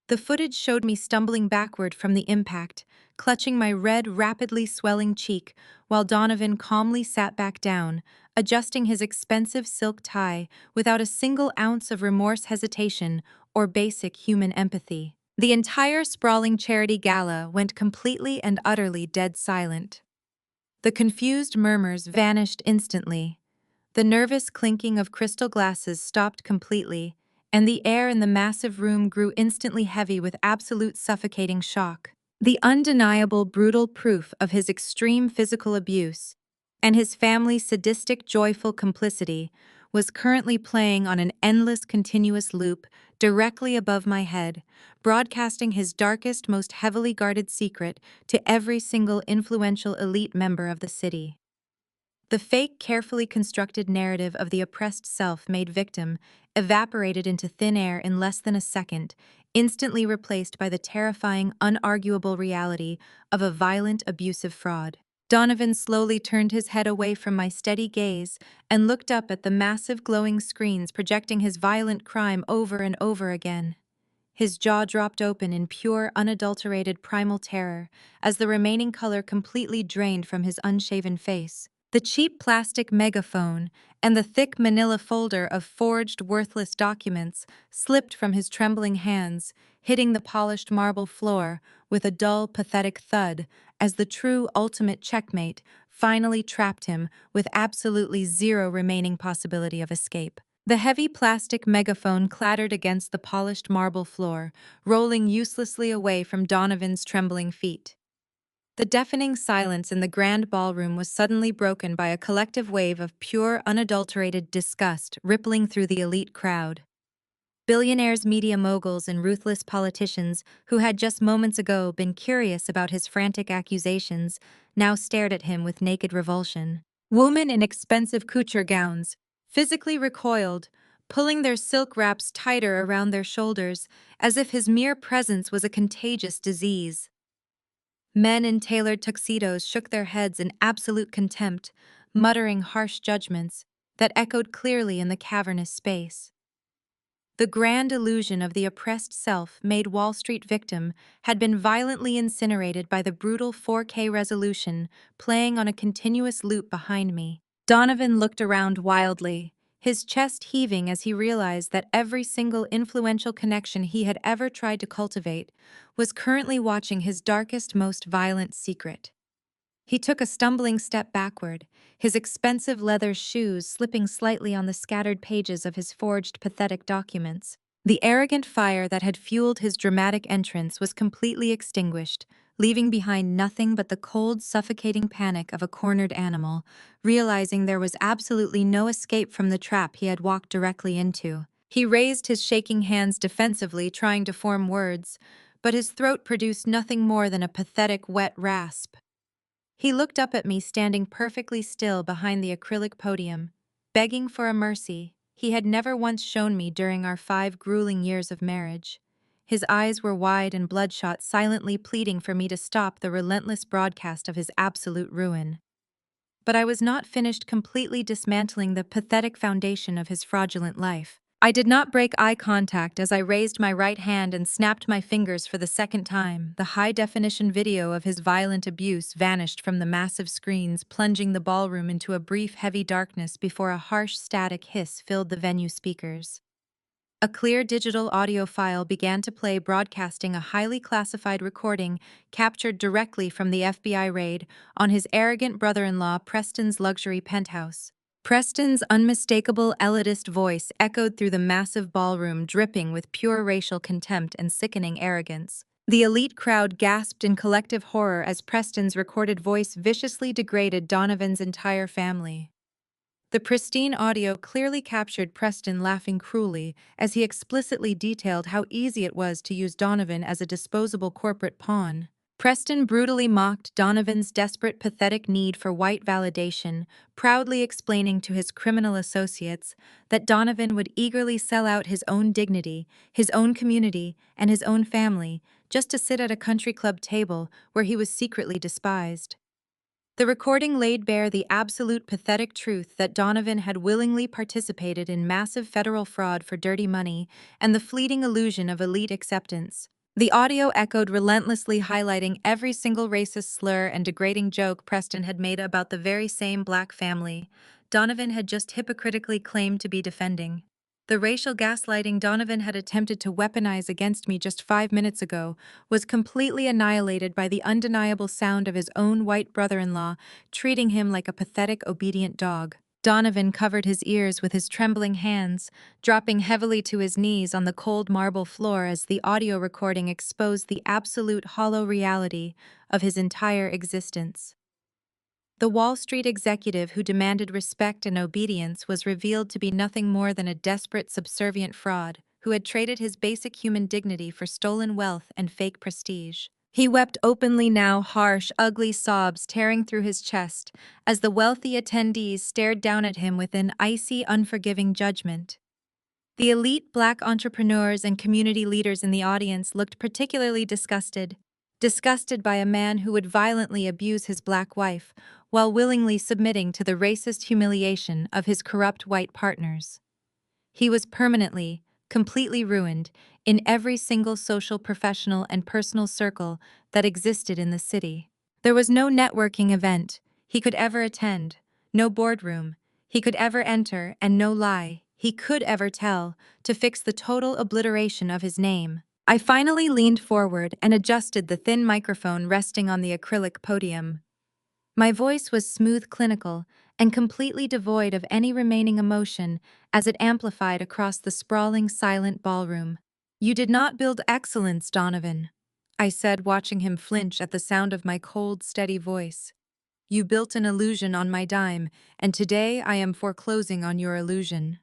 The footage showed me stumbling backward from the impact, clutching my red, rapidly swelling cheek, while Donovan calmly sat back down, adjusting his expensive silk tie without a single ounce of remorse, hesitation, or basic human empathy. The entire sprawling charity gala went completely and utterly dead silent. The confused murmurs vanished instantly. The nervous clinking of crystal glasses stopped completely, and the air in the massive room grew instantly heavy with absolute suffocating shock. The undeniable brutal proof of his extreme physical abuse and his family's sadistic joyful complicity was currently playing on an endless continuous loop directly above my head, broadcasting his darkest, most heavily guarded secret to every single influential elite member of the city. The fake, carefully constructed narrative of the oppressed self-made victim evaporated into thin air in less than a second, instantly replaced by the terrifying, unarguable reality of a violent, abusive fraud. Donovan slowly turned his head away from my steady gaze and looked up at the massive glowing screens projecting his violent crime over and over again. His jaw dropped open in pure, unadulterated primal terror as the remaining color completely drained from his unshaven face. The cheap plastic megaphone and the thick manila folder of forged, worthless documents slipped from his trembling hands, hitting the polished marble floor with a dull, pathetic thud as the true ultimate checkmate finally trapped him with absolutely zero remaining possibility of escape. The heavy plastic megaphone clattered against the polished marble floor, rolling uselessly away from Donovan's trembling feet. The deafening silence in the grand ballroom was suddenly broken by a collective wave of pure, unadulterated disgust rippling through the elite crowd. Billionaires, media moguls, and ruthless politicians who had just moments ago been curious about his frantic accusations now stared at him with naked revulsion. Women in expensive couture gowns physically recoiled, pulling their silk wraps tighter around their shoulders as if his mere presence was a contagious disease. Men in tailored tuxedos shook their heads in absolute contempt, muttering harsh judgments that echoed clearly in the cavernous space. The grand illusion of the oppressed self-made Wall Street victim had been violently incinerated by the brutal 4K resolution playing on a continuous loop behind me. Donovan looked around wildly, his chest heaving as he realized that every single influential connection he had ever tried to cultivate was currently watching his darkest, most violent secret. He took a stumbling step backward, his expensive leather shoes slipping slightly on the scattered pages of his forged, pathetic documents. The arrogant fire that had fueled his dramatic entrance was completely extinguished, leaving behind nothing but the cold, suffocating panic of a cornered animal, realizing there was absolutely no escape from the trap he had walked directly into. He raised his shaking hands defensively, trying to form words, but his throat produced nothing more than a pathetic, wet rasp. He looked up at me standing perfectly still behind the acrylic podium, begging for a mercy he had never once shown me during our 5 grueling years of marriage. His eyes were wide and bloodshot, silently pleading for me to stop the relentless broadcast of his absolute ruin. But I was not finished completely dismantling the pathetic foundation of his fraudulent life. I did not break eye contact as I raised my right hand and snapped my fingers for the second time. The high-definition video of his violent abuse vanished from the massive screens, plunging the ballroom into a brief, heavy darkness before a harsh, static hiss filled the venue speakers. A clear digital audio file began to play, broadcasting a highly classified recording captured directly from the FBI raid on his arrogant brother-in-law Preston's luxury penthouse. Preston's unmistakable elitist voice echoed through the massive ballroom, dripping with pure racial contempt and sickening arrogance. The elite crowd gasped in collective horror as Preston's recorded voice viciously degraded Donovan's entire family. The pristine audio clearly captured Preston laughing cruelly as he explicitly detailed how easy it was to use Donovan as a disposable corporate pawn. Preston brutally mocked Donovan's desperate, pathetic need for white validation, proudly explaining to his criminal associates that Donovan would eagerly sell out his own dignity, his own community, and his own family just to sit at a country club table where he was secretly despised. The recording laid bare the absolute pathetic truth that Donovan had willingly participated in massive federal fraud for dirty money and the fleeting illusion of elite acceptance. The audio echoed relentlessly, highlighting every single racist slur and degrading joke Preston had made about the very same black family Donovan had just hypocritically claimed to be defending. The racial gaslighting Donovan had attempted to weaponize against me just 5 minutes ago was completely annihilated by the undeniable sound of his own white brother-in-law treating him like a pathetic, obedient dog. Donovan covered his ears with his trembling hands, dropping heavily to his knees on the cold marble floor as the audio recording exposed the absolute hollow reality of his entire existence. The Wall Street executive who demanded respect and obedience was revealed to be nothing more than a desperate, subservient fraud who had traded his basic human dignity for stolen wealth and fake prestige. He wept openly now, harsh, ugly sobs tearing through his chest as the wealthy attendees stared down at him with an icy, unforgiving judgment. The elite Black entrepreneurs and community leaders in the audience looked particularly disgusted by a man who would violently abuse his Black wife while willingly submitting to the racist humiliation of his corrupt white partners. He was permanently, completely ruined in every single social, professional, and personal circle that existed in the city. There was no networking event he could ever attend, no boardroom he could ever enter, and no lie he could ever tell to fix the total obliteration of his name. I finally leaned forward and adjusted the thin microphone resting on the acrylic podium. My voice was smooth, clinical, and completely devoid of any remaining emotion as it amplified across the sprawling, silent ballroom. "You did not build excellence, Donovan," I said, watching him flinch at the sound of my cold, steady voice. "You built an illusion on my dime, and today I am foreclosing on your illusion."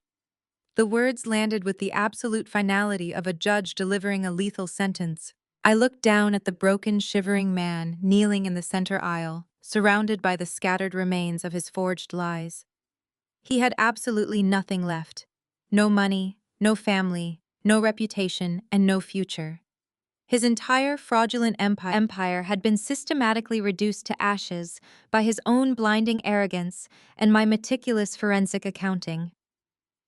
The words landed with the absolute finality of a judge delivering a lethal sentence. I looked down at the broken, shivering man kneeling in the center aisle, surrounded by the scattered remains of his forged lies. He had absolutely nothing left. No money, no family, no reputation, and no future. His entire fraudulent empire had been systematically reduced to ashes by his own blinding arrogance and my meticulous forensic accounting.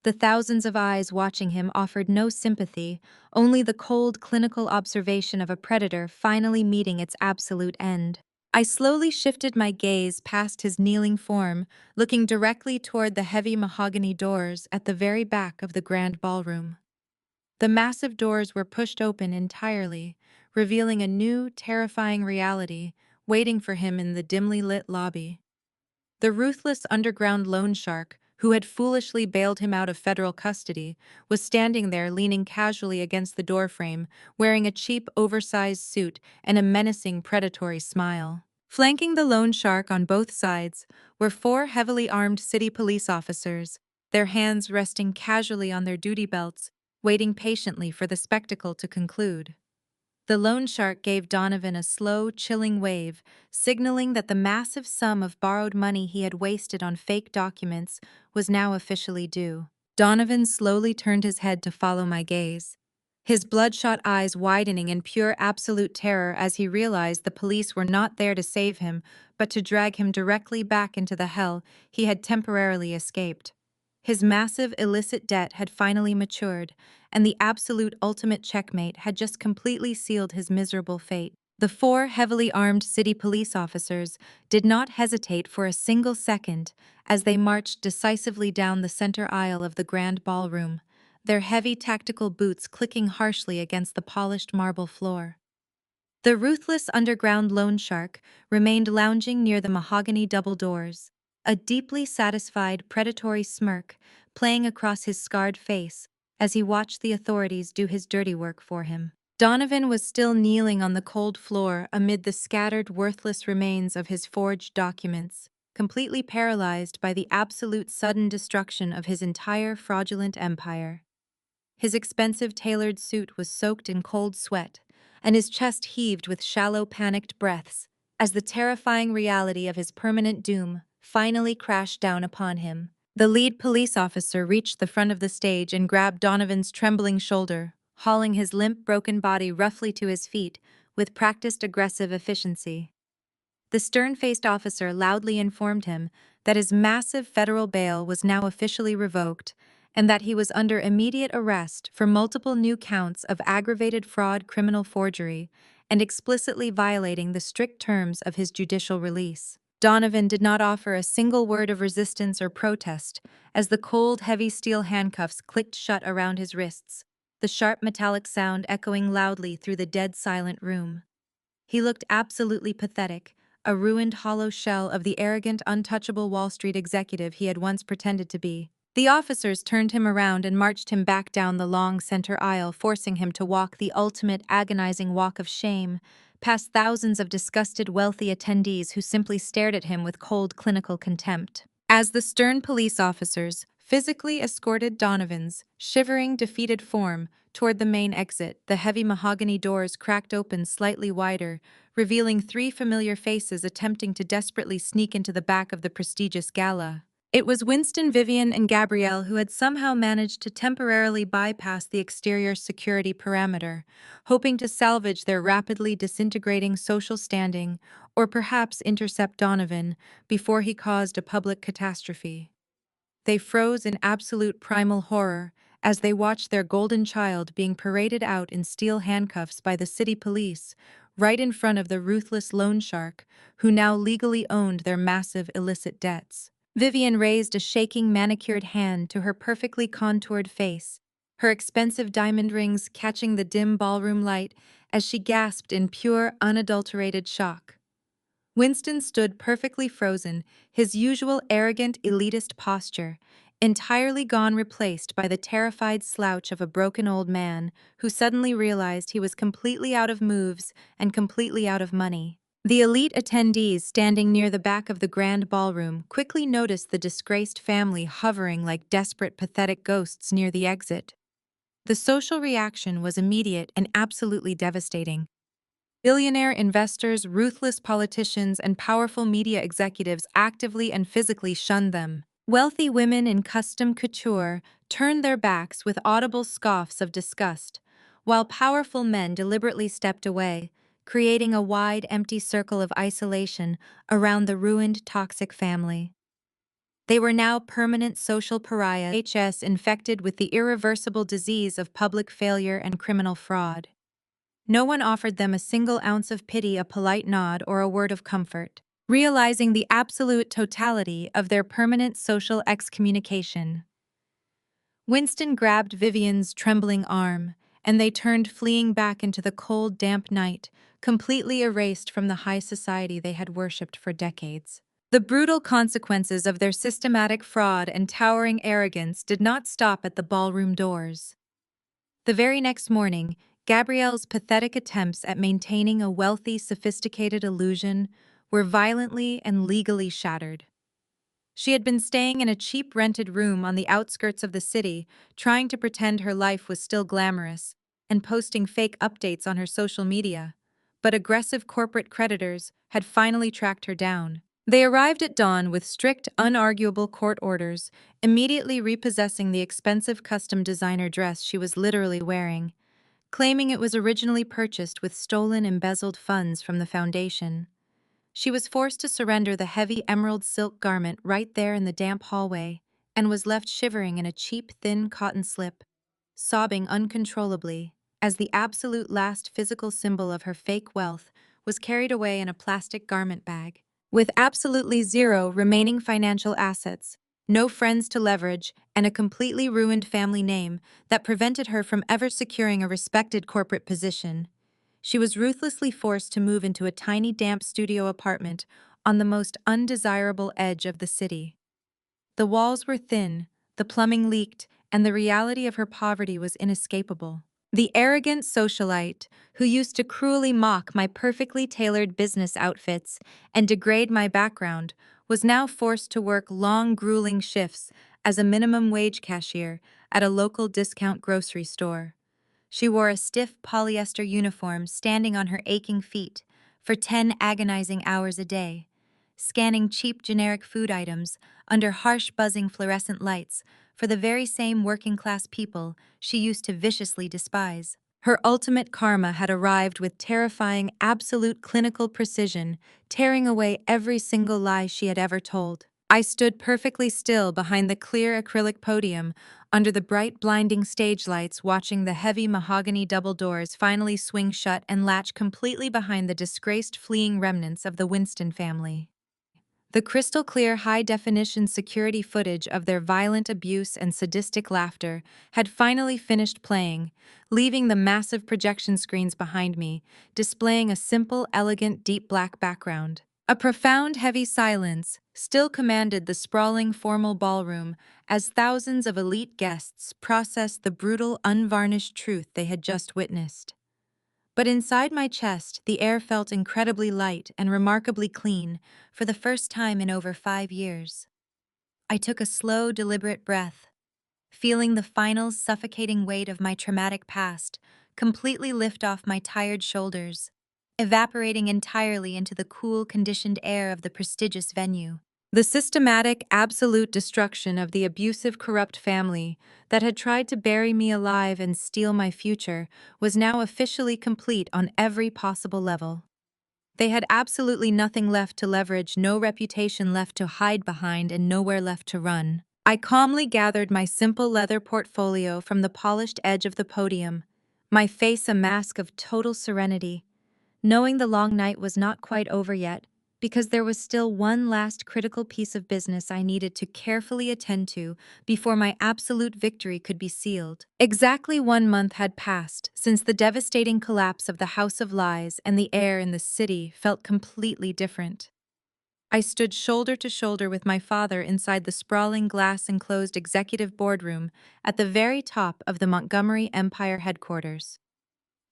The thousands of eyes watching him offered no sympathy, only the cold, clinical observation of a predator finally meeting its absolute end. I slowly shifted my gaze past his kneeling form, looking directly toward the heavy mahogany doors at the very back of the grand ballroom. The massive doors were pushed open entirely, revealing a new, terrifying reality waiting for him in the dimly lit lobby. The ruthless underground loan shark, who had foolishly bailed him out of federal custody, was standing there leaning casually against the doorframe, wearing a cheap, oversized suit and a menacing, predatory smile. Flanking the loan shark on both sides were 4 heavily armed city police officers, their hands resting casually on their duty belts, waiting patiently for the spectacle to conclude. The loan shark gave Donovan a slow, chilling wave, signaling that the massive sum of borrowed money he had wasted on fake documents was now officially due. Donovan slowly turned his head to follow my gaze, his bloodshot eyes widening in pure absolute terror as he realized the police were not there to save him, but to drag him directly back into the hell he had temporarily escaped. His massive illicit debt had finally matured, and the absolute ultimate checkmate had just completely sealed his miserable fate. The 4 heavily armed city police officers did not hesitate for a single second as they marched decisively down the center aisle of the grand ballroom, their heavy tactical boots clicking harshly against the polished marble floor. The ruthless underground loan shark remained lounging near the mahogany double doors, a deeply satisfied, predatory smirk playing across his scarred face as he watched the authorities do his dirty work for him. Donovan was still kneeling on the cold floor amid the scattered, worthless remains of his forged documents, completely paralyzed by the absolute sudden destruction of his entire fraudulent empire. His expensive tailored suit was soaked in cold sweat, and his chest heaved with shallow, panicked breaths as the terrifying reality of his permanent doom finally crashed down upon him. The lead police officer reached the front of the stage and grabbed Donovan's trembling shoulder, hauling his limp, broken body roughly to his feet with practiced aggressive efficiency. The stern-faced officer loudly informed him that his massive federal bail was now officially revoked and that he was under immediate arrest for multiple new counts of aggravated fraud, criminal forgery, and explicitly violating the strict terms of his judicial release. Donovan did not offer a single word of resistance or protest as the cold, heavy steel handcuffs clicked shut around his wrists, the sharp metallic sound echoing loudly through the dead silent room. He looked absolutely pathetic, a ruined hollow shell of the arrogant, untouchable Wall Street executive he had once pretended to be. The officers turned him around and marched him back down the long center aisle, forcing him to walk the ultimate agonizing walk of shame, past thousands of disgusted wealthy attendees who simply stared at him with cold clinical contempt. As the stern police officers physically escorted Donovan's shivering, defeated form toward the main exit, the heavy mahogany doors cracked open slightly wider, revealing three familiar faces attempting to desperately sneak into the back of the prestigious gala. It was Winston, Vivian, and Gabrielle who had somehow managed to temporarily bypass the exterior security perimeter, hoping to salvage their rapidly disintegrating social standing or perhaps intercept Donovan before he caused a public catastrophe. They froze in absolute primal horror as they watched their golden child being paraded out in steel handcuffs by the city police, right in front of the ruthless loan shark who now legally owned their massive illicit debts. Vivian raised a shaking, manicured hand to her perfectly contoured face, her expensive diamond rings catching the dim ballroom light as she gasped in pure, unadulterated shock. Winston stood perfectly frozen, his usual arrogant, elitist posture entirely gone, replaced by the terrified slouch of a broken old man who suddenly realized he was completely out of moves and completely out of money. The elite attendees standing near the back of the grand ballroom quickly noticed the disgraced family hovering like desperate, pathetic ghosts near the exit. The social reaction was immediate and absolutely devastating. Billionaire investors, ruthless politicians, and powerful media executives actively and physically shunned them. Wealthy women in custom couture turned their backs with audible scoffs of disgust, while powerful men deliberately stepped away, creating a wide, empty circle of isolation around the ruined, toxic family. They were now permanent social pariahs, infected with the irreversible disease of public failure and criminal fraud. No one offered them a single ounce of pity, a polite nod, or a word of comfort. Realizing the absolute totality of their permanent social excommunication, Winston grabbed Vivian's trembling arm, and they turned fleeing back into the cold, damp night, completely erased from the high society they had worshipped for decades. The brutal consequences of their systematic fraud and towering arrogance did not stop at the ballroom doors. The very next morning, Gabrielle's pathetic attempts at maintaining a wealthy, sophisticated illusion were violently and legally shattered. She had been staying in a cheap rented room on the outskirts of the city, trying to pretend her life was still glamorous, and posting fake updates on her social media. But aggressive corporate creditors had finally tracked her down. They arrived at dawn with strict, unarguable court orders, immediately repossessing the expensive custom designer dress she was literally wearing, claiming it was originally purchased with stolen, embezzled funds from the foundation. She was forced to surrender the heavy emerald silk garment right there in the damp hallway and was left shivering in a cheap, thin cotton slip, sobbing uncontrollably as the absolute last physical symbol of her fake wealth was carried away in a plastic garment bag. With absolutely zero remaining financial assets, no friends to leverage, and a completely ruined family name that prevented her from ever securing a respected corporate position, she was ruthlessly forced to move into a tiny, damp studio apartment on the most undesirable edge of the city. The walls were thin, the plumbing leaked, and the reality of her poverty was inescapable. The arrogant socialite, who used to cruelly mock my perfectly tailored business outfits and degrade my background, was now forced to work long, grueling shifts as a minimum wage cashier at a local discount grocery store. She wore a stiff polyester uniform standing on her aching feet for 10 agonizing hours a day, scanning cheap generic food items under harsh buzzing fluorescent lights for the very same working-class people she used to viciously despise. Her ultimate karma had arrived with terrifying, absolute clinical precision, tearing away every single lie she had ever told. I stood perfectly still behind the clear acrylic podium, under the bright, blinding stage lights, watching the heavy mahogany double doors finally swing shut and latch completely behind the disgraced, fleeing remnants of the Winston family. The crystal-clear high-definition security footage of their violent abuse and sadistic laughter had finally finished playing, leaving the massive projection screens behind me, displaying a simple, elegant, deep black background. A profound, heavy silence still commanded the sprawling, formal ballroom as thousands of elite guests processed the brutal, unvarnished truth they had just witnessed. But inside my chest, the air felt incredibly light and remarkably clean for the first time in over 5 years. I took a slow, deliberate breath, feeling the final suffocating weight of my traumatic past completely lift off my tired shoulders, evaporating entirely into the cool, conditioned air of the prestigious venue. The systematic, absolute destruction of the abusive, corrupt family that had tried to bury me alive and steal my future was now officially complete on every possible level. They had absolutely nothing left to leverage, no reputation left to hide behind, and nowhere left to run. I calmly gathered my simple leather portfolio from the polished edge of the podium, my face a mask of total serenity, knowing the long night was not quite over yet, because there was still one last critical piece of business I needed to carefully attend to before my absolute victory could be sealed. Exactly 1 month had passed since the devastating collapse of the House of Lies, and the air in the city felt completely different. I stood shoulder to shoulder with my father inside the sprawling glass-enclosed executive boardroom at the very top of the Montgomery Empire headquarters.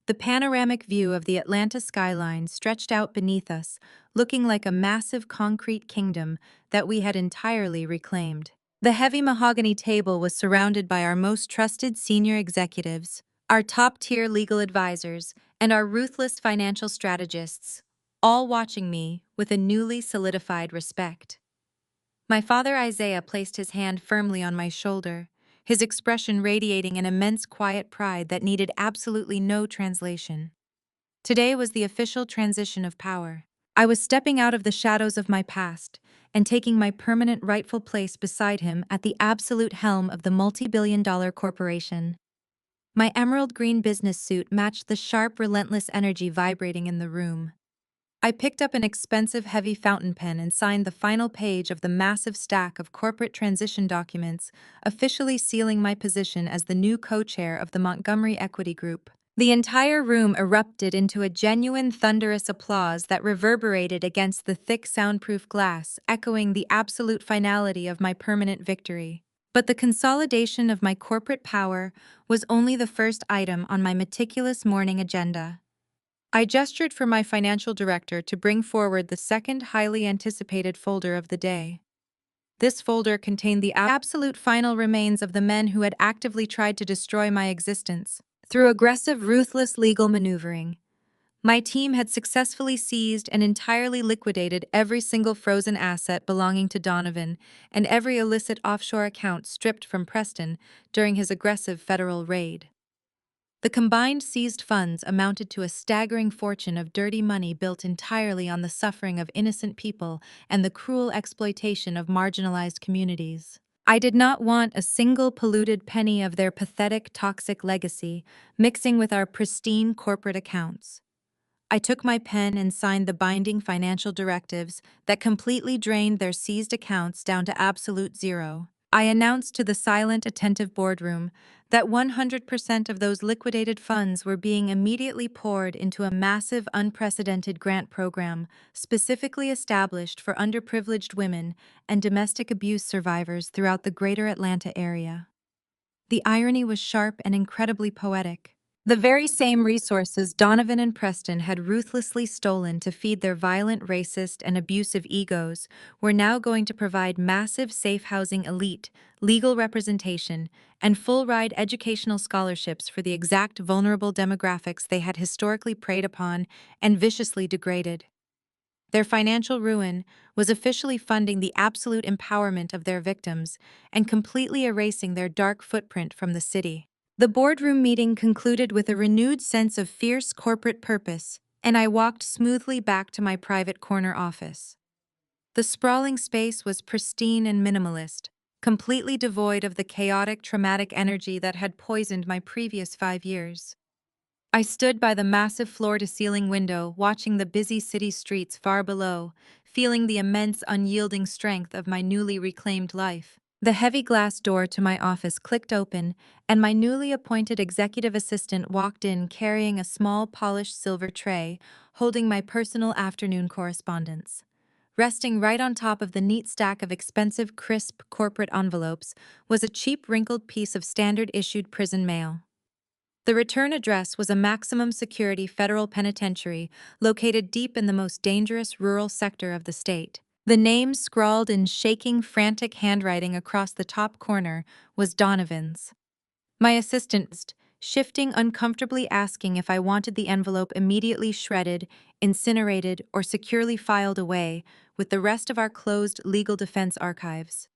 The panoramic view of the Atlanta skyline stretched out beneath us, looking like a massive concrete kingdom that we had entirely reclaimed. The heavy mahogany table was surrounded by our most trusted senior executives, our top-tier legal advisors, and our ruthless financial strategists, all watching me with a newly solidified respect. My father Isaiah placed his hand firmly on my shoulder, his expression radiating an immense quiet pride that needed absolutely no translation. Today was the official transition of power. I was stepping out of the shadows of my past and taking my permanent rightful place beside him at the absolute helm of the multi-billion-dollar corporation. My emerald green business suit matched the sharp, relentless energy vibrating in the room. I picked up an expensive, heavy fountain pen and signed the final page of the massive stack of corporate transition documents, officially sealing my position as the new co-chair of the Montgomery Equity Group. The entire room erupted into a genuine, thunderous applause that reverberated against the thick, soundproof glass, echoing the absolute finality of my permanent victory. But the consolidation of my corporate power was only the first item on my meticulous morning agenda. I gestured for my financial director to bring forward the second highly anticipated folder of the day. This folder contained the absolute final remains of the men who had actively tried to destroy my existence. Through aggressive, ruthless legal maneuvering, my team had successfully seized and entirely liquidated every single frozen asset belonging to Donovan and every illicit offshore account stripped from Preston during his aggressive federal raid. The combined seized funds amounted to a staggering fortune of dirty money built entirely on the suffering of innocent people and the cruel exploitation of marginalized communities. I did not want a single polluted penny of their pathetic, toxic legacy mixing with our pristine corporate accounts. I took my pen and signed the binding financial directives that completely drained their seized accounts down to absolute zero. I announced to the silent, attentive boardroom that 100% of those liquidated funds were being immediately poured into a massive, unprecedented grant program specifically established for underprivileged women and domestic abuse survivors throughout the greater Atlanta area. The irony was sharp and incredibly poetic. The very same resources Donovan and Preston had ruthlessly stolen to feed their violent, racist, and abusive egos were now going to provide massive safe housing elite, legal representation, and full-ride educational scholarships for the exact vulnerable demographics they had historically preyed upon and viciously degraded. Their financial ruin was officially funding the absolute empowerment of their victims and completely erasing their dark footprint from the city. The boardroom meeting concluded with a renewed sense of fierce corporate purpose, and I walked smoothly back to my private corner office. The sprawling space was pristine and minimalist, completely devoid of the chaotic, traumatic energy that had poisoned my previous 5 years. I stood by the massive floor-to-ceiling window, watching the busy city streets far below, feeling the immense, unyielding strength of my newly reclaimed life. The heavy glass door to my office clicked open, and my newly appointed executive assistant walked in carrying a small polished silver tray, holding my personal afternoon correspondence. Resting right on top of the neat stack of expensive, crisp corporate envelopes was a cheap, wrinkled piece of standard-issued prison mail. The return address was a maximum security federal penitentiary located deep in the most dangerous rural sector of the state. The name scrawled in shaking, frantic handwriting across the top corner was Donovan's. My assistant, shifting uncomfortably, asking if I wanted the envelope immediately shredded, incinerated, or securely filed away with the rest of our closed legal defense archives.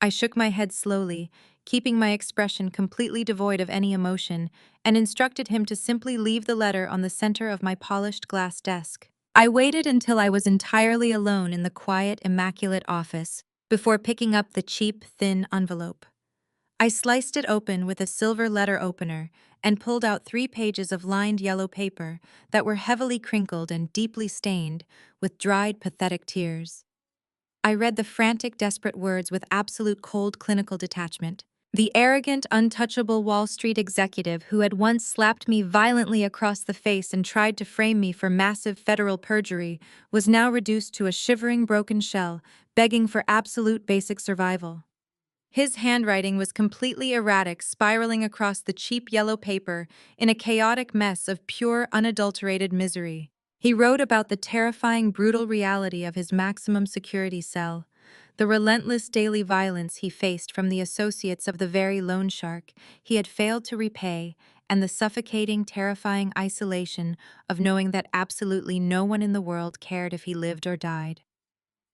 I shook my head slowly, keeping my expression completely devoid of any emotion, and instructed him to simply leave the letter on the center of my polished glass desk. I waited until I was entirely alone in the quiet, immaculate office before picking up the cheap, thin envelope. I sliced it open with a silver letter opener and pulled out 3 pages of lined yellow paper that were heavily crinkled and deeply stained with dried, pathetic tears. I read the frantic, desperate words with absolute cold clinical detachment. The arrogant, untouchable Wall Street executive who had once slapped me violently across the face and tried to frame me for massive federal perjury was now reduced to a shivering, broken shell, begging for absolute basic survival. His handwriting was completely erratic, spiraling across the cheap yellow paper in a chaotic mess of pure, unadulterated misery. He wrote about the terrifying, brutal reality of his maximum security cell, the relentless daily violence he faced from the associates of the very loan shark he had failed to repay, and the suffocating, terrifying isolation of knowing that absolutely no one in the world cared if he lived or died.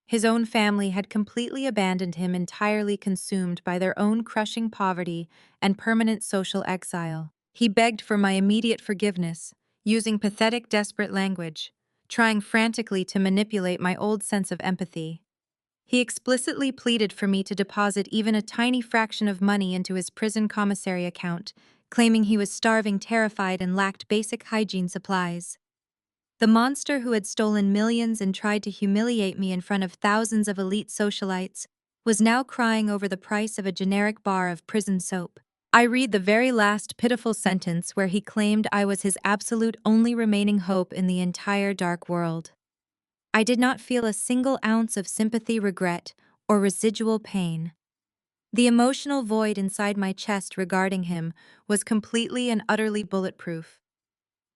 His own family had completely abandoned him, entirely consumed by their own crushing poverty and permanent social exile. He begged for my immediate forgiveness, using pathetic, desperate language, trying frantically to manipulate my old sense of empathy. He explicitly pleaded for me to deposit even a tiny fraction of money into his prison commissary account, claiming he was starving, terrified, and lacked basic hygiene supplies. The monster who had stolen millions and tried to humiliate me in front of thousands of elite socialites was now crying over the price of a generic bar of prison soap. I read the very last pitiful sentence where he claimed I was his absolute only remaining hope in the entire dark world. I did not feel a single ounce of sympathy, regret, or residual pain. The emotional void inside my chest regarding him was completely and utterly bulletproof.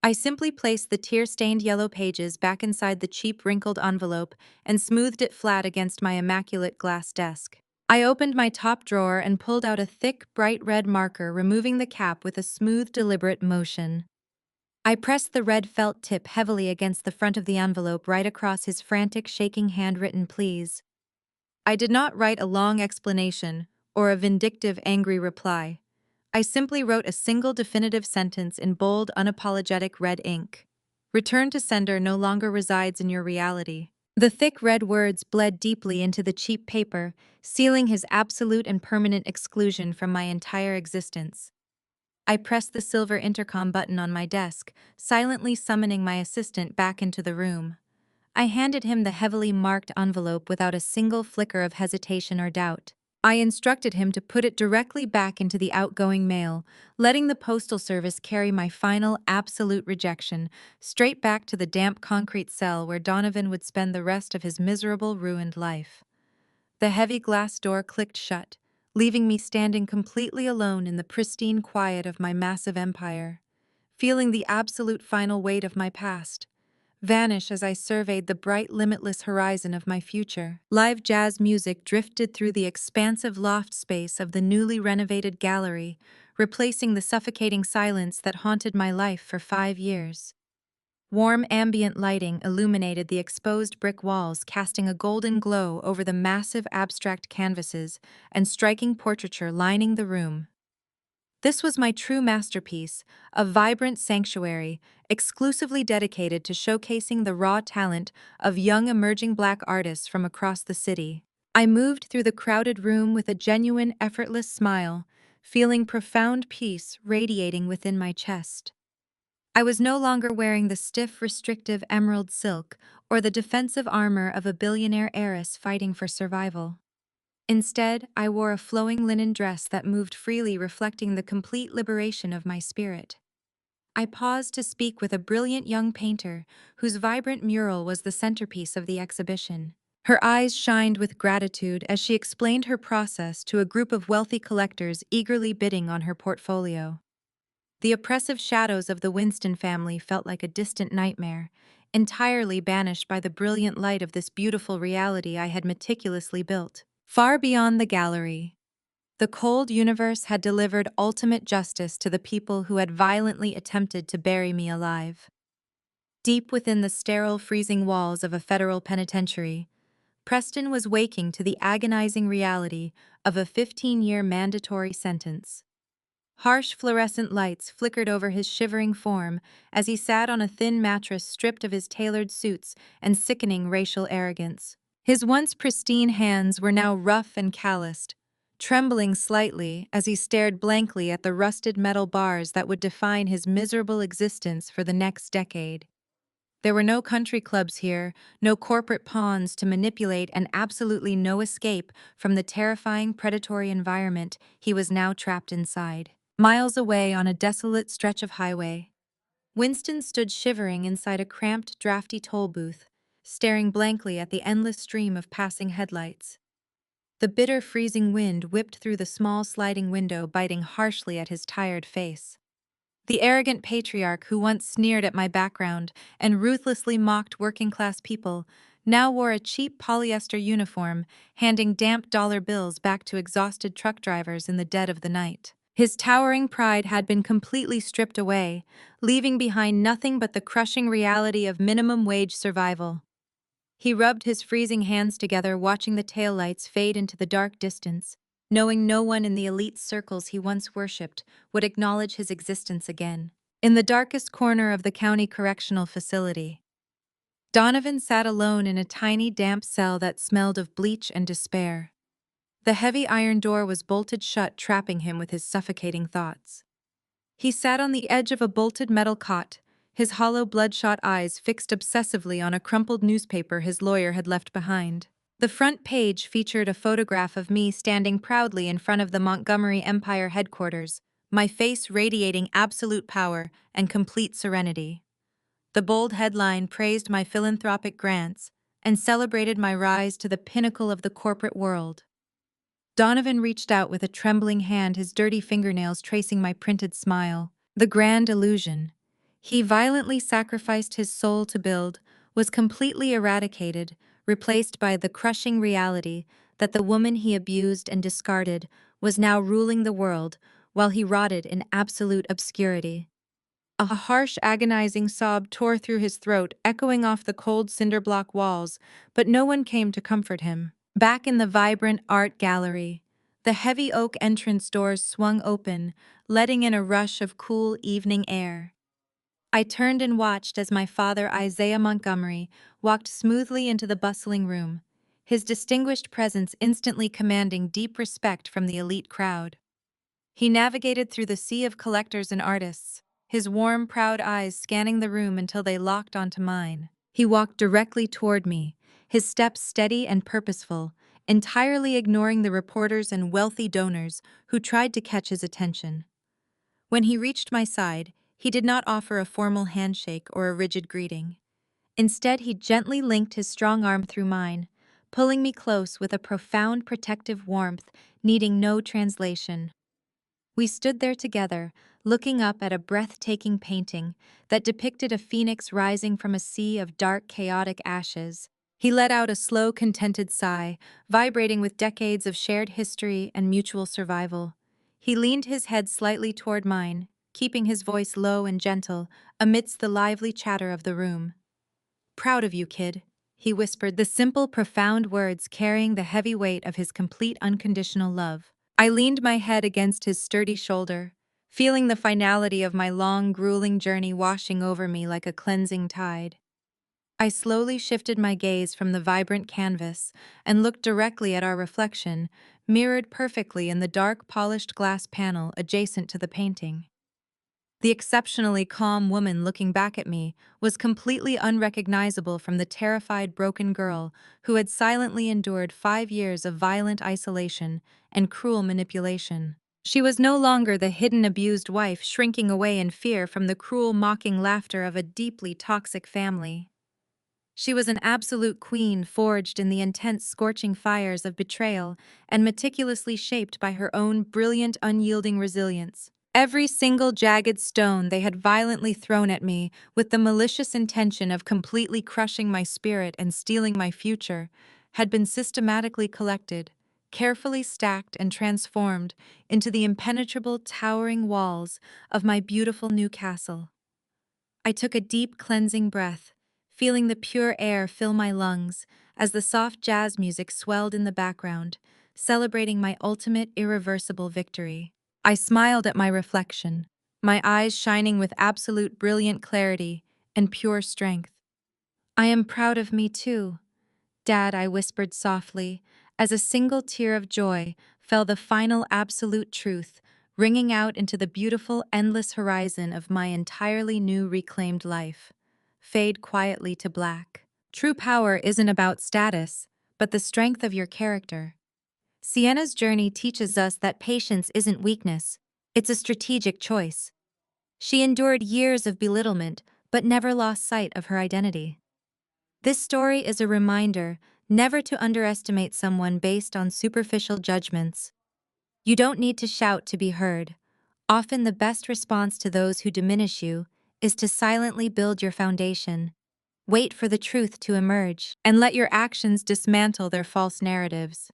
I simply placed the tear-stained yellow pages back inside the cheap, wrinkled envelope and smoothed it flat against my immaculate glass desk. I opened my top drawer and pulled out a thick, bright red marker, removing the cap with a smooth, deliberate motion. I pressed the red felt tip heavily against the front of the envelope, right across his frantic, shaking handwritten pleas. I did not write a long explanation or a vindictive, angry reply. I simply wrote a single definitive sentence in bold, unapologetic red ink. Return to sender no longer resides in your reality. The thick red words bled deeply into the cheap paper, sealing his absolute and permanent exclusion from my entire existence. I pressed the silver intercom button on my desk, silently summoning my assistant back into the room. I handed him the heavily marked envelope without a single flicker of hesitation or doubt. I instructed him to put it directly back into the outgoing mail, letting the postal service carry my final, absolute rejection straight back to the damp concrete cell where Donovan would spend the rest of his miserable, ruined life. The heavy glass door clicked shut, leaving me standing completely alone in the pristine quiet of my massive empire, feeling the absolute final weight of my past vanish as I surveyed the bright, limitless horizon of my future. Live jazz music drifted through the expansive loft space of the newly renovated gallery, replacing the suffocating silence that haunted my life for 5 years. Warm ambient lighting illuminated the exposed brick walls, casting a golden glow over the massive abstract canvases and striking portraiture lining the room. This was my true masterpiece, a vibrant sanctuary exclusively dedicated to showcasing the raw talent of young emerging Black artists from across the city. I moved through the crowded room with a genuine, effortless smile, feeling profound peace radiating within my chest. I was no longer wearing the stiff, restrictive emerald silk or the defensive armor of a billionaire heiress fighting for survival. Instead, I wore a flowing linen dress that moved freely, reflecting the complete liberation of my spirit. I paused to speak with a brilliant young painter whose vibrant mural was the centerpiece of the exhibition. Her eyes shined with gratitude as she explained her process to a group of wealthy collectors eagerly bidding on her portfolio. The oppressive shadows of the Winston family felt like a distant nightmare, entirely banished by the brilliant light of this beautiful reality I had meticulously built. Far beyond the gallery, the cold universe had delivered ultimate justice to the people who had violently attempted to bury me alive. Deep within the sterile, freezing walls of a federal penitentiary, Preston was waking to the agonizing reality of a 15-year mandatory sentence. Harsh fluorescent lights flickered over his shivering form as he sat on a thin mattress stripped of his tailored suits and sickening racial arrogance. His once pristine hands were now rough and calloused, trembling slightly as he stared blankly at the rusted metal bars that would define his miserable existence for the next decade. There were no country clubs here, no corporate pawns to manipulate, and absolutely no escape from the terrifying predatory environment he was now trapped inside. Miles away on a desolate stretch of highway, Winston stood shivering inside a cramped, drafty toll booth, staring blankly at the endless stream of passing headlights. The bitter, freezing wind whipped through the small sliding window, biting harshly at his tired face. The arrogant patriarch who once sneered at my background and ruthlessly mocked working-class people now wore a cheap polyester uniform, handing damp dollar bills back to exhausted truck drivers in the dead of the night. His towering pride had been completely stripped away, leaving behind nothing but the crushing reality of minimum wage survival. He rubbed his freezing hands together, watching the taillights fade into the dark distance, knowing no one in the elite circles he once worshipped would acknowledge his existence again. In the darkest corner of the county correctional facility, Donovan sat alone in a tiny, damp cell that smelled of bleach and despair. The heavy iron door was bolted shut, trapping him with his suffocating thoughts. He sat on the edge of a bolted metal cot, his hollow, bloodshot eyes fixed obsessively on a crumpled newspaper his lawyer had left behind. The front page featured a photograph of me standing proudly in front of the Montgomery Empire headquarters, my face radiating absolute power and complete serenity. The bold headline praised my philanthropic grants and celebrated my rise to the pinnacle of the corporate world. Donovan reached out with a trembling hand, his dirty fingernails tracing my printed smile. The grand illusion he violently sacrificed his soul to build was completely eradicated, replaced by the crushing reality that the woman he abused and discarded was now ruling the world while he rotted in absolute obscurity. A harsh, agonizing sob tore through his throat, echoing off the cold cinder-block walls, but no one came to comfort him. Back in the vibrant art gallery, the heavy oak entrance doors swung open, letting in a rush of cool evening air. I turned and watched as my father, Isaiah Montgomery, walked smoothly into the bustling room, his distinguished presence instantly commanding deep respect from the elite crowd. He navigated through the sea of collectors and artists, his warm, proud eyes scanning the room until they locked onto mine. He walked directly toward me, his steps steady and purposeful, entirely ignoring the reporters and wealthy donors who tried to catch his attention. When he reached my side, he did not offer a formal handshake or a rigid greeting. Instead, he gently linked his strong arm through mine, pulling me close with a profound protective warmth needing no translation. We stood there together, looking up at a breathtaking painting that depicted a phoenix rising from a sea of dark, chaotic ashes. He let out a slow, contented sigh, vibrating with decades of shared history and mutual survival. He leaned his head slightly toward mine, keeping his voice low and gentle amidst the lively chatter of the room. "Proud of you, kid," he whispered, the simple, profound words carrying the heavy weight of his complete, unconditional love. I leaned my head against his sturdy shoulder, feeling the finality of my long, grueling journey washing over me like a cleansing tide. I slowly shifted my gaze from the vibrant canvas and looked directly at our reflection, mirrored perfectly in the dark, polished glass panel adjacent to the painting. The exceptionally calm woman looking back at me was completely unrecognizable from the terrified, broken girl who had silently endured 5 years of violent isolation and cruel manipulation. She was no longer the hidden abused wife shrinking away in fear from the cruel mocking laughter of a deeply toxic family. She was an absolute queen forged in the intense scorching fires of betrayal and meticulously shaped by her own brilliant, unyielding resilience. Every single jagged stone they had violently thrown at me with the malicious intention of completely crushing my spirit and stealing my future had been systematically collected, carefully stacked and transformed into the impenetrable towering walls of my beautiful new castle. I took a deep cleansing breath, feeling the pure air fill my lungs as the soft jazz music swelled in the background, celebrating my ultimate irreversible victory. I smiled at my reflection, my eyes shining with absolute brilliant clarity and pure strength. I am proud of me too, Dad, I whispered softly, as a single tear of joy fell the final absolute truth, ringing out into the beautiful, endless horizon of my entirely new reclaimed life. Fade quietly to black. True power isn't about status, but the strength of your character. Sienna's journey teaches us that patience isn't weakness, it's a strategic choice. She endured years of belittlement, but never lost sight of her identity. This story is a reminder never to underestimate someone based on superficial judgments. You don't need to shout to be heard. Often the best response to those who diminish you is to silently build your foundation. Wait for the truth to emerge, and let your actions dismantle their false narratives.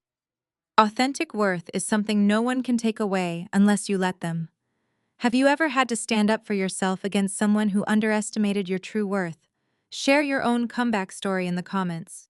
Authentic worth is something no one can take away unless you let them. Have you ever had to stand up for yourself against someone who underestimated your true worth? Share your own comeback story in the comments.